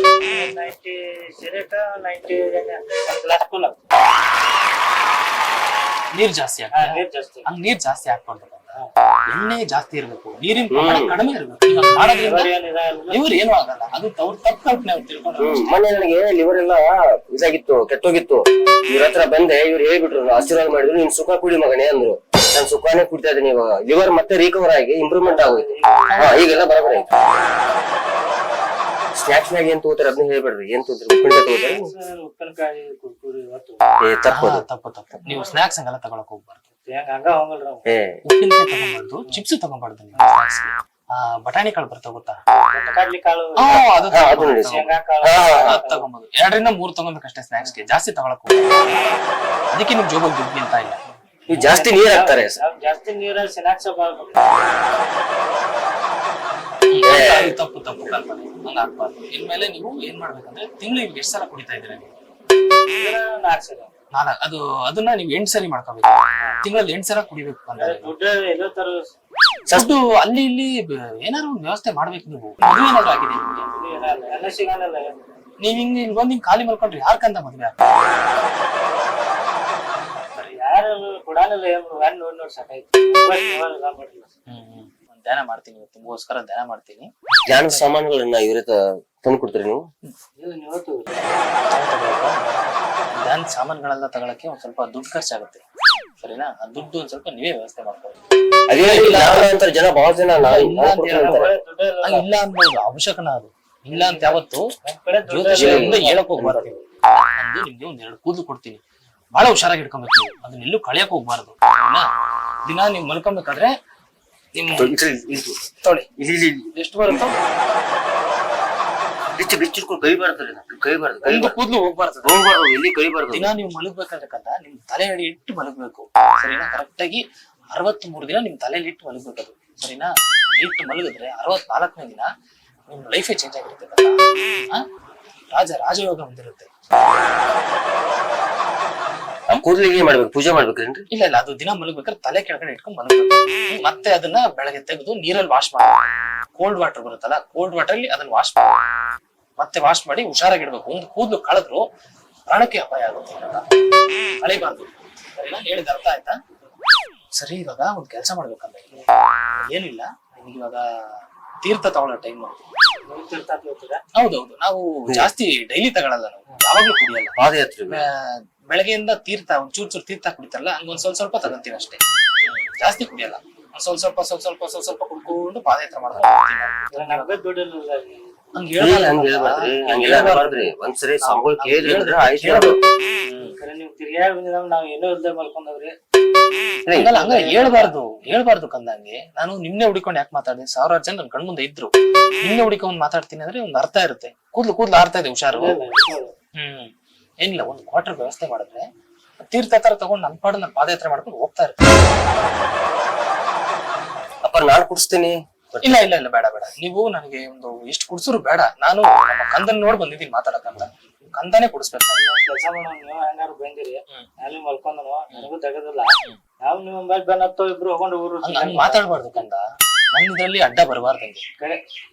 90 ಸಿರೇಟ 90 ಒಂದ್ ಗ್ಲಾಸ್ ಫುಲ್ ನೀರ್ ಜಾಸ್ತಿ ಹಾಕಿ ನೀರ್ ಜಾಸ್ತಿ. ಹಂಗ್ ನೀರ್ ಜಾಸ್ತಿ ಹಾಕ್ಬಾರ್ದು. ಎಣ್ಣೆ ಜಾಸ್ತಿ ಇರ್ಬೇಕು, ನೀರಿನ ಪ್ರಮಾಣ ಕಡಿಮೆ ಇರ್ಬೇಕು. ಈಗ ಮಾಡೋದ್ರಿಂದ ಲಿವರ್ ಏನೂ ಆಗಲ್ಲ. ಅದು ಅವ್ರ ತಪ್ಪು ಕಲ್ಪನೆ ಅವ್ರು ತಿಳ್ಕೊಂಡ್ರೆ. ಮೊನ್ನೆ ನನಗೆ ಲಿವರ್ ಎಲ್ಲ ಇದಾಗಿತ್ತು, ಕೆಟ್ಟೋಗಿತ್ತು. ಇವ್ರ ಹತ್ರ ಬಂದೆ, ಇವ್ರು ಹೇಳ್ಬಿಟ್ರು, ಆಶೀರ್ವಾದ ಮಾಡಿದ್ರು, ನೀನ್ ಸುಖ ಕುಡಿ ಮಗನೇ ಅಂದ್ರು. ನಾನ್ ಸುಖಾನೇ ಕುಡಿತಾ ಇದ್ದೀನಿ ಇವಾಗ. ಲಿವರ್ ಮತ್ತೆ ರಿಕವರ್ ಆಗಿ ಇಂಪ್ರೂವ್ಮೆಂಟ್ ಆಗೋಯ್ತು. ಈಗೆಲ್ಲ ಬರಬರ ಆಯ್ತು. ಸ್ನಾಕ್ಸ್ ನಾಗ ಏನ್ ತಗೋತಾರೆ ಅದನ್ನ ಹೇಳ್ಬೇಡ್ರಿ. ಏನ್ ತಗೋತಾರೆ? ಉಪ್ಪಿನಕಾಯಿ ಕುರ್ಕುರಿ ತಪ್ಪು. ನೀವು ಸ್ನಾಕ್ಸ್ ಹಂಗೆಲ್ಲ ತಗೊಳಕ್ ಹೋಗ್ಬಾರ್ದು. ಏ ಉಪ್ಪಿನಕಾಯಿ ತಗೊಂಬಾರ್ದು, ಚಿಪ್ಸ್ ತಗೊಂಬಾರ್ದು. ನೀವು ಬಟಾಣಿ ಕಾಳು ಬರ್ತಾವ ಗೊತ್ತಾ? ಕಡ್ಲಿ ಕಾಳು, ಅದು ಶೇಂಗಾ ಕಾಳು ತಗೊಂಬೋದು. 2 ರಿಂದ 3 ತಗೊಂಬೇಕಷ್ಟೇ ಸ್ನಾಕ್ಸ್ಗೆ. ಜಾಸ್ತಿ ತಗೊಳಕ್ ಹೋಗ್ಬಾರ್ದು. ಅದಕ್ಕೆ ನಿಮ್ ಜೋಬಾಗ ದುಡ್ಡು ನಿಂತ ಇಲ್ಲ. ನೀವು ಜಾಸ್ತಿ ನೀರ್ ಹಾಕ್ತಾರೆ. ಜಾಸ್ತಿ ನೀರಲ್ಲಿ ಸ್ನಾಕ್ಸ್ ತಪ್ಪು ಕಲ್ಪನೆ. ಹಂಗ ಆಗ್ಬಾರ್ದು. ಇನ್ಮೇಲೆ ನೀವು ಏನ್ ಮಾಡ್ಬೇಕಂದ್ರೆ ತಿಂಗಳಿಗೆ ಎಷ್ಟು ಸಲ ಕುಡಿತಾ ಇದ್ದೀರಾ ನೀವು? 4. ಅದನ್ನ ನೀವು 8 ಸರಿ ಮಾಡ್ಕೋಬೇಕು. ತಿಂಗಳಲ್ಲಿ 8 ಸಲ ಕುಡಿಬೇಕು ಅಂದ್ರೆ ದುಡ್ಡು ಅಲ್ಲಿ ಇಲ್ಲಿ ಏನಾದ್ರು ಒಂದು ವ್ಯವಸ್ಥೆ ಮಾಡ್ಬೇಕು. ನೀವು ಮದುವೆ ಏನಾದ್ರು ಆಗಿದೆ ನಿಮ್ಗೆ? ನೀವ್ ಹಿಂಗ್ ಇಲ್ಲಿ ಬಂದ್ ಹಿಂಗ್ ಖಾಲಿ ಮಾಡ್ಕೊಂಡ್ರಿ ಯಾರ್ಕಂತ ಮದ್ವೆ ಆಗ್ತದೆ? ಯಾರು ಕೊಡಾಲಿಲ್ಲ ನೋಡಿ ಸಾಕಾಯ್ತು. ಧ್ಯಾನ ಮಾಡ್ತೀನಿ ಇವತ್ತು, ನಿಮ್ಗೋಸ್ಕರ ಧ್ಯಾನ ಮಾಡ್ತೀನಿ. ಧ್ಯಾನದ ಸಾಮಾನುಗಳನ್ನ ಇವ್ರ ತಂದು ಕೊಡ್ತೀರಿ ನೀವು? ಧ್ಯಾನ ಸಾಮಾನುಗಳೆಲ್ಲ ತಗೊಳಕ್ಕೆ ಒಂದ್ ಸ್ವಲ್ಪ ದುಡ್ಡು ಖರ್ಚಾಗುತ್ತೆ, ಸರಿನಾ? ಆ ದುಡ್ಡು ಒಂದ್ ಸ್ವಲ್ಪ ನೀವೇ ವ್ಯವಸ್ಥೆ ಮಾಡ್ಕೊಳ್ಳಿ. ಅದೇ ಜನ ಬಹಳ ಜನ ಇಲ್ಲ ಅನ್ಬೋದು, ಅವಶ್ಯಕನ ಅದು. ಇಲ್ಲ ಅಂತ ಯಾವತ್ತು ಜ್ಯೋತಿಷಿಯಿಂದ ಹೇಳಕ್ ಹೋಗ್ಬಾರ್ದು. ಅಂದು ನಿಮ್ಗೆ 1-2 ಕೂದಲು ಕೊಡ್ತೀನಿ, ಬಹಳ ಹುಷಾರಾಗಿ ಇಟ್ಕೊಬೇಕು. ನೀವು ಅದನ್ನೆಲ್ಲೂ ಕಳಿಯಕ್ ಹೋಗ್ಬಾರ್ದು, ಸರಿನಾ? ದಿನ ನೀವ್ ಮಲ್ಕೊಬೇಕಾದ್ರೆ ನಿಮ್ ತೊಳಿ ಎಷ್ಟು ಬರುತ್ತೋ ಕೂದಲು ಹೋಗ್ಬಾರ್ದು, ಎಲ್ಲಿ ಕೈಬಾರ್ದು. ದಿನ ನೀವು ಮಲಗ್ಬೇಕಾದ್ರೆ ನಿಮ್ ತಲೆ ಅಡಿ ಇಟ್ಟು ಮಲಗ್ಬೇಕು, ಸರಿನಾ? ಕರೆಕ್ಟ್ ಆಗಿ 63 ದಿನ ನಿಮ್ ತಲೆಯಲ್ಲಿ ಇಟ್ಟು ಮಲಗ್ಬೇಕದು, ಸರಿನಾ? ಇಟ್ಟು ಮಲಗಿದ್ರೆ 64ನೇ ದಿನ ನಿಮ್ ಲೈಫೇ ಚೇಂಜ್ ಆಗಿರುತ್ತೆ. ರಾಜಯೋಗ ಬಂದಿರುತ್ತೆ. ಕೂದಲಿಗೆ ಮಾಡ್ಬೇಕು, ಪೂಜೆ ಮಾಡ್ಬೇಕ್ರೇನ್ರಿ? ಇಲ್ಲ ಅದು ದಿನ ಮಲಗ್ಬೇಕಾದ್ರೆ ತಲೆ ಕೆಳಗಡೆ ಇಟ್ಕೊಂಡ್ ಮಲಗ್ಬೇಕು. ಮತ್ತೆ ಅದನ್ನ ಬೆಳಗ್ಗೆ ತೆಗೆದು ನೀರಲ್ಲಿ ವಾಶ್ ಮಾಡ್ಬೇಕು. ಕೋಲ್ಡ್ ವಾಟರ್ ಬರುತ್ತಲ್ಲ, ಕೋಲ್ಡ್ ವಾಟರ್ ಅಲ್ಲಿ ಅದನ್ನ ವಾಶ್ ಮಾಡಿ ಮತ್ತೆ ವಾಶ್ ಮಾಡಿ ಹುಷಾರಾಗಿಡ್ಬೇಕು. ಒಂದು ಕೂದಲು ಕಳೆದ್ರು ಪ್ರಾಣಕ್ಕೆ ಅಪಾಯ ಆಗುತ್ತೆ, ಕಳಿಬಾರ್ದು, ಸರಿನಾ? ಹೇಳಿದ ಅರ್ಥ ಆಯ್ತಾ? ಸರಿ, ಇವಾಗ ಒಂದ್ ಕೆಲಸ ಮಾಡ್ಬೇಕಂದ್ರೆ ಏನಿಲ್ಲ, ನಿಮ್ಗೆ ಇವಾಗ ತೀರ್ಥ ತಗೊಳ್ಳೋ ಟೈಮ್. ಹೌದೌದು, ನಾವು ಜಾಸ್ತಿ ಡೈಲಿ ತಗೊಳಲ್ಲ, ನಾವು ಯಾವಾಗ್ಲೂ ಕುಡಿಯಲ್ಲ. ಪಾದಯಾತ್ರೆ ಬೆಳಗ್ಗೆಯಿಂದ ತೀರ್ಥ ಒಂದ್ ಚೂರ್ ತೀರ್ಥ ಕುಡಿತಾರಲ್ಲ, ಹಂಗೊಂದ್ ಸ್ವಲ್ಪ ತಗೊಂತೀವಿ ಅಷ್ಟೇ, ಜಾಸ್ತಿ ಕುಡಿಯಲ್ಲ. ಸ್ವಲ್ಪ ಕುಡ್ಕೊಂಡು ಪಾದಯಾತ್ರೆ ಮಾಡ್ಕೊಂಡು ಹಂಗ ಹೇಳ್ಬಾರ್ದ್ರಿ. ಒಂದ್ಸರಿ ಸಂಬಳ ಕೇಳಿದ್ರೆ ಆಯ್ತು. ನೀವು ತಿರ್ಗಾಡಿ ನಾವ್ ಏನೋ ಇಲ್ದೆ ಮಲ್ಕೊಂಡವ್ರಿ. ಹಂಗ ಹೇಳ್ಬಾರ್ದು ಕಂದಂಗೆ. ನಾನು ನಿಮ್ನೆ ಹುಡಿಕೊಂಡು ಯಾಕೆ ಮಾತಾಡಿದೆ? 1000 ಜನ ನನ್ ಕಣ್ಮುಂದೆ ಇದ್ರು, ನಿಮ್ನೆ ಹುಡಿಕೊಂಡ್ ಮಾತಾಡ್ತೀನಿ ಅಂದ್ರೆ ಒಂದ್ ಅರ್ಥ ಇರುತ್ತೆ. ಕೂದ್ಲು ಆರ್ತಾ ಇದೆ, ಹುಷಾರು. ಏನಿಲ್ಲ, ಒಂದು ಕ್ವಾರ್ಟರ್ ವ್ಯವಸ್ಥೆ ಮಾಡಿದ್ರೆ ತೀರ್ಥ ತರ ತಗೊಂಡು ನನ್ನ ಪಾಡು ನಾನು ಪಾದಯಾತ್ರೆ ಮಾಡ್ಕೊಂಡು ಹೋಗ್ತಾ ಇರ್ತೀನಿ. ಅಪ್ಪ ನಾನ್ ಕುಡಿಸ್ತೀನಿ. ಇಲ್ಲ ಬೇಡ. ನೀವು ನನಗೆ ಒಂದು ಇಷ್ಟು ಕುಡ್ಸರು ಬೇಡ. ನಾನು ನಮ್ಮ ಕಂದನ್ ನೋಡ್ ಬಂದಿದ್ದೀನಿ ಮಾತಾಡಕಂತ. ಕಂದನೇ ಕುಡಿಸ್ಬೇಕು. ಕೆಲಸ ಮಾಡೋಣ, ನೀವು ಹೆಂಗಾರು ಬಂದಿರಿ, ಅಲ್ಲಿ ಮಲ್ಕೊಂಡನು, ನನಗೂ ತೆಗದಿಲ್ಲ. ನಾವು ನಿಮ್ಮ ಮೇಲೆ ಬೆನ್ನತ್ತೋ ಇಬ್ರು ಹೋಗೊಂಡು ಊರು ಮಾತಾಡ್ಬಾರ್ದು ಕಂದ. ನನ್ನ ಇದ್ರಲ್ಲಿ ಅಡ್ಡ ಬರಬಾರ್ದಂಗೆ.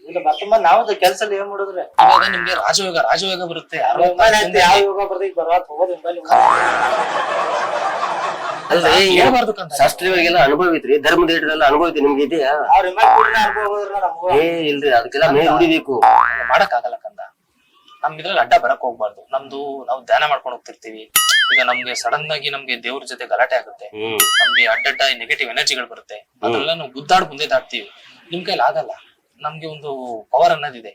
ಈಗ ಬರ್ತಮ್ಮ ನಾವು ಕೆಲಸ ಏನ್ ಮಾಡಿದ್ರೆ ಇವಾಗ ನಿಮ್ಗೆ ರಾಜಯೋಗ ಬರುತ್ತೆ. ಯಾವ ಯೋಗ ಬರ್ದಿ ಬರವಾತ್ ಹೋಗೋದು ಹೇಳ್ಬಾರ್ದು ಕಂದ. ಶಾಸ್ತ್ರಿಗಳಿಗೆಲ್ಲ ಅನುಭವ ಐತ್ರಿ, ಧರ್ಮದ ಹಿಡಿದೆಲ್ಲ ಅನುಭವ ಐತಿ. ನಿಮ್ಗೆ ಇದೆಯಾ? ಏ ಇಲ್ರಿ, ಅದಕ್ಕೆಲ್ಲ ಮೇಲೆ ಹೊಡಿಬೇಕು. ಮಾಡಕ್ ಆಗಲ್ಲ ಕಂದ. ನಮ್ಗೆ ಇದ್ರಲ್ಲಿ ಅಡ್ಡ ಬರಕ್ ಹೋಗ್ಬಾರ್ದು. ನಾವು ಧ್ಯಾನ ಮಾಡ್ಕೊಂಡು ಹೋಗ್ತಿರ್ತೀವಿ. ಈಗ ನಮ್ಗೆ ಸಡನ್ ಆಗಿ ನಮ್ಗೆ ದೇವ್ರ ಜೊತೆ ಗಲಾಟೆ ಆಗುತ್ತೆ, ನಮ್ಗೆ ಅಡ್ಡಡ್ಡ ನೆಗೆಟಿವ್ ಎನರ್ಜಿಗಳು ಬರುತ್ತೆ. ಅದೆಲ್ಲ ನಾವು ಗುದ್ದಾಡ್ ಮುಂದೆ ದಾಟ್ತೀವಿ. ನಿಮ್ ಕೈಲಿ ಆಗಲ್ಲ. ನಮ್ಗೆ ಒಂದು ಪವರ್ ಅನ್ನೋದಿದೆ.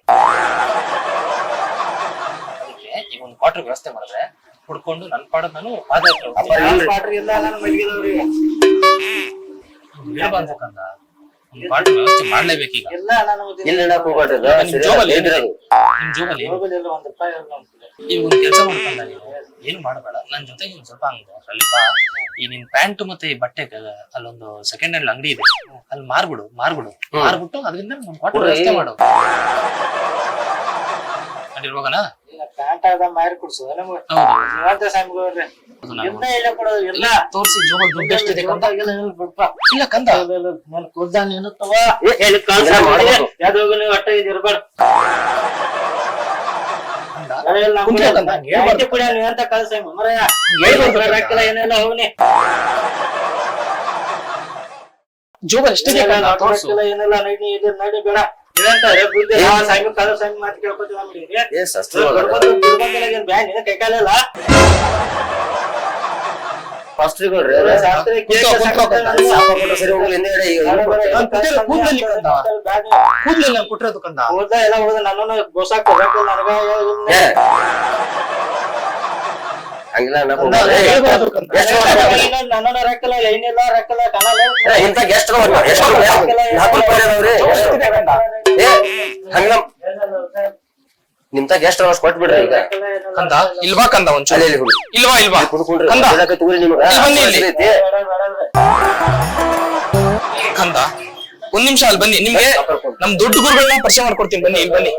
ಅದಕ್ಕೆ ಈಗ ಒಂದು ಕ್ವಾರ್ಟರ್ ವ್ಯವಸ್ಥೆ ಮಾಡಿದ್ರೆ ಹುಡ್ಕೊಂಡು ನನ್ ಪಾಡದ್ ನಾನು ಹೇಳ್ಬಾರ್ಬೇಕಂದ. ಕ್ವಾರ್ಟರ್ ವ್ಯವಸ್ಥೆ ಮಾಡ್ಲೇಬೇಕೀಗ. ನಿಮ್ ಜೋಬಲ್ಲಿ ಈಗ ಒಂದ್ ಕೆಲಸ ಮಾಡ್ಕೊಂಡ, ನೀವು ಏನು ಮಾಡಬೇಡ, ನನ್ ಜೊತೆಗೆ ಒಂದ್ ಸ್ವಲ್ಪ ಹಂಗ ಸ್ವಲ್ಪ ಈ ನಿನ್ ಪ್ಯಾಂಟ್ ಮತ್ತೆ ಈ ಬಟ್ಟೆ ಅಲ್ಲೊಂದು ಸೆಕೆಂಡ್ ಹ್ಯಾಂಡ್ ಅಂಗಡಿ ಇದೆ, ಅಲ್ಲಿ ಮಾರ್ಬಿಟ್ಟು ಅದರಿಂದ ಒಂದ್ ಕ್ವಾರ್ಟರ್ ವ್ಯವಸ್ಥೆ ಮಾಡು. ಅಲ್ಲಿ ಹೋಗೋಣ. ಪ್ಯಾಂಟ್ ಆದ ಮಾರಿ ಕುಡ್ಸು ನಮ್ಗೆ ನೀವಂತ ಸ್ವಾಮಿಗಳ್ರಿ ಎಲ್ಲ ಇಲ್ಲ ಕೊಡೋದು ಎಲ್ಲ ತೋರ್ಸಿ ಜೋಬಲ್ ದುಡ್ಡು ಎಷ್ಟಿದೆ ಕಂದ ಬಿಡ್ಪ ಇಲ್ಲ ಕಂದ ನನ್ ಕುದ್ದ ನೀನುತ್ತವ ಯಾವ್ದು ನೀವು ಒಟ್ಟ ಇದಿರ್ಬಾರ್ದು ನೀವಂತ ಕಳ್ಸ ಮರಯ್ಯ ಏನೆಲ್ಲ ಹೋಗ್ನಿ ಜೋಬಲ್ ಎಷ್ಟಿದೆ ಕಂದ ತೋರ್ಸು ಏನೆಲ್ಲ ನಡಿ ಇದು ನಡಿ ಬೇಡ ನೀವಂತಾರೆ ಬುದ್ಧಿ ಸಾಂಗ್ ಕಳ್ಸ ಸಾಂಗ್ ಮಾತು ಕೇಳ್ಕೊತೀವಿ ನಮ್ಗೆ ಏ ಶಾಸ್ತ್ರಿಗಳು ಬ್ಯಾನ್ ಕೈ ಕಾಲಲ್ಲ ಶಾಸ್ತ್ರಿಗಳ್ರಿ ಸರಿ ಹೋಗ್ಲಿ ಹಿಂದೆಗಡೆ ಕೂದ್ಲಿಲ್ಲ ಕೊಟ್ಟಿರೋದು ಕಂದ ಹೋದ ಎಲ್ಲ ಹೋದ ನನ್ನನ್ನು ಗೋಸಾಕ್ ಹೋಗಕ್ಕೆ ನನಗ ಹಂಗಿಲ್ಲ ನನ್ನನ್ನ ರಕ್ಕಲ್ಲ ಏನಿಲ್ಲ ರಕ್ಕಲ್ಲ ಕನಲ್ಲ ಇಂತ ಗೆಸ್ಟ್ ಹಂಗಿಲ್ಲ ನಿಮ್ತ ಗೆಸ್ಟ್ ಕೊಟ್ಬಿಡ್ರಿ ಈಗ ಕಂದ ಇಲ್ವಾ ಕಂದ ಒಂಚೂರು ಅಲ್ಲಿ ಹುಡುಗಿ ಇಲ್ವಾ ಇಲ್ವಾ ಕುಡ್ಕೊಂಡ್ರಿ ಕಂದ ತಗೋರಿ ನಿಮ್ಗೆ ಕಂದ ಒಂದ್ ನಿಮಿಷ ಅಲ್ಲಿ ಬನ್ನಿ ನಿಮ್ಗೆ ನಮ್ ದೊಡ್ಡ ಗುರುಗಳನ್ನ ಪರಿಚಯ ಮಾಡ್ಕೊಡ್ತೀನಿ ಬನ್ನಿ ಇಲ್ಲಿ ಬನ್ನಿ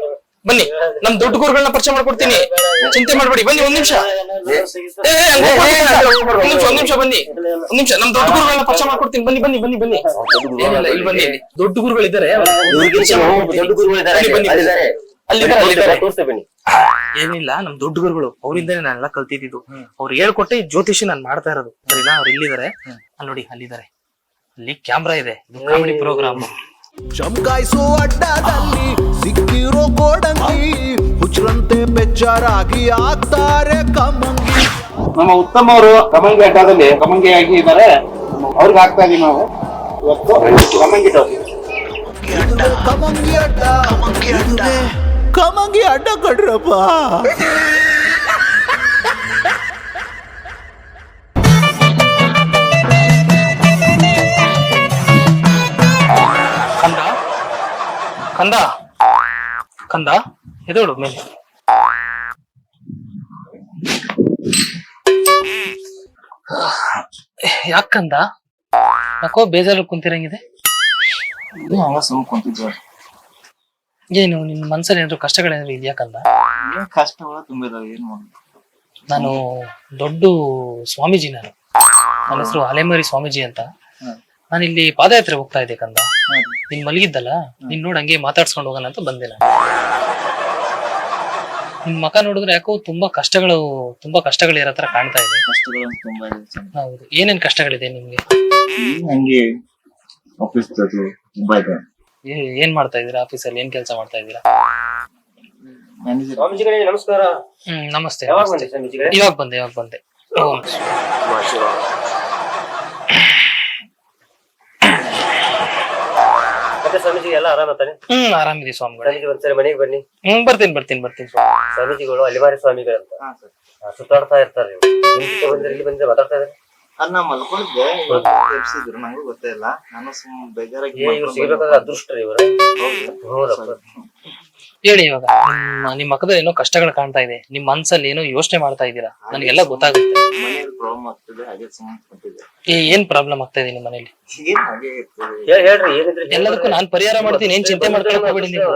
ಬನ್ನಿ ನಮ್ ದೊಡ್ಡ ಗುರುಗಳನ್ನ ಪರಿಚಯ ಮಾಡ್ಕೊಡ್ತೀನಿ ಚಿಂತೆ ಮಾಡ್ಬೇಡಿ ಬನ್ನಿ ಒಂದ್ ನಿಮಿಷ ಒಂದ್ ನಿಮಿಷ ಬನ್ನಿ ಒಂದ್ ನಿಮಿಷ ನಮ್ ದೊಡ್ಡ ಗುರುಗಳನ್ನ ಪರಿಚಯ ಮಾಡ್ಕೊಡ್ತೀನಿ ಬನ್ನಿ ಬನ್ನಿ ಬನ್ನಿ ಬನ್ನಿ ಏನಿಲ್ಲ ಇಲ್ಲಿ ಬನ್ನಿ ಇಲ್ಲಿ ದೊಡ್ಡ ಗುರುಗಳಿದ್ದಾರೆ ದೊಡ್ಡ ಗುರುಗಳು ಇದ್ದಾರೆ ಅಲ್ಲಿದ್ದಾರೆ ತೋರಿಸ್ತೇ ಬನ್ನಿ ಏನಿಲ್ಲ ನಮ್ ದೊಡ್ಡ ಗುರುಗಳು ಅವರಿಂದಾನೆ ನಾನೆಲ್ಲ ಕಲ್ತಿದ್ದು ಅವ್ರು ಹೇಳ್ಕೊಟ್ಟೆ ಈ ಜ್ಯೋತಿಷಿ ನಾನ್ ಮಾಡ್ತಾ ಇರೋದು ಸರಿನಾ ಅವ್ರು ಇಲ್ಲಿದ್ದಾರೆ ಅಲ್ಲಿ ನೋಡಿ ಅಲ್ಲಿದ್ದಾರೆ ಅಲ್ಲಿ ಕ್ಯಾಮ್ರಾ ಇದೆ ಕಾಮಿಡಿ ಪ್ರೋಗ್ರಾಮ್ ಚಮಕಾಯಿಸೋ ಅಡ್ಡದಲ್ಲಿ ಸಿಕ್ಕಿರೋ ಗೋಡಂಗಿ ಹುಚ್ಚರಂತೆ ಬೆಚ್ಚರಾಗಿ ಆಗ್ತಾರೆ ಕಮಂಗಿ. ನಮ್ಮ ಉತ್ತಮ ಅವರು ಕಮಂಗಿ ಅಡ್ಡದಲ್ಲಿ ಕಮಂಗಿಯಾಗಿ ಇದ್ದಾರೆ ಅವ್ರಿಗೆ ಹಾಕ್ತಾ ಇದೀವಿ ನಾವು ಇವತ್ತು ಕಮಂಗಿ ಟೋಪಿ ಕಮಂಗಿ ಅಡ್ಡ ಕಮಂಗಿ ಅಡ್ಡ ಕಡ್ರಪ್ಪ. ಕಂದ ಕಂದ ಕಂದ ಎದೋಳು ಮೇಲೆ ಯಾಕಂದ ಯಾಕೋ ಬೇಜಾರಲ್ಲಿ ಕುಂತಿರಂಗಿದೆ ಏನು ನಿನ್ ಮನ್ಸಲ್ಲಿ ಏನಾದ್ರು ಕಷ್ಟಗಳೇನಾದ್ರು ಇದ್ಯಾಕಂದ ಕಷ್ಟಗಳು ತುಂಬಿದಾವೆ ಏನ್ ಮಾಡೋದು ನಾನು ದೊಡ್ಡ ಸ್ವಾಮೀಜಿ ನನ್ನ ಹೆಸರು ಅಲೆಮರಿ ಸ್ವಾಮೀಜಿ ಅಂತ ನಾನಿಲ್ಲಿ ಪಾದಯಾತ್ರೆ ಹೋಗ್ತಾ ಇದ್ದೆ ಕಂದ ನೀನ್ ಮಲಗಿದ್ದಲ್ಲ ನೀನ್ ನೋಡ್ ಹಂಗೆ ಮಾತಾಡ್ಸ್ಕೊಂಡು ಹೋಗೋಣ ಅಂತ ಬಂದೆ ನಾನು ನಿನ್ ಮಕ ನೋಡಿದ್ರೆ ಯಾಕೋ ತುಂಬಾ ಕಷ್ಟಗಳಿರೋ ತರ ಕಾಣ್ತಾ ಇದೆ ಕಷ್ಟಗಳು ತುಂಬಾ ಇದೆ ಹೌದು ಏನೇನ್ ಕಷ್ಟಗಳಿದೆ ನಿಮ್ಗೆ ಹಂಗೆ ಆಫೀಸ್ ತುಂಬಾ ಇದೆ ಏನ್ ಮಾಡ್ತಾ ಇದೀರಾ ಆಫೀಸಲ್ಲಿ ಏನ್ ಕೆಲಸ ಮಾಡ್ತಾ ಇದೀರಾ ಮ್ಯಾನೇಜರ್ ಸ್ವಾಮೀಜಿಗಳೇ ನಮಸ್ಕಾರ ನಮಸ್ತೆ ಯಾವಾಗ ನಮಸ್ತೆ. ಬಂದೆ ಸ್ವಾಮೀಜಿಗಳೇ ಇವಾಗ ಬಂದೆ ಓಂ. ಮತ್ತೆ ಸ್ವಾಮೀಜಿ ಎಲ್ಲ ಆರಾಮ ತಾನೆ ಆರಾಮಿದೆ ಸ್ವಾಮಿಗಳು ಸ್ವಾಮೀಜಿ ಒಂದ್ಸರಿ ಮನೆಗೆ ಬನ್ನಿ ಬರ್ತೀನಿ ಸ್ವಾಮೀಜಿಗಳು ಅಲಿಮಾರಿ ಸ್ವಾಮಿಗಳಂತ ಸುತ್ತಾಡ್ತಾ ಇರ್ತಾರೆ ನಿಮ್ ಜೊತೆ ಬಂದ್ರೆ ಇಲ್ಲಿ ಬಂದ್ರೆ ಮಾತಾಡ್ತಾ ಇದಾರೆ ಅದ್ ನಾ ಮಲ್ಕೊಂಡಿದ್ದೆ ಎಬ್ಸಿದ್ರು ನಂಗೂ ಗೊತ್ತೇ ಇಲ್ಲ ನಾನು ಸುಮ್ ಬೇಜಾರಾಗಿ ಇವ್ರು ಸಿಗಬೇಕಾದ್ರೆ ಅದೃಷ್ಟ ಇವ್ರ ಹೌದಪ್ಪ ಹೇಳಿ ಇವಾಗ ನಿಮ್ ಮಕ್ಕದಲ್ಲಿ ಏನೋ ಕಷ್ಟಗಳು ಕಾಣ್ತಾ ಇದೆ ನಿಮ್ ಮನ್ಸಲ್ಲಿ ಏನೋ ಯೋಚನೆ ಮಾಡ್ತಾ ಇದ್ದೀರಾ ನನಗೆಲ್ಲ ಗೊತ್ತಾಗುತ್ತೆ ಮನೆಯಲ್ಲಿ ಪ್ರಾಬ್ಲಮ್ ಆಗ್ತಿದೆ ಹಾಗೆ ಸುಮ್ಮನೆ ಕೂತಿದ್ದೆ ಏನ್ ಪ್ರಾಬ್ಲಮ್ ಆಗ್ತಾ ಇದೆ ನಿಮ್ ಮನೇಲಿ ಏನ್ ಹಾಗೆ ಇರ್ತದೆ ಹೇಳ್ರಿ ಏನಿದ್ರೆ ಎಲ್ಲದಕ್ಕೂ ನಾನ್ ಪರಿಹಾರ ಮಾಡ್ತೀನಿ ಏನ್ ಚಿಂತೆ ಮಾಡ್ಕೊಳಕ್ ಹೋಗ್ಬೇಡಿ ನೀವು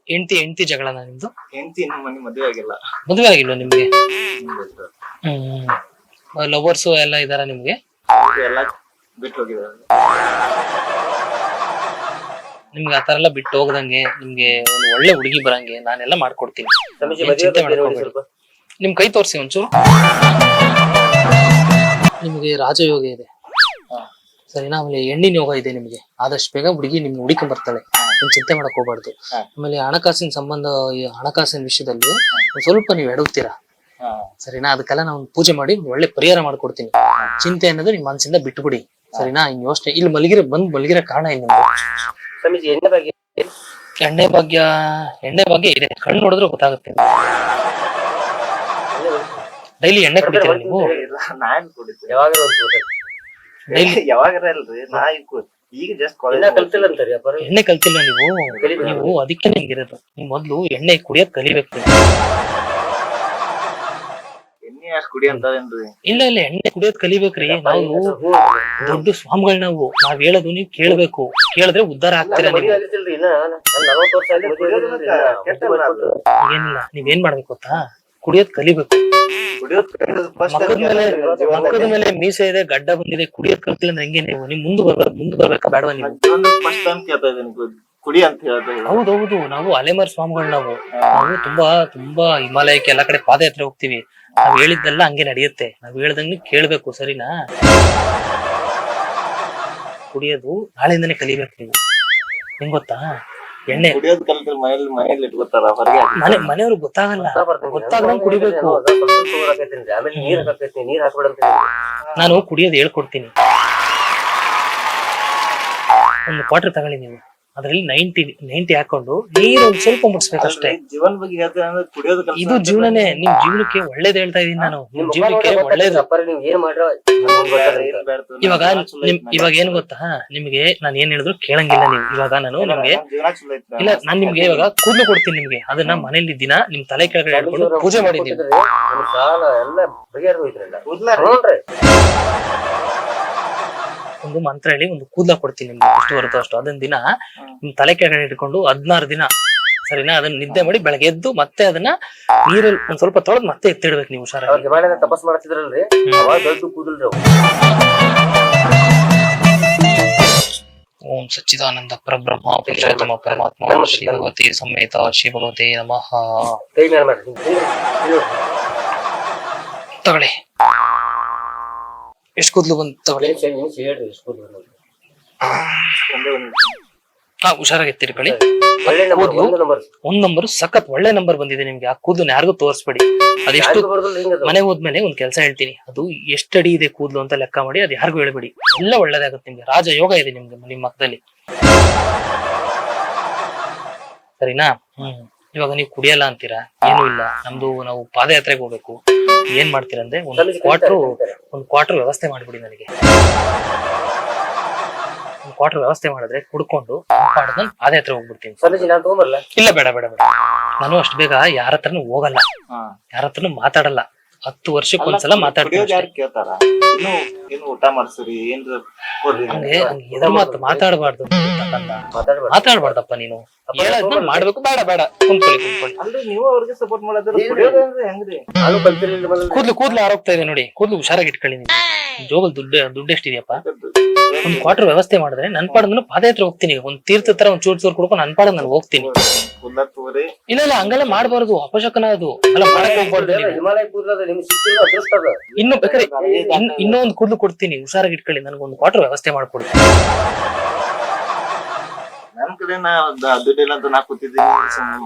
ಹೆಂಡತಿ ಜಗಳನ ನಿಮ್ದು ಹೆಂಡತಿ ಇನ್ನು ಮನೆ ಮದುವೆ ಆಗಿಲ್ಲ ಮದುವೆ ಆಗಿಲ್ವ ನಿಮ್ಗೆ ಲವರ್ಸ್ ಎಲ್ಲ ಇದಾರ ನಿಮ್ಗೆ ಎಲ್ಲ ಬಿಟ್ಟು ಹೋಗಿದ್ದಾರೆ ನಿಮ್ಗೆ ಆತರ ಎಲ್ಲ ಬಿಟ್ಟು ಹೋಗದಂಗೆ ನಿಮ್ಗೆ ಒಂದು ಒಳ್ಳೆ ಹುಡುಗಿ ಬರಂಗೆ ನಾನೆಲ್ಲ ಮಾಡ್ಕೊಡ್ತೀನಿ ಸ್ವಾಮೀಜಿ ಏನ್ ಮದುವೆ ಚಿಂತೆ ಬಗ್ಗೆ ನೋಡಿ ಮಾಡ್ಕೊಬೇಡಿ. ಸ್ವಲ್ಪ ನಿಮ್ ಕೈ ತೋರಿಸಿ ಒಂಚೂರು ನಿಮ್ಗೆ ರಾಜಯೋಗ ಇದೆ ಸರಿನಾ ಆಮೇಲೆ ಹೆಣ್ಣಿನ ಯೋಗ ಇದೆ ನಿಮ್ಗೆ ಆದಷ್ಟು ಬೇಗ ಹುಡುಗಿ ನಿಮ್ಗೆ ಹುಡುಕೊಂಡ್ ಬರ್ತಾಳೆ ನಿಮ್ ಚಿಂತೆ ಮಾಡಕ್ ಹೋಗ್ಬಾರ್ದು ಆಮೇಲೆ ಹಣಕಾಸಿನ ಸಂಬಂಧ ಈ ಹಣಕಾಸಿನ ವಿಷಯದಲ್ಲಿ ಒಂದ್ ಸ್ವಲ್ಪ ನೀವು ಎಡವುತ್ತೀರಾ ಸರಿನಾ ಅದಕ್ಕೆಲ್ಲ ನಾವು ಪೂಜೆ ಮಾಡಿ ಒಳ್ಳೆ ಪರಿಹಾರ ಮಾಡ್ಕೊಡ್ತೀನಿ ಚಿಂತೆ ಅನ್ನೋದು ನಿಮ್ ಮನಸ್ಸಿಂದ ಬಿಟ್ಬಿಡಿ ಸರಿನಾ ಇನ್ ಯೋಚನೆ ಇಲ್ಲಿ ಮಲಗಿರೋ ಕಾರಣ ಏನ್ ನಿಮ್ಗೆ ಸ್ವಾಮೀಜಿ ಎಣ್ಣೆ ಬಗ್ಗೆ ಎಣ್ಣೆ ಬಗ್ಗೆ ಇದೆ ಕಣ್ಣು ನೋಡಿದ್ರೆ ಗೊತ್ತಾಗುತ್ತೆ ಡೈಲಿ ಎಣ್ಣೆ ಕುಡಿತೀರಾ ನೀವು ನಾನ್ ಕುಡಿದ್ದೆ ಯಾವಾಗಾದ್ರೂ ಒಂದು ಕೂತೈತೆ. ಡೈಲಿ ಯಾವಾಗಾರ ಇಲ್ರಿ ನಾ ಈಗ ಜಸ್ಟ್ ಇನ್ನ ಕಲ್ತಿಲ್ಲ ಅಂತಾರೆ ಅಪ್ಪ ಎಣ್ಣೆ ಕಲ್ತಿಲ್ಲ ನೀವು ಅದಕ್ಕೆ ನಿಮ್ಗಿರೋದು ನೀವು ಮೊದ್ಲು ಎಣ್ಣೆ ಕುಡಿಯೋದ್ ಕಲಿಬೇಕು ನೀವು. ಎಣ್ಣೆ ಕುಡಿ ಅಂತಾರೇನ್ರಿ? ಇಲ್ಲ ಇಲ್ಲ ಎಣ್ಣೆ ಕುಡಿಯೋದ್ ಕಲಿಬೇಕ್ರಿ. ನಾವು ದೊಡ್ಡ ಸ್ವಾಮಿಗಳು ನಾವ್ ಹೇಳೋದು ನೀವ್ ಕೇಳ್ಬೇಕು. ಕೇಳಿದ್ರೆ ಉದ್ಧಾರ ಆಗ್ತೀರಾ ನೀವು. ಏನಿಲ್ಲ, ನೀವೇನ್ ಮಾಡ್ಬೇಕು ಗೊತ್ತಾ, ಕುಡಿಯೋದ್ ಕಲಿಬೇಕು. ಮಕ್ಕದ ಮೇಲೆ ಮೀಸೆ ಇದೆ, ಗಡ್ಡ ಬಂದಿದೆ, ಕುಡಿಯೋದ್ ಕಲ್ತಿಲ್ಲ ಅಂದ್ರೆ ಹೆಂಗೆ ನೀವು? ನಿಮ್ ಮುಂದೆ ಬರ್ಬೇಕಾ ಬೇಡವಾ ನೀವು? ಕುಡಿ ಅಂತ ಹೇಳ್ತಾ ಹೌದೌದು, ನಾವು ಅಲೆಮಾರಿ ಸ್ವಾಮಿಗಳು. ನಾವು ತುಂಬಾ ಹಿಮಾಲಯಕ್ಕೆ ಎಲ್ಲಾ ಕಡೆ ಪಾದಯಾತ್ರೆ ಹೋಗ್ತಿವಿ. ನಾವ್ ಹೇಳಿದ್ದೆಲ್ಲ ಹಂಗೆ ನಡೆಯುತ್ತೆ. ನಾವ್ ಹೇಳ್ದಂಗೆ ಕೇಳ್ಬೇಕು, ಸರಿನಾ? ಕುಡಿಯೋದು ನಾಳೆಯಿಂದಾನೆ ಕಲಿಬೇಕು ನೀವು. ನಿಂಗ್ ಗೊತ್ತಾ, ಎಣ್ಣೆ ಕುಡಿಯೋದ್ ಕಲ್ತ್ರೆ ಮನೇಲಿ ಇಟ್ಕೋತಾರ, ಹೊರಗೆ ಮನೆಯವ್ರಿಗೆ ಗೊತ್ತಾಗಲ್ಲ. ಗೊತ್ತಾಗದಂಗ್ ಕುಡಿಬೇಕು. ನಾನು ಕುಡಿಯೋದು ಹೇಳ್ಕೊಡ್ತೀನಿ. ಒಂದು ಕ್ವಾರ್ಟರ್ ತಗೊಳ್ಳಿ ನೀವು, ಅದ್ರಲ್ಲಿ 90 ಹಾಕೊಂಡು ನೀರು ಒಂದ್ ಸ್ವಲ್ಪ ಮುಟ್ಸ್ಬೇಕಷ್ಟೇ. ಜೀವನ ಬಗ್ಗೆ ಹೇಳ್ತೀನಿ ಅಂದ್ರೆ ಕುಡಿಯೋದು ಇದು ಜೀವನನೇ. ನಿಮ್ ಜೀವನಕ್ಕೆ ಒಳ್ಳೇದ್ ಹೇಳ್ತಾ ಇದೀನಿ ನಾನು. ನಿಮ್ ಜೀವನಕ್ಕೆ ಒಳ್ಳೇದು. ಇವಾಗ ಏನ್ ಗೊತ್ತಾ, ನಿಮ್ಗೆ ನಾನು ಏನ್ ಹೇಳಿದ್ರು ಕೇಳಂಗಿಲ್ಲ ನೀವು. ಇವಾಗ ನಾನು ನಿಮ್ಗೆ ಇಲ್ಲ, ನಾನ್ ನಿಮ್ಗೆ ಇವಾಗ ಕೂದಲು ಕೊಡ್ತೀನಿ ನಿಮ್ಗೆ. ಅದನ್ನ ಮನೇಲಿ ದಿನ ನಿಮ್ ತಲೆ ಕೆಳಗಡೆ ಹಿಡ್ಕೊಂಡು ಪೂಜೆ ಮಾಡಿದೀನಿ. ಒಂದು ಮಂತ್ರ ಹೇಳಿ ಒಂದು ಕೂದಲ ಕೊಡ್ತೀನಿ ನಿಮ್ಗೆ, ಎಷ್ಟು ಬರುತ್ತೋ ಅಷ್ಟು. ಅದನ್ನ ದಿನ ನಿಮ್ ತಲೆ ಕೆಳಗಡೆ ಇಟ್ಕೊಂಡು 16 ದಿನ, ಸರಿನಾ? ಅದನ್ನ ನಿದ್ದೆ ಮಾಡಿ ಬೆಳಗ್ಗೆ ಎದ್ದು ಮತ್ತೆ ಅದನ್ನ ನೀರಲ್ಲಿ ಒಂದ್ ಸ್ವಲ್ಪ ತೊಳೆದ್ ಮತ್ತೆ ಎತ್ತಿಡ್ಬೇಕು ನೀವು. ಹುಷಾರಾಗಿ ತಪಸ್ ಮಾಡ್ತಿದ್ರಲ್ರಿ, ಓಂ ಸಚ್ಚಿದಾನಂದ ಪರಬ್ರಹ್ಮ ಪುರುಷೋತ್ತಮ ಪರಮಾತ್ಮ ಶ್ರೀ ಭಗವತಿ ಸಮೇತ ಶ್ರೀ ಭಗವತಿ ನಮಃ. ತಗೊಳ್ಳಿ, ಎಷ್ಟು ಕೂದಲು ಬಂದು ತಗೊಳ್ಳಿ. ಹುಷಾರಾಗಿ ಎತ್ತಿರ್ಕೊಳ್ಳಿ. ಒಂದ್ ನಂಬರ್ ಸಖತ್ ಒಳ್ಳೆ ನಂಬರ್ ಬಂದಿದೆ ನಿಮ್ಗೆ. ಆ ಕೂದಲು ಯಾರಿಗೂ ತೋರಿಸ್ಬೇಡಿ. ಅದೆಷ್ಟು ಮನೆ ಹೋದ್ಮೇಲೆ ಒಂದ್ ಕೆಲಸ ಹೇಳ್ತೀನಿ, ಅದು ಎಷ್ಟು ಅಡಿ ಇದೆ ಕೂದಲು ಅಂತ ಲೆಕ್ಕ ಮಾಡಿ ಅದು ಯಾರಿಗೂ ಹೇಳ್ಬೇಡಿ. ಎಲ್ಲ ಒಳ್ಳೇದಾಗುತ್ತೆ ನಿಮ್ಗೆ. ರಾಜ ಯೋಗ ಇದೆ ನಿಮ್ಗೆ ನಿಮ್ ಮಕ್ಕದಲ್ಲಿ, ಸರಿನಾ? ಇವಾಗ ನೀವು ಕುಡಿಯಲ್ಲ ಅಂತೀರಾ, ಏನೂ ಇಲ್ಲ. ನಾವು ಪಾದಯಾತ್ರೆಗೆ ಹೋಗ್ಬೇಕು. ಏನ್ ಮಾಡ್ತೀರಾ ಅಂದ್ರೆ ಒಂದ್ ಕ್ವಾರ್ಟರ್ ವ್ಯವಸ್ಥೆ ಮಾಡ್ಬಿಡಿ ನನಗೆ. ಒಂದ್ ಕ್ವಾರ್ಟರ್ ವ್ಯವಸ್ಥೆ ಮಾಡಿದ್ರೆ ಕುಡ್ಕೊಂಡು ನಾನು ಪಾದಯಾತ್ರೆ ಹೋಗ್ಬಿಡ್ತೀನಿ. ಇಲ್ಲ, ಬೇಡ ಬೇಡ ಬೇಡ. ನಾನು ಅಷ್ಟು ಬೇಗ ಯಾರ ಹತ್ರನು ಹೋಗಲ್ಲ, ಯಾರ ಹತ್ರನು ಮಾತಾಡಲ್ಲ. 10 ವರ್ಷಕ್ಕೊಂದ್ಸಲ ಮಾತಾಡ್ತೀನಿ. ಊಟ ಮಾಡ್ಸಿರಿ ಮಾತಾಡಬಾರ್ದು, ಮಾತಾಡ್ಬಾರ್ದಪ್ಪ ನೀನು. ಹೇಳೋದ್ನ ಮಾಡ್ಬೇಕು. ಬೇಡ ಬೇಡ, ಕುಂತ್ಕೊಳ್ಳಿ. ನೀವು ಅವ್ರಿಗೆ ಸಪೋರ್ಟ್ ಮಾಡೋದ್ರ ಕೂದ್ಲು ಆರೋಗ್ತಾ ಇದೆ ನೋಡಿ. ಕೂದ್ಲು ಹುಷಾರಾಗಿ ಇಟ್ಕೊಳ್ಳಿ. ನೀವು ಜೋಗಲ್ ದುಡ್ಡು ಎಷ್ಟಿದೆಯಪ್ಪ? ಒಂದ್ ಕ್ವಾರ್ಟರ್ ವ್ಯವಸ್ಥೆ ಮಾಡಿದ್ರೆ ನನ್ ಪಾಡ ಪಾದಯಾತ್ರೆ ಹೋಗ್ತೀನಿ. ಒಂದ್ ತೀರ್ಥ ತರ ಒಂದ್ ಚೂರ್ ಕುಡ್ಕೊಂಡು ನನ್ ಪಾಡ ನಾನು ಹೋಗ್ತೀನಿ. ಇಲ್ಲ ಇಲ್ಲ, ಹಂಗೆಲ್ಲ ಮಾಡ್ಬಾರ್ದು, ಅಪಶಕನ ಅದು. ಅಲ್ಲ, ಮಾಡಕ್ ಹೋಗ್ಬಾರ್ದು. ಇನ್ನು ಬೇಕಾದ್ರೆ ಇನ್ನೊಂದು ಕೂದಲು ಕೊಡ್ತೀನಿ, ಹುಷಾರಾಗಿ ಇಟ್ಕೊಳ್ಳಿ. ನನ್ಗೊಂದು ಕ್ವಾರ್ಟರ್ ವ್ಯವಸ್ಥೆ ಮಾಡ್ಕೊಡ್ತೀನಿ. ನನ್ ಕಡೆ ದುಡ್ಡಿಲ್ಲ ಅಂತ ನಾ ಕೂತಿದ್ದೀನಿ.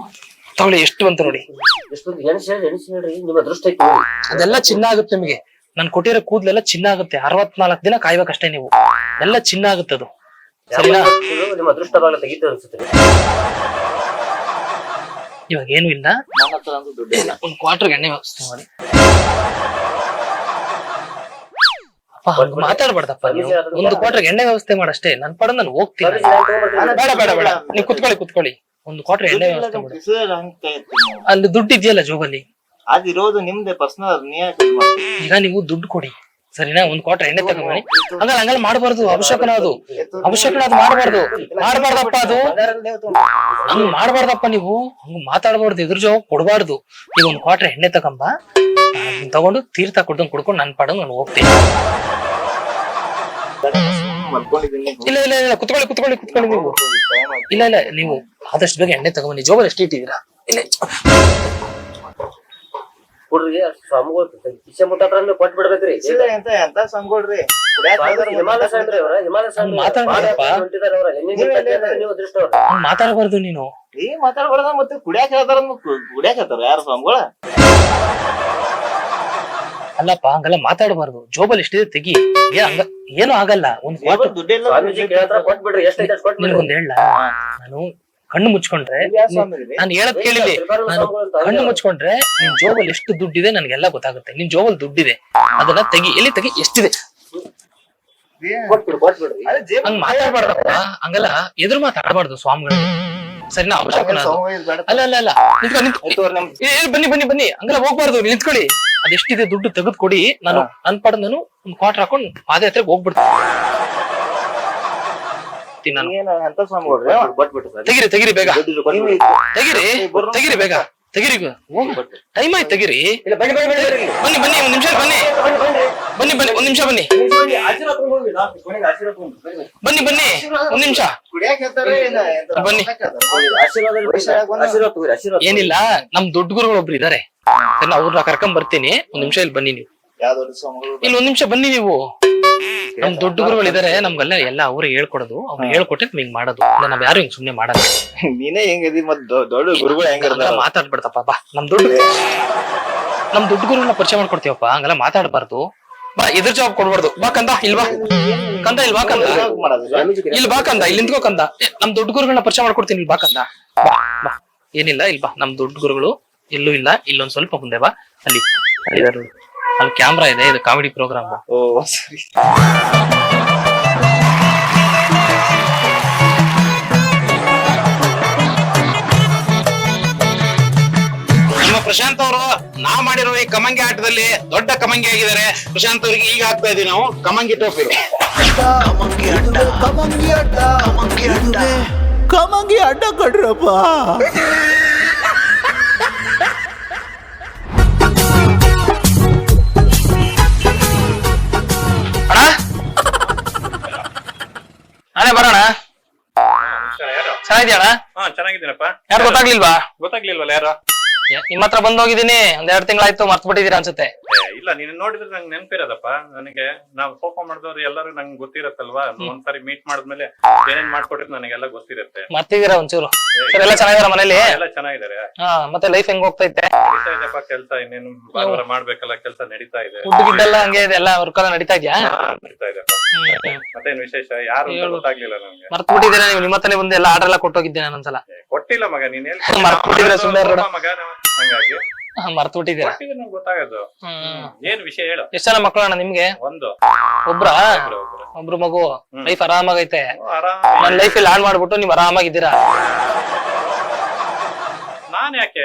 ತಗೊಳ್ಳಿ, ಎಷ್ಟು ಬಂತು ನೋಡಿ. ಅದೆಲ್ಲ ಚಿನ್ನ ಆಗುತ್ತೆ ನಿಮಗೆ. ನಾನು ಕೊಟ್ಟಿರೋ ಕೂದಲೆಲ್ಲ ಚಿನ್ನ ಆಗುತ್ತೆ. 64 ದಿನ ಕಾಯ್ಬೇಕಷ್ಟೇ ನೀವು. ಎಲ್ಲ ಚಿನ್ನ ಆಗುತ್ತೆ ಅದು, ಸರಿನಾ? ಇವಾಗ ಏನು ಇಲ್ಲ, ಒಂದ್ ಕ್ವಾರ್ಟರ್ ಎಣ್ಣೆ ವ್ಯವಸ್ಥೆ ಮಾಡಿ. ಮಾತಾಡ್ಬಾರ್ದಪ್ಪ ನೀವು. ಒಂದು ಕ್ವಾರ್ಟರ್ ಎಣ್ಣೆ ವ್ಯವಸ್ಥೆ ಮಾಡಷ್ಟೇ. ನನ್ ಪಡ ನಾನು ಹೋಗ್ತೀನಿ. ಬೇಡ ಬೇಡ ಬೇಡ, ನೀವು ಕುತ್ಕೊಳ್ಳಿ. ಒಂದು ಕ್ವಾರ್ಟರ್ ಎಣ್ಣೆ ವ್ಯವಸ್ಥೆ ಮಾಡಿ. ಅಲ್ಲಿ ದುಡ್ಡು ಇದೆಯಲ್ಲ ಜೋಬಲ್ಲಿ, ಅದಿರೋದು ನಿಮ್ದೆ ಪರ್ಸನಲ್. ಈಗ ನೀವು ದುಡ್ಡು ಕೊಡಿ, ಸರಿನಾ? ಒಂದ್ ಕ್ವಾರ್ಟರ್ ಎಣ್ಣೆ ತಗೊಂಬನಿ. ಹಂಗಲ್ಲ ಮಾಡ್ಬಾರ್ದು. ಅಭಿಷೇಕನ ಅದು ಮಾಡ್ಬಾರ್ದು. ಅದು ಹಂಗ್ ಮಾಡ್ಬಾರ್ದಪ್ಪ. ನೀವು ಹಂಗ ಮಾತಾಡ್ಬಾರ್ದು. ಎದುರು ಜವಾಬ್ ಕೊಡ್ಬಾರ್ದು. ಈಗ ಒಂದ್ ಕ್ವಾರ್ಟರ್ ಎಣ್ಣೆ ತಗೊಂಡು ತೀರ್ಥ ಕುಡ್ಕೊಂಡು ನನ್ ಪಾಡ ನಾನು ಹೋಗ್ತೀನಿ. ಇಲ್ಲ ಇಲ್ಲ ಇಲ್ಲ, ಕುತ್ಕೊಳ್ಳಿ ನೀವು. ಇಲ್ಲ ಇಲ್ಲ, ನೀವು ಆದಷ್ಟು ಬೇಗ ಎಣ್ಣೆ ತಗೊಂಬನ್ನಿ. ಜೋಬಲ್ಲಿ ಎಷ್ಟು ಇಟ್ಟಿದ್ದೀರಾ? ಇಲ್ಲ, ಕೊಟ್ಬಿಡ್ಬೇಕ್ರಿ. ಮಾತಾಡಬಾರ್ದು ನೀನು. ಮಾತಾಡ್ಬಾರ್ದ ಮತ್ತೆ ಕುಡಿಯಾಕ ಹೇಳ್ತಾರ. ಕುಡಿಯಾಕ ಹೇಳ್ತಾರ ಯಾರು ಸ್ವಾಮಿಗಳ? ಅಲ್ಲಪ್ಪ, ಹಂಗೆಲ್ಲ ಮಾತಾಡಬಾರ್ದು. ಜೋಬಲ್ ಎಷ್ಟಿದೆ ತೆಗಿ. ಏನು ಆಗಲ್ಲ. ಒಂದ್ ನಿನ್ಗೊಂದ್ ಹೇಳ, ನಾನು ಕಣ್ಣು ಮುಚ್ಕೊಂಡ್ರೆ, ನಾನು ಹೇಳದ್ ಕೇಳಿಲಿ, ನಾನು ಕಣ್ಣು ಮುಚ್ಕೊಂಡ್ರೆ ನಿನ್ ಜೋಬಲ್ ಎಷ್ಟು ದುಡ್ಡಿದೆ ನನ್ಗೆಲ್ಲ ಗೊತ್ತಾಗುತ್ತೆ. ನಿನ್ ಜೋಬಲ್ ದುಡ್ಡಿದೆ, ಅದನ್ನ ತೆಗಿ. ಎಲ್ಲಿ ತೆಗಿ, ಎಷ್ಟಿದೆ? ಹಂಗ ಮಾತಾಡ್ಬಾರ್ದಪ್ಪ. ಹಂಗಲ್ಲ ಎದುರು ಮಾತಾಡಬಾರ್ದು ಸ್ವಾಮಿಗಳು. ಸರಿನಾ ಅಪಶಕುನ ಅದು. ಅಲ್ಲ ಅಲ್ಲ ಅಲ್ಲ ನಿಂತ್ಕೊ ಬನ್ನಿ ಬನ್ನಿ ಬನ್ನಿ ಹಂಗೆಲ್ಲ ಹೋಗ್ಬಾರ್ದು ನಿಂತ್ಕೊಳ್ಳಿ. ಅದೆಷ್ಟಿದೆ ದುಡ್ಡು ತೆಗೆದು ಕೊಡಿ, ನಾನು ನನ್ ಪಡೆದು ನಾನು ಒಂದು ಕ್ವಾರ್ಟರ್ ಹಾಕೊಂಡು ಪಾದಯಾತ್ರೆಗೆ ಹೋಗ್ಬಿಡ್ತೀನಿ. ತೆಗಿರಿ ತೆಗಿರಿ ಬೇಗ, ತೆಗಿರಿ ತೆಗಿರಿ ಬೇಗ, ತೆಗಿರಿ ಟೈಮ್ ಆಯ್ತು, ತೆಗಿರಿ. ಬನ್ನಿ ಬನ್ನಿ ಒಂದ್ ನಿಮಿಷ ಬನ್ನಿ, ಬನ್ನಿ ಬನ್ನಿ ಒಂದ್ ನಿಮಿಷ ಬನ್ನಿ, ಬನ್ನಿ ಬನ್ನಿ ಒಂದ್ ನಿಮಿಷ ಬನ್ನಿ. ಏನಿಲ್ಲ, ನಮ್ ದೊಡ್ಡ ಗುರುಗಳು ಒಬ್ರು ಇದಾರೆ, ಅವ್ರನ್ನ ಕರ್ಕೊಂಡ್ ಬರ್ತೀನಿ. ಒಂದ್ ನಿಮಿಷ ಇಲ್ಲಿ ಬನ್ನಿ ನೀವು, ಇಲ್ಲಿ ಒಂದ್ ನಿಮಿಷ ಬನ್ನಿ ನೀವು. ನಮ್ ದೊಡ್ಡ ಗುರುಗಳು ಇದಾರೆ, ನಮ್ಗೆಲ್ಲ ಎಲ್ಲ ಅವ್ರು ಹೇಳ್ಕೊಡೋದು, ಅವ್ರು ಹೇಳ್ಕೊಟ್ಟೆ ಹಿಂಗ್ ಮಾಡೋದು. ಇಲ್ಲ ನಾವ್ ಯಾರು ಹಿಂಗ್ ಸುಮ್ನೆ ಮಾಡಲ್ಲ. ನೀನೇ ಹೆಂಗದಿ ಮತ್ ದೊಡ್ಡ ಗುರುಗಳು ಹೆಂಗಿರ್ತಾರ ಮಾತಾಡ್ಬಿಡ್ತಪ್ಪ ಬಾ. ನಮ್ ದೊಡ್ಡ ಗುರುಗಳನ್ನ ಪರಿಚಯ ಮಾಡ್ಕೊಡ್ತೀವಪ್ಪ, ಹಂಗೆಲ್ಲ ಮಾತಾಡ್ಬಾರ್ದು. ಬಾ, ಎದುರು ಜವಾಬ್ ಕೊಡ್ಬಾರ್ದು. ಬಾ ಕಂದ, ಇಲ್ವಾ ಕಂದ, ಇಲ್ವಾ ಕಂದ, ಇಲ್ಲಿ ಬಾ ಕಂದ, ಇಲ್ಲಿ ನಿಂತ್ಕೋ ಕಂದ. ನಮ್ ದೊಡ್ಡ ಗುರುಗಳನ್ನ ಪರಿಚಯ ಮಾಡ್ಕೊಡ್ತೀನಿ, ಇಲ್ಲಿ ಬಾ ಕಂದ, ಬಾ ಬಾ. ಏನಿಲ್ಲ, ಇಲ್ಲಿ ಬಾ. ನಮ್ ದೊಡ್ಡ ಗುರುಗಳು ಎಲ್ಲೂ ಇಲ್ಲ, ಇಲ್ಲೊಂದ್ ಸ್ವಲ್ಪ ಮುಂದೆ ಬಾ. ಅಲ್ಲಿ ಅಲ್ಲಿ ಕ್ಯಾಮ್ರಾ ಇದೆ, ಇದು ಕಾಮಿಡಿ ಪ್ರೋಗ್ರಾಮ್. ಓ ಸರಿ. ನಮ್ಮ ಪ್ರಶಾಂತ್ ಅವರು ನಾವ್ ಮಾಡಿರೋ ಈ ಕಮಂಗಿ ಆಟದಲ್ಲಿ ದೊಡ್ಡ ಕಮಂಗಿ ಆಗಿದ್ದಾರೆ. ಪ್ರಶಾಂತ್ ಅವರಿಗೆ ಈಗ ಹಾಕ್ತಾ ಇದೀವಿ ನಾವು ಕಮಂಗಿ ಟೋಪಿ. ಕಮಂಗಿ ಅಡ್ಡ ಕಡ್ರಪ್ಪ. ನಾನೇ ಬರೋಣ. ಚೆನ್ನಾಗಿದ್ಯಣ್ಣ? ಚೆನ್ನಾಗಿದ್ದೀನಪ್ಪ. ಯಾರು ಗೊತ್ತಾಗ್ಲಿಲ್ವಾ? ಗೊತ್ತಾಗ್ಲಿಲ್ವಲ್ಲ ಯಾರು? ನಿಮ್ ಹತ್ರ ಬಂದೋಗಿದ್ದೀನಿ, ಒಂದ್ 2 ತಿಂಗಳಾಯ್ತು, ಮರ್ತು ಬಿಟ್ಟಿದೀರಾ ಅನ್ಸುತ್ತೆ. ಇಲ್ಲ, ನೀನ್ ನೋಡಿದ್ರೆ ನಂಗೆ ನೆನಪಿರೋದಪ್ಪ. ನನಗೆ ನಾವು ಸೋಫಾ ಮಾಡಿದವ್ರು ಎಲ್ಲರೂ ನಂಗೆ ಗೊತ್ತಿರತ್ತಲ್ವಾ. ಒಂದ್ಸರಿ ಮೀಟ್ ಮಾಡಿದ್ಮೇಲೆ ಏನೇನ್ ಮಾಡ್ಕೊಟ್ಟಿದ್ ನನಗೆಲ್ಲ ಗೊತ್ತಿರುತ್ತೆ. ಮರ್ತಿದೀರಾ ಒಂಚೂರು? ಸರ್ ಎಲ್ಲ ಚೆನ್ನಾಗಿದಾರ ಮನೇಲಿ? ಎಲ್ಲ ಚೆನ್ನಾಗಿದ್ದಾರೆ. ಹಾ, ಮತ್ತೆ ಲೈಫ್ ಹೆಂಗ್ ಹೋಗ್ತೈತೆ? ನಡೀತಾ ಇದೆಯಪ್ಪ ಕೆಲಸ, ಇನ್ನೇನು ಭಾನುವಾರ ಮಾಡ್ಬೇಕಲ್ಲ, ಕೆಲಸ ನಡೀತಾ ಇದೆ. ದುಡ್ಡಿದ್ದೆಲ್ಲ ಹಂಗೆ ಇದೆ, ಎಲ್ಲ ವರ್ಕ್ ಎಲ್ಲ ನಡೀತಾ ಇದ್ಯಾ? ನಡೀತಾ ಇದೆಪ್ಪ. ಮತ್ತೇನ್ ವಿಶೇಷ? ಯಾರು ಅಂತ ಗೊತ್ತಾಗ್ಲಿಲ್ಲ ನಮ್ಗೆ. ಮರ್ತು ಬಿಟ್ಟಿದ್ದೀರಾ ನೀವು? ನಿಮ್ಮ ಹತ್ರನೇ ಬಂದು ಎಲ್ಲ ಆರ್ಡರ್ ಎಲ್ಲ ಕೊಟ್ಟೋಗಿದ್ದೆ ನಾನೊಂದ್ಸಲ. ಕೊಟ್ಟಿಲ್ಲ ಮಗ, ನೀನ್ ಮರ್ತು ಬಿಟ್ಟಿದ್ದೀರಾ ಸುಮ್ಮನೆ ಮಗ. ಹಂಗಾಗಿ ಮರ್ತು ಬಿಟ್ಟಿದ್ದೀರಾ? ನಂಗೆ ಗೊತ್ತಾಗದು. ಏನ್ ವಿಷಯ ಹೇಳು. ಎಷ್ಟ್ ಜನ ಮಕ್ಕಳು ಅಣ್ಣ ನಿಮ್ಗೆ? ಒಂದು ಒಬ್ರ ಒಬ್ರು ಮಗು. ಲೈಫ್ ಆರಾಮಾಗೈತೆ. ಆರಾಮ. ನನ್ ಲೈಫ್ ಇಲ್ಲಿ ಹಾಳು ಮಾಡ್ಬಿಟ್ಟು ನೀವ್ ಆರಾಮಾಗಿದ್ದೀರಾ? ನಾನ್ ಯಾಕೆ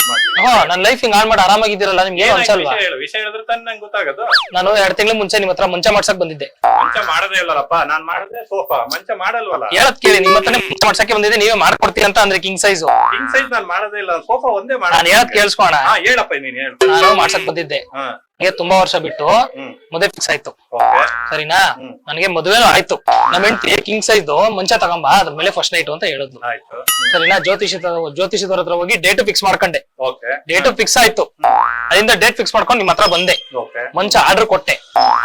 ಮಾಡ್ಲಿ? ಹಾ, ನನ್ ಲೈಫ್ ಹಿಂಗ್ ಹಾಳು ಮಾಡಿ ಆರಾಮಾಗಿದ್ದೀರಲ್ಲ, ನಿಮ್ಗೆ ಏನು ಅನ್ಸಲ್ವಾ? ವಿಷಯ ಹೇಳಿದ್ರೆ ತಾನೇ ನಂಗೆ ಗೊತ್ತಾಗದು. ನಾನು 2 ತಿಂಗಳ ಮುಂಚೆ ನಿಮ್ ಹತ್ರ ಮಂಚ ಮಾಡ್ಸಕ್ ಬಂದಿದ್ದೆ. ಮಂಚ ಮಾಡದೇ ಇಲ್ಲರಪ್ಪ, ನಾನ್ ಮಾಡಿದ್ರೆ ಸೋಫಾ, ಮಂಚ ಮಾಡಲ್ವಲ್ಲ. ಹೇಳದ್ ಕೇಳಿ, ನಿಮ್ಮ ಹತ್ರನೇ ಮಂಚ ಮಾಡ್ಸಕ್ಕೆ ಬಂದಿದ್ದೆ, ನೀವೇ ಮಾಡ್ಕೊಡ್ತೀರಿ ಅಂತ ಅಂದ್ರೆ ಕಿಂಗ್ ಸೈಜ್. ಕಿಂಗ್ ಸೈಜ್ ನಾನ್ ಮಾಡದೇ ಇಲ್ಲ, ಸೋಫಾ ಒಂದೇ ಮಾಡ. ನಾನು ಹೇಳದ್ ಕೇಳಿಸ್ಕೋಣ. ಹೇಳಪ್ಪ ನೀನ್ ಹೇಳು. ನಾನು ಮಾಡ್ಸಕ್ ಬಂದಿದ್ದೆ. ನನಗೆ ತುಂಬಾ ವರ್ಷ ಬಿಟ್ಟು ಮದುವೆ ಫಿಕ್ಸ್ ಆಯ್ತು, ಸರಿನಾ? ನನಗೆ ಮದುವೆನೂ ಆಯ್ತು. ನಮ್ ಹೆಂಡತಿ ಕಿಂಗ್ ಸೈಜ್ ಮಂಚ ತಗೊಂಬ, ಅದ್ರ ಮೇಲೆ ಫಸ್ಟ್ ನೈಟ್ ಅಂತ ಹೇಳಿದ್ಲು, ಸರಿನಾ? ಜ್ಯೋತಿಷದವ್ರ ಹತ್ರ ಹೋಗಿ ಡೇಟ್ ಫಿಕ್ಸ್ ಮಾಡ್ಕೊಂಡೆ. ಡೇಟ್ ಫಿಕ್ಸ್ ಆಯ್ತು, ಅದರಿಂದ ಡೇಟ್ ಫಿಕ್ಸ್ ಮಾಡ್ಕೊಂಡು ನಿಮ್ ಹತ್ರ ಬಂದೆ. ಮಂಚ ಆರ್ಡರ್ ಕೊಟ್ಟೆ.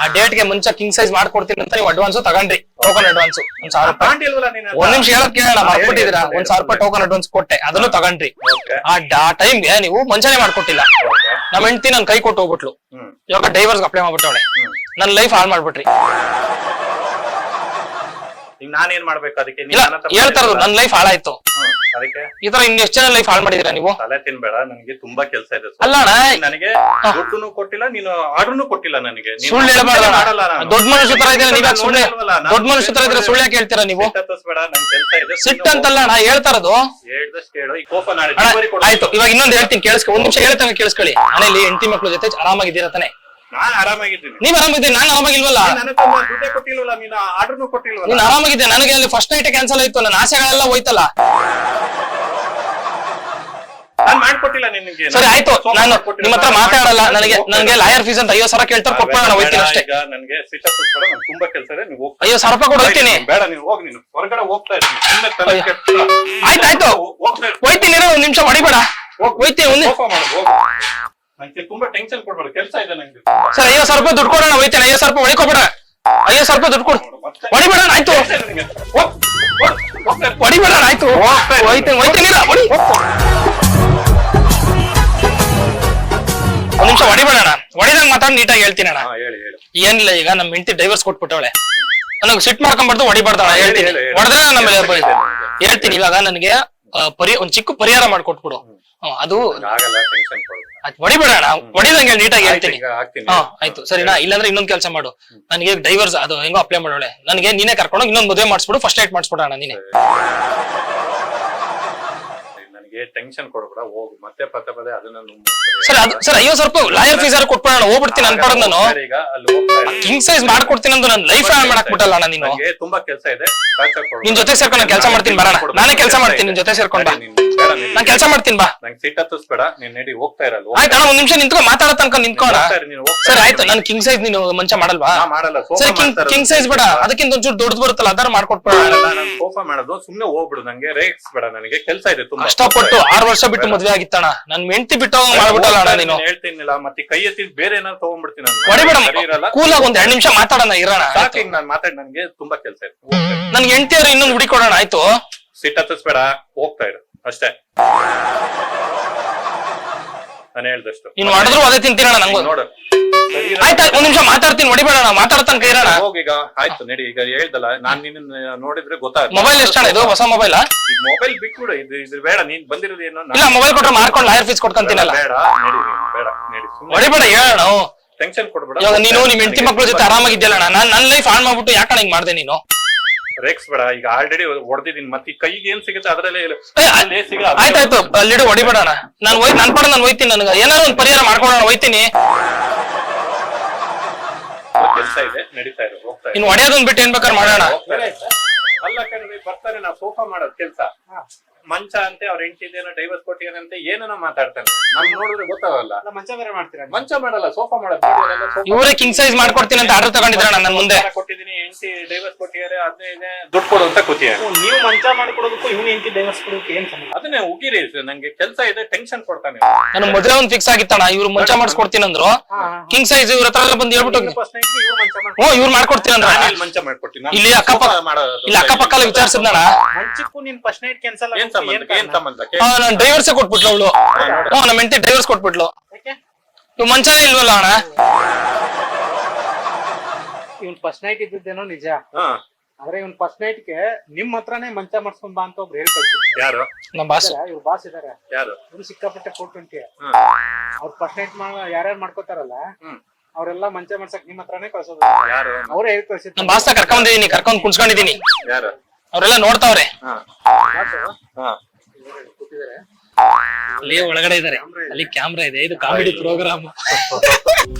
ಆ ಡೇಟ್ ಗೆ ಮಂಚ ಕಿಂಗ್ ಸೈಜ್ ಮಾಡ್ಕೊಡ್ತೀನಿ ಅಂತ ನೀವು ಅಡ್ವಾನ್ಸ್ ತಗೊಂಡ್ರಿ, ಟೋಕನ್ ಅಡ್ವಾನ್ಸ್ 1000 ರೂಪಾಯಿ. ಒಂದ್ ನಿಮಿಷ ಹೇಳಕ್ ಕೇಳೋಣ, ಮಾಡ್ಕೊಟ್ಟಿದ್ದೀರಾ? 1000 ರೂಪಾಯಿ ಟೋಕನ್ ಅಡ್ವಾನ್ಸ್ ಕೊಟ್ಟೆ, ಅದನ್ನು ತಗೊಂಡ್ರಿ. ಆ ಟೈಮ್ಗೆ ನೀವು ಮಂಚನೆ ಮಾಡ್ಕೊಟ್ಟಿಲ್ಲ. ನಮ್ ಹೆಂಡತಿ ನನ್ ಕೈ ಕೊಟ್ಟು ಹೋಗ್ಬಿಟ್ಲು. ಇವಾಗ ಡೈವರ್ಸ್ ಅಪ್ಲೈ ಮಾಡ್ಬಿಟ್ಟವಳೆ. ನನ್ ಲೈಫ್ ಹಾಳು ಮಾಡ್ಬಿಟ್ರಿ. ನಾನೇನ್ ಮಾಡ್ಬೇಕು ಅದಕ್ಕೆ? ಹೇಳ್ತಾ ಇರೋದು ನನ್ ಲೈಫ್ ಹಾಳಾಯ್ತು. ಅದಕ್ಕೆ ಈ ತರ ಇನ್ ಎಷ್ಟು ಜನ ಲೈಫ್ ಹಾಳು ಮಾಡಿದೀರಾ ನೀವು? ತಲೆ ತಿನ್ಬೇಡ, ನನಗೆ ತುಂಬಾ ಕೆಲಸ ಇದೆ. ಅಲ್ಲ ನನಗೆ ದುಡ್ಡುನು ಕೊಟ್ಟಿಲ್ಲ, ನೀನು ಆರ್ಡರ್ನು ಕೊಟ್ಟಿಲ್ಲ ನನಗೆ. ಸುಳ್ಳು ಹೇಳ್ಬಾರ್ದು. ದೊಡ್ಡ ಮನುಷ್ಯ ತರ ಇದ್ರೆ ನೀವ್ ಸುಳ್ಳು, ದೊಡ್ಡ ಮನುಷ್ಯ ತರ ಇದ್ರೆ ಸುಳ್ಳು ಯಾಕೆ ಹೇಳ್ತೀರಾ ನೀವು? ತಪ್ಪಿಸ್ಬೇಡ, ನನ್ ಕೆಲಸ ಇದೆ. ಸಿಟ್ಟಂತಲ್ಲ ನಾ ಹೇಳ್ತಾ ಇರೋದು. ಹೇಳ್ದಷ್ಟು ಹೇಳು. ಈ ಕೋಪ ನಾಳೆ ಆಯ್ತು, ಇವಾಗ ಇನ್ನೊಂದು ಹೇಳ್ತೀನಿ ಕೇಳಿಸ್ಕೊ. ಒಂದ್ ನಿಮಿಷ ಹೇಳ್ತಾನೆ ಕೇಳಿಸ್ಕೊಳ್ಳಿ. ಮನೇಲಿ ಹೆಂಡತಿ ಮಕ್ಳು ಜೊತೆ ಆರಾಮಾಗಿದ್ದೀರಾ ತಾನೆ? ನಾನ್ ಆರಾಮಾಗಿದ್ದೀನಿ. ನೀವ್ ಆರಾಮಾಗಿದ್ದೀನಿ, ನಾನು ಆರಾಮಾಗಿಲ್ವಲ್ಲ? ದುಡ್ಡೇ ಕೊಟ್ಟಿಲ್ವಲ್ಲ, ನೀನು ಆರ್ಡರ್ನು ಕೊಟ್ಟಿಲ್ವಲ್ಲ. ನೀನ್ ಆರಾಮಾಗಿದ್ದೆ, ನನಗೆ ಅಲ್ಲಿ ಫಸ್ಟ್ ನೈಟ್ ಕ್ಯಾನ್ಸಲ್ ಆಯ್ತು, ನನ್ನ ಆಸೆಗಳೆಲ್ಲ ಹೋಯ್ತಲ್ಲ. ನಾನ್ ಮಾಡ್ಕೊಟ್ಟಿಲ್ಲ ನಿನ್ಗೆ. ಸರಿ ಆಯ್ತು, ನಾನು ನಿಮ್ಮ ಹತ್ರ ಮಾತಾಡಲ್ಲ. ನನಗೆ ಲಾಯರ್ ಫೀಸ್ ಅಂತ 50,000 ಕೇಳ್ತಾರೆ, ಕೊಟ್ಬಿಡೋಣ, ಹೋಗ್ತೀನಿ ಅಷ್ಟೇ. ನನಗೆ ಸಿಟಪ್ ಕೊಡ, ನನ್ಗೆ ತುಂಬಾ ಕೆಲಸ ಇದೆ. ನೀವು 50,000 ರೂಪಾಯಿ ಕೊಡು, ಹೋಗ್ತೀನಿ. ಬೇಡ, ನೀನು ಹೋಗಿ, ನೀನು ಹೊರಗಡೆ ಹೋಗ್ತಾ ಇದ್ದೀನಿ. ಆಯ್ತಾಯ್ತು, ಹೋಯ್ತೀನಿ. ಒಂದ್ ನಿಮಿಷ ಹೊಡಿಬೇಡ, ಹೋಯ್ತೀನಿ. ನಂಗೆ ತುಂಬಾ ಟೆನ್ಷನ್ ಕೊಡ್ಬೇಡ, ಕೆಲಸ ಇದೆ ನಂಗೆ. ಸರ್ 50,000 ರೂಪಾಯಿ ದುಡ್ಡು ಕೊಡೋಣ, ಹೋಯ್ತೀನಿ. 50,000 ರೂಪಾಯಿ ಹೊಡಿಕೋಬೇಡ, 50,000 ರೂಪಾಯಿ ದುಡ್ಡು ಕೊಡು. ಹೊಡಿಬೇಡ, ಆಯ್ತು. ಹೊಡಿಬೇಡ, ಆಯ್ತು. ಹೋಯ್ತೀನಿ. ಒಂದ್ ನಿಮಿಷ ಹೊಡಿಬೇಡ, ಹೊಡಿದಂಗ್ ಮಾತಾಡಿ ನೀಟಾಗಿ ಹೇಳ್ತೀನಿ ಅಣ್ಣ. ಏನಿಲ್ಲ, ಈಗ ನಮ್ ಹೆಂಡತಿ ಡೈವರ್ಸ್ ಕೊಟ್ಬಿಟ್ಟವಳೆ. ನನಗೆ ಸಿಟ್ ಮಾಡ್ಕೊಂಡ್ಬಾರ್ದು, ಹೊಡಿಬಾರ್ದಣ. ಹೇಳ್ತೀನಿ, ಹೊಡೆದ್ರೆ ನಮ್ಮ ಹೇಳ್ತೀನಿ. ಇವಾಗ ನನಗೆ ಒಂದ್ ಚಿಕ್ಕ ಪರಿಹಾರ ಮಾಡ್ಕೊಟ್ಬಿಡು. ಅದು ಹೊಡಿಬೇಡ, ಹೊಡಿದಂಗೆ ನೀಟಾಗಿ ಹೇಳ್ತೀನಿ. ಆಯ್ತು, ಸರಿನಾ? ಇಲ್ಲಾಂದ್ರೆ ಇನ್ನೊಂದ್ ಕೆಲಸ ಮಾಡು, ನನಗೆ ಡೈವರ್ಸ್ ಅದು ಹೆಂಗೋ ಅಪ್ಲೈ ಮಾಡೋಳೆ. ನನಗೆ ನೀನೇ ಕರ್ಕೊಂಡೋಗಿ ಇನ್ನೊಂದ್ ಮದುವೆ ಮಾಡಿಸ್ಬಿಡು, ಫಸ್ಟ್ ನೈಟ್ ಮಾಡಿಸ್ಬಿಡೋಣ ನೀನೆ. ನನಗೆ ಟೆನ್ಷನ್ ಕೊಡ್ಬೇಡ, ಹೋಗು. ಮತ್ತೆ ಪದೇ ಪದೇ ಅದನ್ನ ಸರ್ ಸರ್ 50,000 ರೂಪಾಯಿ ಲಾಯರ್ ಫೀಸ್ ಕೊಟ್ಬಿಡೋಣ, ಹೋಗ್ಬಿಡ್ತೀನಿ ಅನ್ಪಡ ನಾನು. ಈಗ ಅಲ್ಲಿ ಹೋಗ್ತಾ ಇದ್ದೀನಿ. ಕಿಂಗ್ ಸೈಜ್ ಮಾಡ್ಕೊಡ್ತೀನಿ ಅಂತ ನನ್ನ ಲೈಫ್ ಹಾಳು ಮಾಡಕ್ ಬಿಟ್ಟಲ್ಲ ಅಣ್ಣ ನೀನು. ನನಗೆ ತುಂಬಾ ಕೆಲಸ ಇದೆ, ನಿನ್ ಜೊತೆ ಸೇರ್ಕೊಂಡು ನಾನು ಕೆಲಸ ಮಾಡ್ತೀನಿ, ಬರೋಣ. ನಾನೇ ಕೆಲಸ ಮಾಡ್ತೀನಿ, ನಿನ್ ಜೊತೆ ಸೇರ್ಕೊಂಡು ಬಾ. ನಾನ್ ಕೆಲಸ ಮಾಡ್ತೀನಿ ಬಾ. ನಂಗೆ ಸಿಟ್ಟು ಹತ್ತಿಸ್ಬೇಡ, ನೀನ್ ನಡಿ, ಹೋಗ್ತಾ ಇರಲ್ಲ. ಆಯ್ತು ಅಣ್ಣ, ಒಂದ್ ನಿಮಿಷ ನಿಂತ್ಕೊಂಡು ಮಾತಾಡೋ ತನಕ ನಿಂತ್ಕೋಣ. ಸರ್ ಆಯ್ತು, ನಾನು ಕಿಂಗ್ ಸೈಜ್ ನೀನು ಮಂಚ ಮಾಡಲ್ವಾ? ಮಾಡಲ್ಲ. ಸರ್ ಕಿಂಗ್ ಸೈಜ್ ಬೇಡ, ಅದಕ್ಕಿಂತ ಒಂಚೂರು ದೊಡ್ಡದು ಬರುತ್ತಲ್ಲ ಅದಾರ ಮಾಡ್ಕೊಟ್ಬೇಡ. ನಾನು ಸೋಫಾ ಮಾಡೋದು ಸುಮ್ನೆ ಹೋಗ್ಬಿಡು, ನಂಗೆ ರೇಕ್ಸ್ ಬೇಡ, ನನಗೆ ಕೆಲಸ ಇದೆ ತುಂಬಾ. ಕಷ್ಟಪಟ್ಟು 6 ವರ್ಷ ಬಿಟ್ಟು ಮದ್ವೆ ಆಗಿತ್ತಣ್ಣ, ನನ್ ಹೆಂಡತಿ ಬಿಟ್ಟು ಮಾಡ್ಬಿಟ್ಟಲ್ಲ ಅಣ್ಣ ನೀನು. ಹೇಳ್ತೀನಿಲ್ಲ, ಮತ್ತೆ ಕೈ ಎತ್ತಿ ಬೇರೆ ಏನಾದ್ರು ತಗೊಂಡ್ಬಿಡ್ತೀನಿ. ಹೊಡಿಬೇಡ, ಕೂಲಾಗ ಒಂದ್ 2 ನಿಮಿಷ ಮಾತಾಡೋಣ, ಇರೋಣ. ಸಾಕು, ಈಗ ನಾನು ಮಾತಾಡಿ, ನನ್ಗೆ ತುಂಬಾ ಕೆಲಸ ಇದೆ. ನನ್ಗೆ ಹೆಂಡತಿಯವ್ರು ಇನ್ನೊಂದು ಹುಡಿ ಕೊಡೋಣ. ಆಯ್ತು, ಸಿಟ್ಟು ಹತ್ತಿಸ್ಬೇಡ, ಹೋಗ್ತಾ ಇರು ಅಷ್ಟೇ. ನಾನು ಹೇಳ್ದಷ್ಟು ನೀನ್ ಮಾಡಿದ್ರು ಅದೇ ತಿಂತೀರಣ್ಣ ನಂಗೆ. ನೋಡು, ಆಯ್ತು, ಒಂದ್ ನಿಮಿಷ ಮಾತಾಡ್ತೀನಿ, ಹೊಡಿಬೇಡ, ಮಾತಾಡೋ ತನಕ ಇರೋಣ. ಹೋಗೀಗ, ಆಯ್ತು ನಡಿ. ಈಗ ಹೇಳ್ದಲ್ಲ, ನಾನ್ ನಿನ್ನ ನೋಡಿದ್ರೆ ಗೊತ್ತಾಗುತ್ತೆ. ಮೊಬೈಲ್ ಎಷ್ಟಣ್ಣ ಇದು? ಹೊಸ ಮೊಬೈಲ್? ಈಗ ಮೊಬೈಲ್ ಬಿಟ್ಬಿಡು, ಇದು ಬೇಡ. ನೀನ್ ಬಂದಿರೋದು ಏನೋ. ಇಲ್ಲ, ಮೊಬೈಲ್ ಕೊಟ್ರೆ ಮಾರ್ಕೊಂಡು ಲಾಯರ್ ಫೀಸ್ ಕೊಡ್ಕೊಂತೀನಲ್ಲ. ಬೇಡ, ನಡಿ, ಬೇಡ, ನಡಿ. ಹೊಡಿಬೇಡ, ಹೇಳೋಣ. ಟೆನ್ಷನ್ ಕೊಡ್ಬೇಡ. ಇವಾಗ ನೀನು ನಿಮ್ ಹೆಂಡತಿ ಮಕ್ಳ ಜೊತೆ ಆರಾಮಾಗಿದ್ಯಲ್ಲ, ನನ್ ಲೈಫ್ ಹಾಳು ಮಾಡ್ಬಿಟ್ಟು ಯಾಕಣ್ಣ ಹಿಂಗ್ ಮಾಡ್ದೆ ನೀನು? ರೇಕ್ಸ್ ಬೇಡ, ಈಗ ಆಲ್ರೆಡಿ ಹೊಡೆದಿದ್ದೀನಿ. ಮತ್ತೆ ಕೈಗೆ ಏನ್ ಸಿಗುತ್ತೆ ಅದ್ರಲ್ಲೇ ಆಯ್ತಾಯ್ತು, ಅಲ್ಲಿಡು, ಹೊಡಿಬೇಡಣ. ನಾನು ನನ್ ಪಡ ನಾನು ಹೋಯ್ತೀನಿ, ನನ್ಗೆ ಏನಾದ್ರು ಒಂದು ಪರಿಹಾರ ಮಾಡ್ಕೊಡೋಣ, ಹೋಯ್ತೀನಿ. ಕೆಲಸ ಇದೆ, ನಡೀತಾ ಇದೆ, ಹೋಗ್ತಾ ಇದೆ. ಇನ್ನು ಹೊಡೆಯೋದೊಂದ್ ಬಿಟ್ಟು ಏನ್ ಬೇಕಾದ್ರೆ ಮಾಡೋಣ. ಅಲ್ಲ ಕಣ್ರಿ, ಬರ್ತಾರೆ, ನಾವು ಸೋಫಾ ಮಾಡೋದು ಕೆಲ್ಸ. ಮಂಚ ಅಂತೆ, ಅವ್ರ ಹೆಂಡತಿದೇನೋ ಡೈವರ್ಸ್ ಕೊಟ್ಟಿಯಾನಂತೆ, ಏನೇನೋ ಮಾತಾಡ್ತಾನೆ. ನಮ್ ನೋಡಿದ್ರೆ ಗೊತ್ತಾಗಲ್ಲ. ಮಂಚ ಬೇರೆ ಮಾಡ್ತೀರಾ? ಮಂಚ ಮಾಡಲ್ಲ, ಸೋಫಾ ಮಾಡೋದು. ಇವರೇ ಕಿಂಗ್ ಸೈಜ್ ಮಾಡ್ಕೊಡ್ತೀನಿ ಅಂತ ಆರ್ಡರ್ ತಗೊಂಡಿದ್ರಣ್ಣ ನನ್ ಮುಂದೆ. ಕೊಟ್ಟಿದ್ದೀನಿ, ಹೆಂಡತಿ ಡೈವರ್ಸ್ ಕೊಟ್ಟಿದ್ದಾರೆ, ಅದನ್ನೇ ದುಡ್ಡು ಕೊಡು ಅಂತ ಕೂತಿದ್ದಾರೆ. ನೀವು ಮಂಚ ಮಾಡ್ಕೊಡೋದಕ್ಕೂ ಇವ್ನ ಹೆಂಡತಿ ಡೈವರ್ಸ್ ಕೊಡೋದಕ್ಕೆ ಏನ್ ಸಂಬಂಧ? ಅದನ್ನೇ ಉಗಿರಿ, ನಂಗೆ ಕೆಲಸ ಇದೆ, ಟೆನ್ಷನ್ ಕೊಡ್ತಾನೆ. ನನ್ನ ಮದುವೆ ಒಂದ್ ಫಿಕ್ಸ್ ಆಗಿತ್ತಣ್ಣ, ಇವ್ರು ಮಂಚ ಮಾಡಿಸ್ಕೊಡ್ತೀನಿ ಅಂದ್ರು. ಕಿಂಗ್ ಸೈಜ್ ಇವ್ರ ಹತ್ರ ಎಲ್ಲ ಬಂದು ಹೇಳ್ಬಿಟ್ಟು ಇವ್ರು ಮಾಡ್ಕೊಡ್ತೀನಿ ಅಂದ್ರ. ಮಂಚ ಮಾಡ್ಕೊಡ್ತೀನಿ. ಇಲ್ಲಿ ಅಕ್ಕಪಕ್ಕ ವಿಚಾರಿಸಿದ್ನಣ್ಣ. ಮಂಚಕ್ಕೂ ನಿನ್ ಫಸ್ಟ್ ನೈಟ್ ಕ್ಯಾನ್ಸಲ್ ಏನ್ ಸಂಬಂಧ? ನಾನು ಡ್ರೈವರ್ಸೇ ಕೊಟ್ಬಿಟ್ಲು ಅವಳು. ನಮ್ಮ ಹೆಂಡತಿ ಡ್ರೈವರ್ಸ್ ಕೊಟ್ಬಿಟ್ಲು. ಇವ್ ಮಂಚನೇ ಇಲ್ವಲ್ಲ ಅಣ್ಣ. ಇವ್ನ್ ಫಸ್ಟ್ ನೈಟ್ ಇದ್ದೇನೋ ನಿಜ, ಆದ್ರೆ ಇವ್ನ್ ಫಸ್ಟ್ ನೈಟ್ಗೆ ನಿಮ್ ಹತ್ರನೇ ಮಂಚ ಮಾಡ್ಸ್ಕೊಂಡ್ ಬಾ ಅಂತ ಒಬ್ರು ಹೇಳಿ ಕಳ್ಸಿದ್ರು. ಯಾರು? ನಮ್ಮ ಬಾಸ್. ಇವ್ರ ಬಾಸ್ ಇದಾರೆ, ಯಾರು? ಇವ್ರು ಸಿಕ್ಕಾಪಟ್ಟೆ 420. ಅವ್ರ ಫಸ್ಟ್ ನೈಟ್ ಯಾರ್ಯಾರು ಮಾಡ್ಕೋತಾರಲ್ಲ ಅವ್ರೆಲ್ಲ ಮಂಚ ಮಾಡ್ಸಕ್ ನಿಮ್ ಹತ್ರನೇ ಕಳ್ಸೋದು. ಯಾರು? ಅವ್ರೇ ಹೇಳಿ ಕಳ್ಸಿದ್ರು. ನಮ್ಮ ಬಾಸ್ನ ಕರ್ಕೊಂಡಿದೀನಿ, ಕರ್ಕೊಂಡ್ ಕುಣ್ಸ್ಕೊಂಡಿದೀನಿ. ಯಾರು? ಅವರೆಲ್ಲ ನೋಡ್ತಾವ್ರೆ. ಅಲ್ಲಿ ಒಳಗಡೆ ಇದಾರೆ, ಅಲ್ಲಿ ಕ್ಯಾಮ್ರಾ ಇದೆ, ಇದು ಕಾಮಿಡಿ ಪ್ರೋಗ್ರಾಮ್.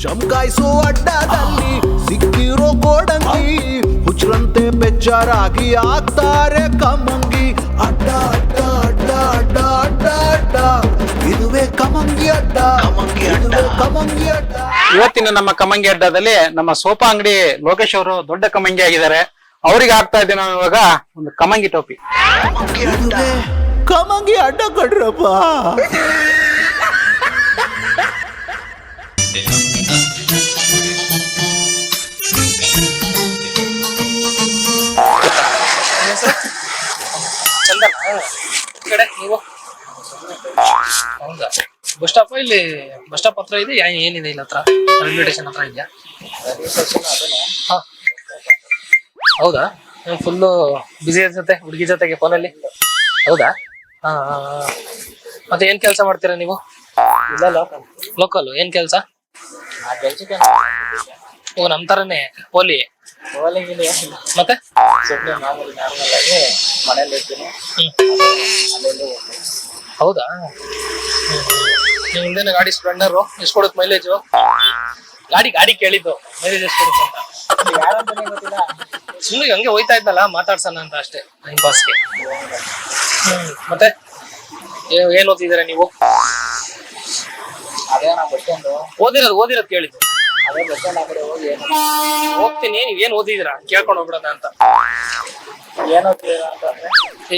ಚಮಕಾಯಿಸೋ ಅಡ್ಡದಲ್ಲಿ ಸಿಕ್ಕಿರೋ ಗೋಡಂಗಿ, ಹುಚ್ಚರಂತೆ ಬೆಚ್ಚರಾಗಿ ಆಗ್ತಾರೆ ಕಮಂಗಿ. ಅಡ್ಡ ಅಡ್ಡ ಅಡ್ಡ ಅಡ್ಡ ಅಡ್ಡ ಅಡ್ಡ, ಇದುವೇ ಕಮಂಗಿ ಅಡ್ಡ, ಕಮಂಗಿ ಅಡ್ಡ. ಇವತ್ತಿನ ನಮ್ಮ ಕಮಂಗಿ ಅಡ್ಡದಲ್ಲಿ ನಮ್ಮ ಸೋಫಾ ಅಂಗಡಿ ಲೋಕೇಶ್ ಅವರು ದೊಡ್ಡ ಕಮಂಗಿ ಆಗಿದ್ದಾರೆ. ಅವ್ರಿಗೆ ಆಗ್ತಾ ಇದ್ದೀವಿ ನಾವು ಇವಾಗ ಒಂದು ಕಮಂಗಿ ಟೋಪಿ. ಕಮಂಗಿ ಅಡ್ಡ ಕಡ್ರಪ್ಪ. ಚಂದನ ಕಡೆ ನೀವು? ಹೌದಾ? ಬಸ್ ಸ್ಟಾಪ್ ಇಲ್ಲಿ, ಬಸ್ ಸ್ಟಾಪ್ ಹತ್ರ ಇದೆ ಏನಿದೆ ಇಲ್ಲ ಹತ್ರ? ರೈಲ್ವೆ ಸ್ಟೇಷನ್ ಹತ್ರ ಇದೆಯಾ? ಹೌದಾ? ಫುಲ್ಲು ಬಿಸಿ ಅನ್ಸುತ್ತೆ ಹುಡುಗಿ ಜೊತೆಗೆ ಫೋನಲ್ಲಿ. ಹೌದಾ? ಹಾ, ಮತ್ತೆ ಏನ್ ಕೆಲಸ ಮಾಡ್ತೀರಾ ನೀವು? ಲೋಕಲ್ ಏನ್ ಕೆಲಸ? ಓ, ನಮ್ ತರನೇ ಪೋಲಿ. ಮತ್ತೆ ಹೌದಾ? ನಿಮ್ದೇನ ಗಾಡಿ ಸ್ಪ್ಲೆಂಡರ್? ಎಷ್ಟು ಕೊಡುತ್ತೆ ಮೈಲೇಜು? ಗಾಡಿ ಕೇಳಿದ್ದು ಮೈಲೇಜ್ ಎಷ್ಟು ಕೊಡುತ್ತೆ ಅಂತ. ಸುಮ್ಮನೆ ಹಂಗೆ ಹೋಯ್ತಾ ಇದ್ನಲ್ಲ, ಮಾತಾಡ್ಸೋಣ ಅಂತ ಅಷ್ಟೇ, ಟೈಮ್ ಪಾಸ್ಗೆ. ಮತ್ತೆ ಏನ್ ಓದಿದ್ದೀರಾ ನೀವು? ಓದಿರೋದು ಕೇಳಿದ್ದು. ಹೋಗ್ತೀನಿ, ನೀವ್ ಏನ್ ಓದಿದ್ದೀರಾ ಕೇಳ್ಕೊಂಡು ಹೋಗ್ಬಿಡೋಣ ಅಂತ.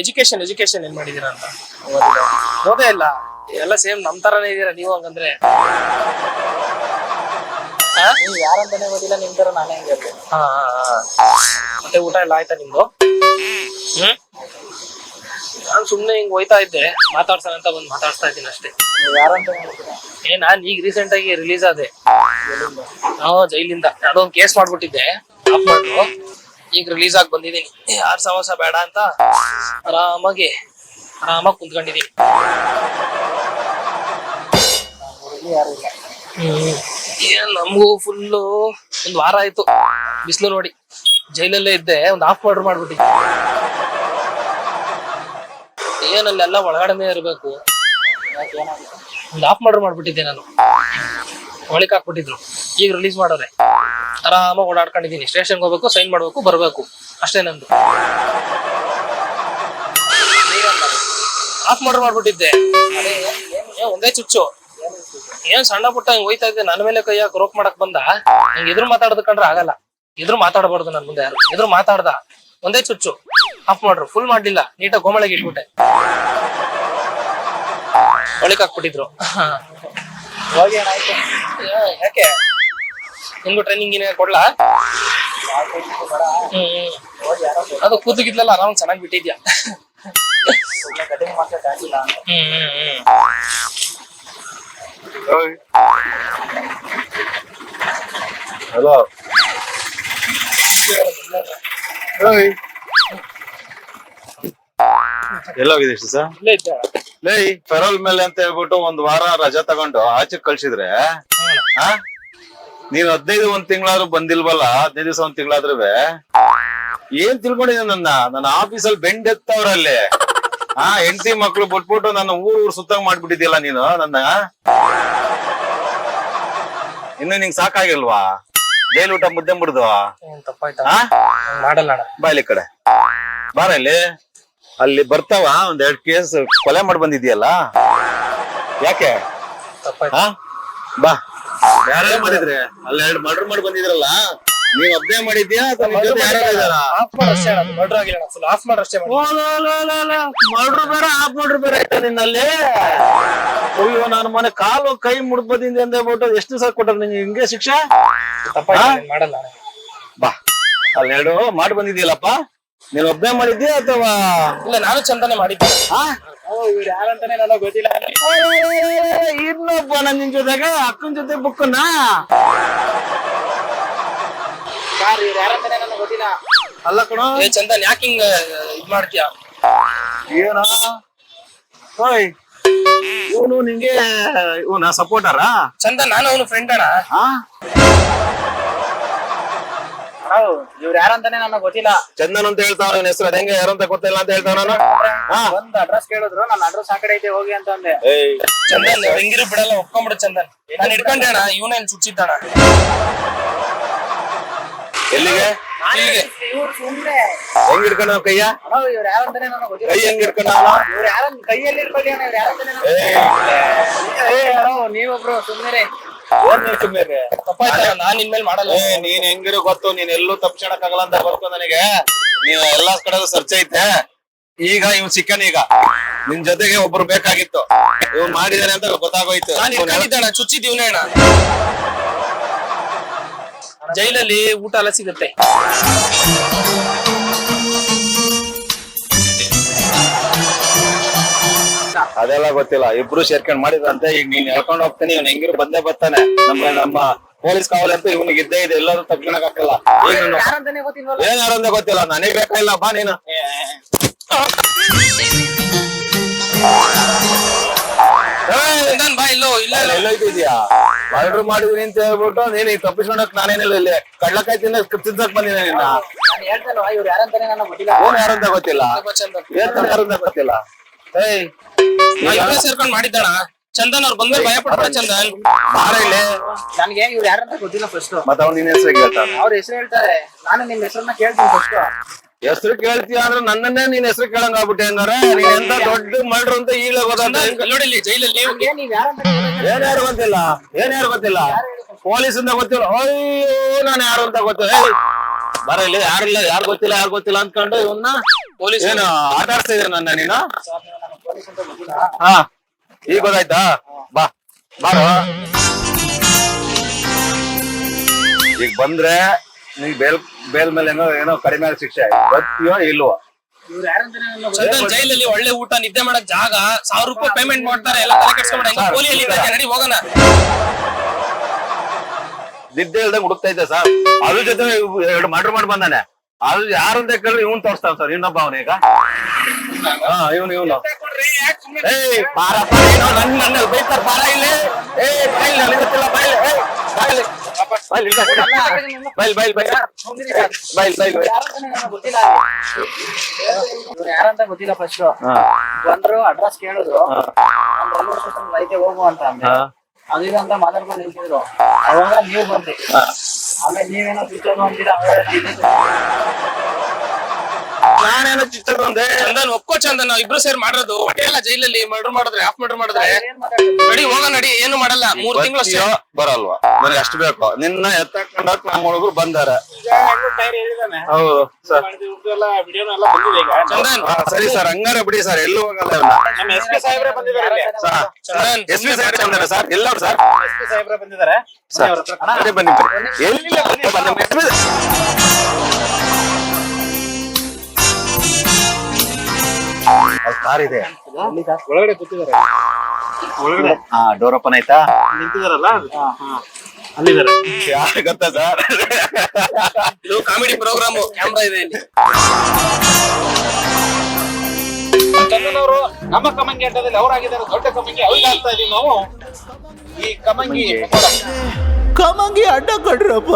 ಎಜುಕೇಶನ್ ಏನ್ ಮಾಡಿದೀರಾ ಅಂತ. ಓದೇ ಇಲ್ಲ, ಎಲ್ಲ ಸೇಮ್ ನಮ್ ತರಾನೇ ಇದೀರಾ ನೀವು ಹಂಗಂದ್ರೆ. ಯಾರಂತಾನೆ ಗೊತ್ತಿಲ್ಲ, ನಿಮ್ ತರ ನಾನೇ ಹೆಂಗೆ. ಮತ್ತೆ ಊಟ ಎಲ್ಲ ಆಯ್ತಾ ನಿಮ್ದು? ನಾನ್ ಸುಮ್ನೆ ಹಿಂಗ್ ಹೋಯ್ತಾ ಇದ್ದೆ, ಮಾತಾಡ್ಸೋಣ ಅಂತ ಬಂದು ಮಾತಾಡ್ಸ್ತಾ ಇದ್ದೀನಿ ಅಷ್ಟೇ. ನಾನ್ ಈಗ ರೀಸೆಂಟ್ ಆಗಿ ರಿಲೀಸ್ ಆದೆ ಜೈಲಿಂದ. ಯಾವ್ದೋ ಒಂದ್ ಕೇಸ್ ಮಾಡ್ಬಿಟ್ಟಿದ್ದೆ, ಆಫ್ ಮಾಡ್ರು. ಈಗ ರಿಲೀಸ್ ಆಗಿ ಬಂದಿದ್ದೀನಿ. ಯಾರ್ ಸವಾಸ ಬೇಡ ಅಂತ ಆರಾಮಾಗಿ ಕುಂತ್ಕೊಂಡಿದೀನಿ. ನಮಗೂ ಫುಲ್ಲು ಒಂದ್ ವಾರ ಆಯ್ತು ಬಿಸಿಲು ನೋಡಿ, ಜೈಲಲ್ಲೇ ಇದ್ದೆ. ಒಂದ್ ಆಫ್ ಆರ್ಡರ್ ಮಾಡ್ಬಿಟ್ಟಿದ್ದೆ. ಏನಲ್ಲೆಲ್ಲ ಒಳಗಡೆನೆ ಇರ್ಬೇಕು. ಒಂದು ಆಫ್ ಮರ್ಡರ್ ಮಾಡ್ಬಿಟ್ಟಿದ್ದೆ ನಾನು, ಒಳಕ್ ಹಾಕ್ಬಿಟ್ಟಿದ್ರು. ಈಗ ರಿಲೀಸ್ ಮಾಡೋರೆ, ಆರಾಮಾಗಿ ಓಡಾಡ್ಕೊಂಡಿದ್ದೀನಿ. ಸ್ಟೇಷನ್ಗೆ ಹೋಗ್ಬೇಕು, ಸೈನ್ ಮಾಡ್ಬೇಕು, ಬರ್ಬೇಕು, ಅಷ್ಟೇ ನಂದು. ಆಫ್ ಮರ್ಡರ್ ಮಾಡ್ಬಿಟ್ಟಿದ್ದೆ. ಒಂದೇ ಚುಚ್ಚು, ಏನ್ ಸಣ್ಣ ಪುಟ್ಟ ಹಿಂಗ್ ಹೋಯ್ತಾ ಇದ್ದೆ, ನನ್ನ ಮೇಲೆ ಕೈ ಹಾಕಿ ರೋಕ್ ಮಾಡಕ್ ಬಂದ. ನಂಗೆ ಎದುರು ಮಾತಾಡೋದ್ ಕಂಡ್ರೆ ಆಗಲ್ಲ, ಎದುರು ಮಾತಾಡಬಾರ್ದು ನನ್ ಮುಂದೆ ಯಾರು. ಎದುರು ಮಾತಾಡ್ದ, ಒಂದೇ ಚುಚ್ಚು ಆಫ್ ಮಾಡ್ರು. ಫುಲ್ ಮಾಡ್ಲಿಲ್ಲ, ನೀಟಾಗಿ ಗೋಮಳೆಗೆ ಇಟ್ಬಿಟ್ಟೆ, ಒಳಕ್ ಹಾಕ್ಬಿಟ್ಟಿದ್ರು. ಯಾಕೆ ನಿಮ್ಗೂ ಟ್ರೈನಿಂಗ್ ಕೊಡ್ಲಾ? ಅದು ಕೂದಲಿಗಿದ್ಲಲ್ಲ, ಆರಾಮ್ ಚೆನ್ನಾಗಿ ಬಿಟ್ಟಿದ್ಯಾ. ಹಲೋ, ಎಲ್ಲೋಗಿದೆ ಇಷ್ಟು ಸರ್? ಇಲ್ಲೇ ಇದ್ದ. ಲೇ ಫೆರೋಲ್ ಮೇಲೆ ಅಂತ ಹೇಳ್ಬಿಟ್ಟು ಒಂದ್ ವಾರ ರಜಾ ತಗೊಂಡು ಆಚೆ ಕಳ್ಸಿದ್ರೆ ನೀವ್ 15 ಒಂದ್ ತಿಂಗಳಾದ್ರೂ ಬಂದಿಲ್ವಲ್ಲ? 15 ದಿವಸ ಒಂದ್ ತಿಂಗಳಾದ್ರೂ ಏನ್ ತಿಳ್ಕೊಂಡಿದ್ದೆ ನನ್ನ ಆಫೀಸಲ್ಲಿ ಬೆಂಡ್ ಎತ್ತವ್ರಲ್ಲಿ. ಹೆಂಡತಿ ಮಕ್ಳು ಬಿಟ್ಬಿಟ್ಟು ನನ್ನ ಊರ್ ಸುತ್ತಂಗ್ ಮಾಡ್ಬಿಟ್ಟಿದ್ಯಲ್ಲ ನೀನು ನನ್ನ. ಇನ್ನು ನಿಂಗ್ ಸಾಕಾಗಿಲ್ವಾ? ಜೈಲ್ ಊಟ ಮುದ್ದೆ ಮುಡ್ದು ತಪ್ಪಾಯ್ತಾ? ಮಾಡಲ್ಲ ಬಾಯ್ಲಿ ಕಡೆ ಬಾರ ಇಲ್ಲಿ. ಅಲ್ಲಿ ಬರ್ತಾವ ಒಂದ್ 2 ಕೇಸ್ ಕೊಲೆ ಮಾಡಿ ಬಂದಿದ್ಯಲ್ಲ, ಯಾಕೆ? ತಪ್ಪಾಯ್ತಾ? ಬಾ, ಯಾರೇ ಮಾಡಿದ್ರೆ ಅಲ್ಲಿ 2 ಮರ್ಡರ್ ಮಾಡಿ ಬಂದಿದ್ರಲ್ಲ, ನೀವ್ ಒಬ್ಬನೇ ಮಾಡಿದ್ಯಾ ಅಥವಾ ನಿಮ್ ಜೊತೆ ಯಾರು ಇದಾರ? ಮರ್ಡರ್ ಆಗಿಲ್ಲ, ಫುಲ್ ಆಫ್ ಮಾಡ್ರ್ ಅಷ್ಟೇ. ಮರ್ಡರ್ ಬೇರೆ ಆಫ್ ಮರ್ಡರ್ ಬೇರೆ ಆಯ್ತಾ ನಿನ್ನಲ್ಲಿ? ಅಯ್ಯೋ, ನಾನು ಮನೆ ಕಾಲು ಕೈ ಮುಡ್ದ್ ಬಂದಿದ್ದೆ ಅಂತ ಹೇಳ್ಬಿಟ್ಟು ಎಷ್ಟು ದಿವಸ ಕೊಟ್ಟಾರ ನಿಂಗೆ ಹಿಂಗೆ ಶಿಕ್ಷೆ? ಮಾಡಲ್ಲ. ಬಾ, ಅಲ್ಲಿ 2 ಮಾಡಿ ಬಂದಿದ್ಯಲ್ಲಪ್ಪ, ನೀನ್ ಒಬ್ಬನೇ ಮಾಡಿದ್ಯಾ ಅಥವಾ? ಇಲ್ಲ, ನಾನು ಚಂದನೆ ಮಾಡಿದ್ದೆ. ಯಾರಂತಾನೆ ನನಗೆ ಗೊತ್ತಿಲ್ಲ. ಇನ್ನೊಬ್ಬ ನಿನ್ ಜೊತೆಗ ಅಕ್ಕನ ಜೊತೆ ಬುಕ್ಕನ್ನ ಯಾರಂತಾನೆ ನನಗೆ ಗೊತ್ತಿಲ್ಲ. ಅಲ್ಲ ಕಣ ಚಂದನ್, ಯಾಕೆ ಹಿಂಗ ಇದ್ ಮಾಡ್ತೀಯ? ಏನ ಇವನು ನಿಂಗೆ ಇವನ ಸಪೋರ್ಟರಾ? ಚಂದನ್, ನಾನು ಅವನು ಫ್ರೆಂಡ್ ಅಣ್ಣ. ಇವ್ರು ಯಾರಂತಾನೆ ನನಗೆ ಗೊತ್ತಿಲ್ಲ. ಚಂದನ್ ಅಂತ ಹೇಳ್ತಾವ, ನನ್ನ ಹೆಸರು ಅದ ಹೆಂಗೆ ಯಾರು ಅಂತ ಗೊತ್ತಿಲ್ಲ ಅಂತ ಹೇಳ್ತಾವ. ನಾನು ಒಂದ್ ಅಡ್ರೆಸ್ ಕೇಳಿದ್ರು, ನನ್ನ ಅಡ್ರೆಸ್ ಆ ಕಡೆ ಐತೆ ಹೋಗಿ ಅಂತ ಅಂದೆ. ಚಂದನ್ ಹೆಂಗಿರು ಬಿಡಲ್ಲ, ಒಪ್ಕೊಂಡ್ಬಿಡು ಚಂದನ್. ನಾನು ಇಟ್ಕೊಂಡೆ ಅಣ್ಣ, ಇವನೇನ್ ಚುಚ್ಚಿದ್ದಣ. ಎಲ್ಲಿಗೆ ಹೆಂಗ್ ಹಿಡ್ಕೊಂಡ ಕೈಯ? ಇವ್ರು ಯಾರಂತಾನೆ ನನಗೆ ಗೊತ್ತಿಲ್ಲ. ಕೈ ಹೆಂಗ್ ಹಿಡ್ಕೊಂಡ? ಇವ್ರು ಯಾರ ಕೈಯಲ್ಲಿ ಇಟ್ಕೊಳ್ಳಿ ಅಣ್ಣ, ಇವ್ರು ಯಾರಂತಾನೆ ನೀವೊಬ್ರು ಸುಮ್ಮನೆ ತಪ್ಪಾಯ್ತಾ? ನಾನ್ ಇನ್ಮೇಲೆ ಮಾಡಲ್ಲ. ನೀನ್ ಹೆಂಗಿರೋ ಗೊತ್ತು, ನೀನ್ ಎಲ್ಲೂ ತಪ್ಪಿಸಣಕ್ಕಾಗಲ್ಲ ಅಂತ ಗೊತ್ತು ನನಗೆ. ನೀವ್ ಎಲ್ಲಾ ಕಡೆ ಸರ್ಚ್ ಐತೆ. ಈಗ ಇವ್ ಸಿಕ್ಕನ್, ಈಗ ನಿನ್ ಜೊತೆಗೆ ಒಬ್ರು ಬೇಕಾಗಿತ್ತು, ಇವ್ ಮಾಡಿದಾನೆ ಅಂತ ಗೊತ್ತಾಗೋಯ್ತು. ನಾನು ಇಟ್ಕೊಂಡಿದ್ದಣ್ಣ, ಚುಚ್ಚಿದ್ದೀವನೇ ಅಣ್ಣ. ಜೈಲಲ್ಲಿ ಊಟ ಎಲ್ಲ ಸಿಗುತ್ತೆ. ಅದೆಲ್ಲ ಗೊತ್ತಿಲ್ಲ, ಇಬ್ರು ಸೇರ್ಕೊಂಡ್ ಮಾಡಿದ್ರಂತೆ. ಈಗ ನೀನ್ ಹೇಳ್ಕೊಂಡ್ ಹೋಗ್ತಾನೆ, ಇವ್ನ ಹೆಂಗಿರು ಬಂದೇ ಬರ್ತಾನೆ. ನಮ್ಮ ಪೊಲೀಸ್ ಕಾವಲ್ ಅಂತ ಇವ್ನಿಗೆ ಇದ್ದೇ ಇದೆ, ಎಲ್ಲರೂ ತಪ್ಪಿಸಣಕ್ ಆಗಲ್ಲ. ಏನ್ ಯಾರಂತ ಗೊತ್ತಿಲ್ಲ, ನನಗೆ ಬೇಕಾಗಿಲ್ಲ. ಬಾ ನೀನು. ಬಾ, ಇಲ್ಲೋ ಇಲ್ಲ ಎಲ್ಲೋಯ್ತಿದ್ಯಾ? ಮರ್ಡರ್ ಮಾಡಿದ್ರಿ ಅಂತ ಹೇಳ್ಬಿಟ್ಟು ನೀನ್ ಈಗ ತಪ್ಪಿಸ್ಕೊಂಡಕ್ ನಾನೇನಿಲ್ಲ, ಇಲ್ಲಿ ಕಡ್ಲಕಾಯಿ ತಿನ್ನಕ್ ಬಂದಿನ ನಿನ್ನ. ಇವ್ರು ಯಾರಂತಾನೆ ನನಗೆ ಗೊತ್ತಿಲ್ಲ. ಏನ್ ಯಾರಂತ ಗೊತ್ತಿಲ್ಲ, ಏನ್ ಯಾರಂತ ಗೊತ್ತಿಲ್ಲ. ಸೇರ್ಕೊಂಡ್ ಮಾಡಿದ್ದಣ. ಚಂದನ್ ಅವ್ರು ಬಂದ್ರೆ ಭಯ ಪಡ್ತಾರೆ. ಚಂದನ್ ಬಾರ ಇಲ್ಲಿ. ನನ್ಗೆ ಇವ್ರು ಯಾರಂತ ಗೊತ್ತಿಲ್ಲ ಫಸ್ಟ್. ಮತ್ತ ಅವ್ನು ನಿನ್ ಹೆಸರು ಕೇಳ್ತಾನ? ಅವ್ರ ಹೆಸರು ಹೇಳ್ತಾರೆ, ನಾನು ನಿಮ್ ಹೆಸರನ್ನ ಕೇಳ್ತೀನಿ ಫಸ್ಟ್. ಹೆಸರು ಕೇಳ್ತೀಯ ಅಂದ್ರೆ ನನ್ನನ್ನೇ ನೀನ್ ಹೆಸರು ಕೇಳಂಗ ಆಗ್ಬಿಟ್ಟೆ ಹಂಗಾರೆ. ನೀನ್ ಎಂತ ದೊಡ್ಡ ಮರ್ಡರ್ ಅಂತ ಈಗಲೇ ಗೊತ್ತಾಗ್ತದೆ. ನೋಡಿ ಜೈಲಲ್ಲಿ ಏನ್ ಯಾರು ಗೊತ್ತಿಲ್ಲ, ಏನ್ ಯಾರು ಗೊತ್ತಿಲ್ಲ, ಪೊಲೀಸ್ ಅಂತ ಗೊತ್ತಿಲ್ಲ. ಅಯ್ಯೋ, ನಾನು ಯಾರು ಅಂತ ಗೊತ್ತಿಲ್ಲ. ಬರ ಇಲ್ಲಿ, ಯಾರಿಲ್ಲ, ಯಾರು ಗೊತ್ತಿಲ್ಲ, ಯಾರು ಗೊತ್ತಿಲ್ಲ ಅಂದ್ಕೊಂಡು ಇವನ್ನ ಪೊಲೀಸ್ ಏನು ಆಟ ಆಡ್ತಾ ಇದ್ದೆ ನನ್ನ ನೀನು? ಹಾ, ಈಗ ಗೊತ್ತಾಯ್ತಾ? ಬಾ ಬಾರ. ಈಗ ಬಂದ್ರೆ ನೀ ಬೇಲ್ ಮೇಲೆ ಏನೋ ಕಡಿಮೆ ಶಿಕ್ಷೆ ಬರ್ತೀಯೋ ಇಲ್ವೋ? ಚಂದನ್ ಜೈಲಲ್ಲಿ ಒಳ್ಳೆ ಊಟ, ನಿದ್ದೆ ಮಾಡಕ್ ಜಾಗ, 1000 ರೂಪಾಯಿ ಪೇಮೆಂಟ್ ಮಾಡ್ತಾರೆ. ಎಲ್ಲ ತಲೆ ಕೆಡ್ಸ್ಕೊಂಡ್ಬಿಡ. ಪೊಲೀಯಲ್ಲಿ ನಡಿ ಹೋಗೋಣ. ನಿದ್ದೆ ಇಲ್ದಂಗ್ ಹುಡುಕ್ತಾ ಇದ್ದೆ ಸರ್. ಅದ್ರ ಜೊತೆ 2 ಮರ್ಡರ್ ಮಾಡಿ ಬಂದಾನೆ. ಅದು ಯಾರು ಅಂತ ಕೇಳಿದ್ರೆ ಇವ್ನು ತೋರಿಸ್ತಾವ ಸರ್. ಇನ್ನೊಬ್ಬ ಅವನೀಗ ಇವನು ನನ್ನ ಬೈತಾರ. ಬಾರ ಇಲ್ಲಿ. ಬಾಯಿಲ್ಲ, ಯಾರಂತ ಗೊತ್ತಿಲ್ಲ ಫಸ್ಟ್ ಬಂದ್ರು ಅಡ್ರೆಸ್ ಕೇಳಿದ್ರು ರೈಲ್ವೆ ಸ್ಟೇಷನ್ ಐತೆ ಹೋಗು ಅಂತ ಅಂದೆ ಅದಿಲ್ಲ ಅಂತ ಮಾತಾಡ್ಕೊಂಡು ನಿಂತಿದ್ರು ಅವಾಗ ನೀವು ಬಂದ್ರಿ ಆಮೇಲೆ ನೀವೇನೋ ಪಿಕ್ಚರ್ ಅಂತೀರಾ ನಾನೇನೋ ಚಿತ್ರ ಬಂದೆ ಚಂದನ್ ಒಪ್ಕೋ ಚಂದನ್ ನಾವ್ ಇಬ್ರು ಸೇರಿ ಮಾಡಿರೋದು ಹೊಟ್ಟೆ ಎಲ್ಲ ಜೈಲಲ್ಲಿ ಮರ್ಡರ್ ಮಾಡಿದ್ರೆ ಹಾಫ್ ಮರ್ಡರ್ ಮಾಡಿದ್ರೆ ನಡಿ ಹೋಗ ನಡಿ ಏನು ಮಾಡಲ್ಲ 3 ತಿಂಗಳು ಅಷ್ಟೇ ಬರಲ್ವಾ ನನಗೆ ಅಷ್ಟು ಬೇಕು ನಿನ್ನ ಎತ್ತಕೊಂಡಾಕ್ ನಮ್ಮ ಹುಡುಗರು ಬಂದಾರ ಹೌದು ಸರ್ ಚಂದನ್ ಸರಿ ಸರ್ ಹಂಗಾರ ಬಿಡಿ ಸರ್ ಎಲ್ಲೂ ಹೋಗಲ್ಲ ನಮ್ಮ ಎಸ್ ಪಿ ಸಾಹೇಬ್ರೆ ಬಂದಿದ್ದಾರೆ ಚಂದನ್ ಎಸ್ ಪಿ ಸಾಹೇಬ್ರೆ ಬಂದಾರ ಸರ್ ಎಲ್ಲವ್ರು ಸರ್ ಎಸ್ ಪಿ ಸಾಹೇಬ್ರೆ ಬಂದಿದ್ದಾರೆ ಸರ್ ಅದೇ ಬನ್ನಿ ಎಲ್ಲಿಲ್ಲ ಬನ್ನಿ ಕಾರ್ ಇದೆ ಒಳಗಡೆ ಕೂತಿದ್ದಾರೆ ಒಳಗಡೆ ಡೋರ್ ಓಪನ್ ಆಯ್ತಾ ನಿಂತಿದಾರಲ್ಲ ಅಲ್ಲಿದ್ದಾರೆ ಯಾರು ಗೊತ್ತಾ ಸರ್ ಇದು ಕಾಮಿಡಿ ಪ್ರೋಗ್ರಾಮ್ ಕ್ಯಾಮ್ರಾ ಇದೆ ಇಲ್ಲಿ ಚಂದನ್ ಅವರು ನಮ್ಮ ಕಮಂಗಿ ಅಡ್ಡದಲ್ಲಿ ಅವರಾಗಿದ್ದಾರೆ ದೊಡ್ಡ ಕಮಂಗಿ ಅವ್ರಿಗೆ ಆಗ್ತಾ ಇದೀವಿ ನಾವು ಈ ಕಮಂಗಿ ಕಮಂಗಿ ಅಡ್ಡ ಕಡ್ರಪ್ಪ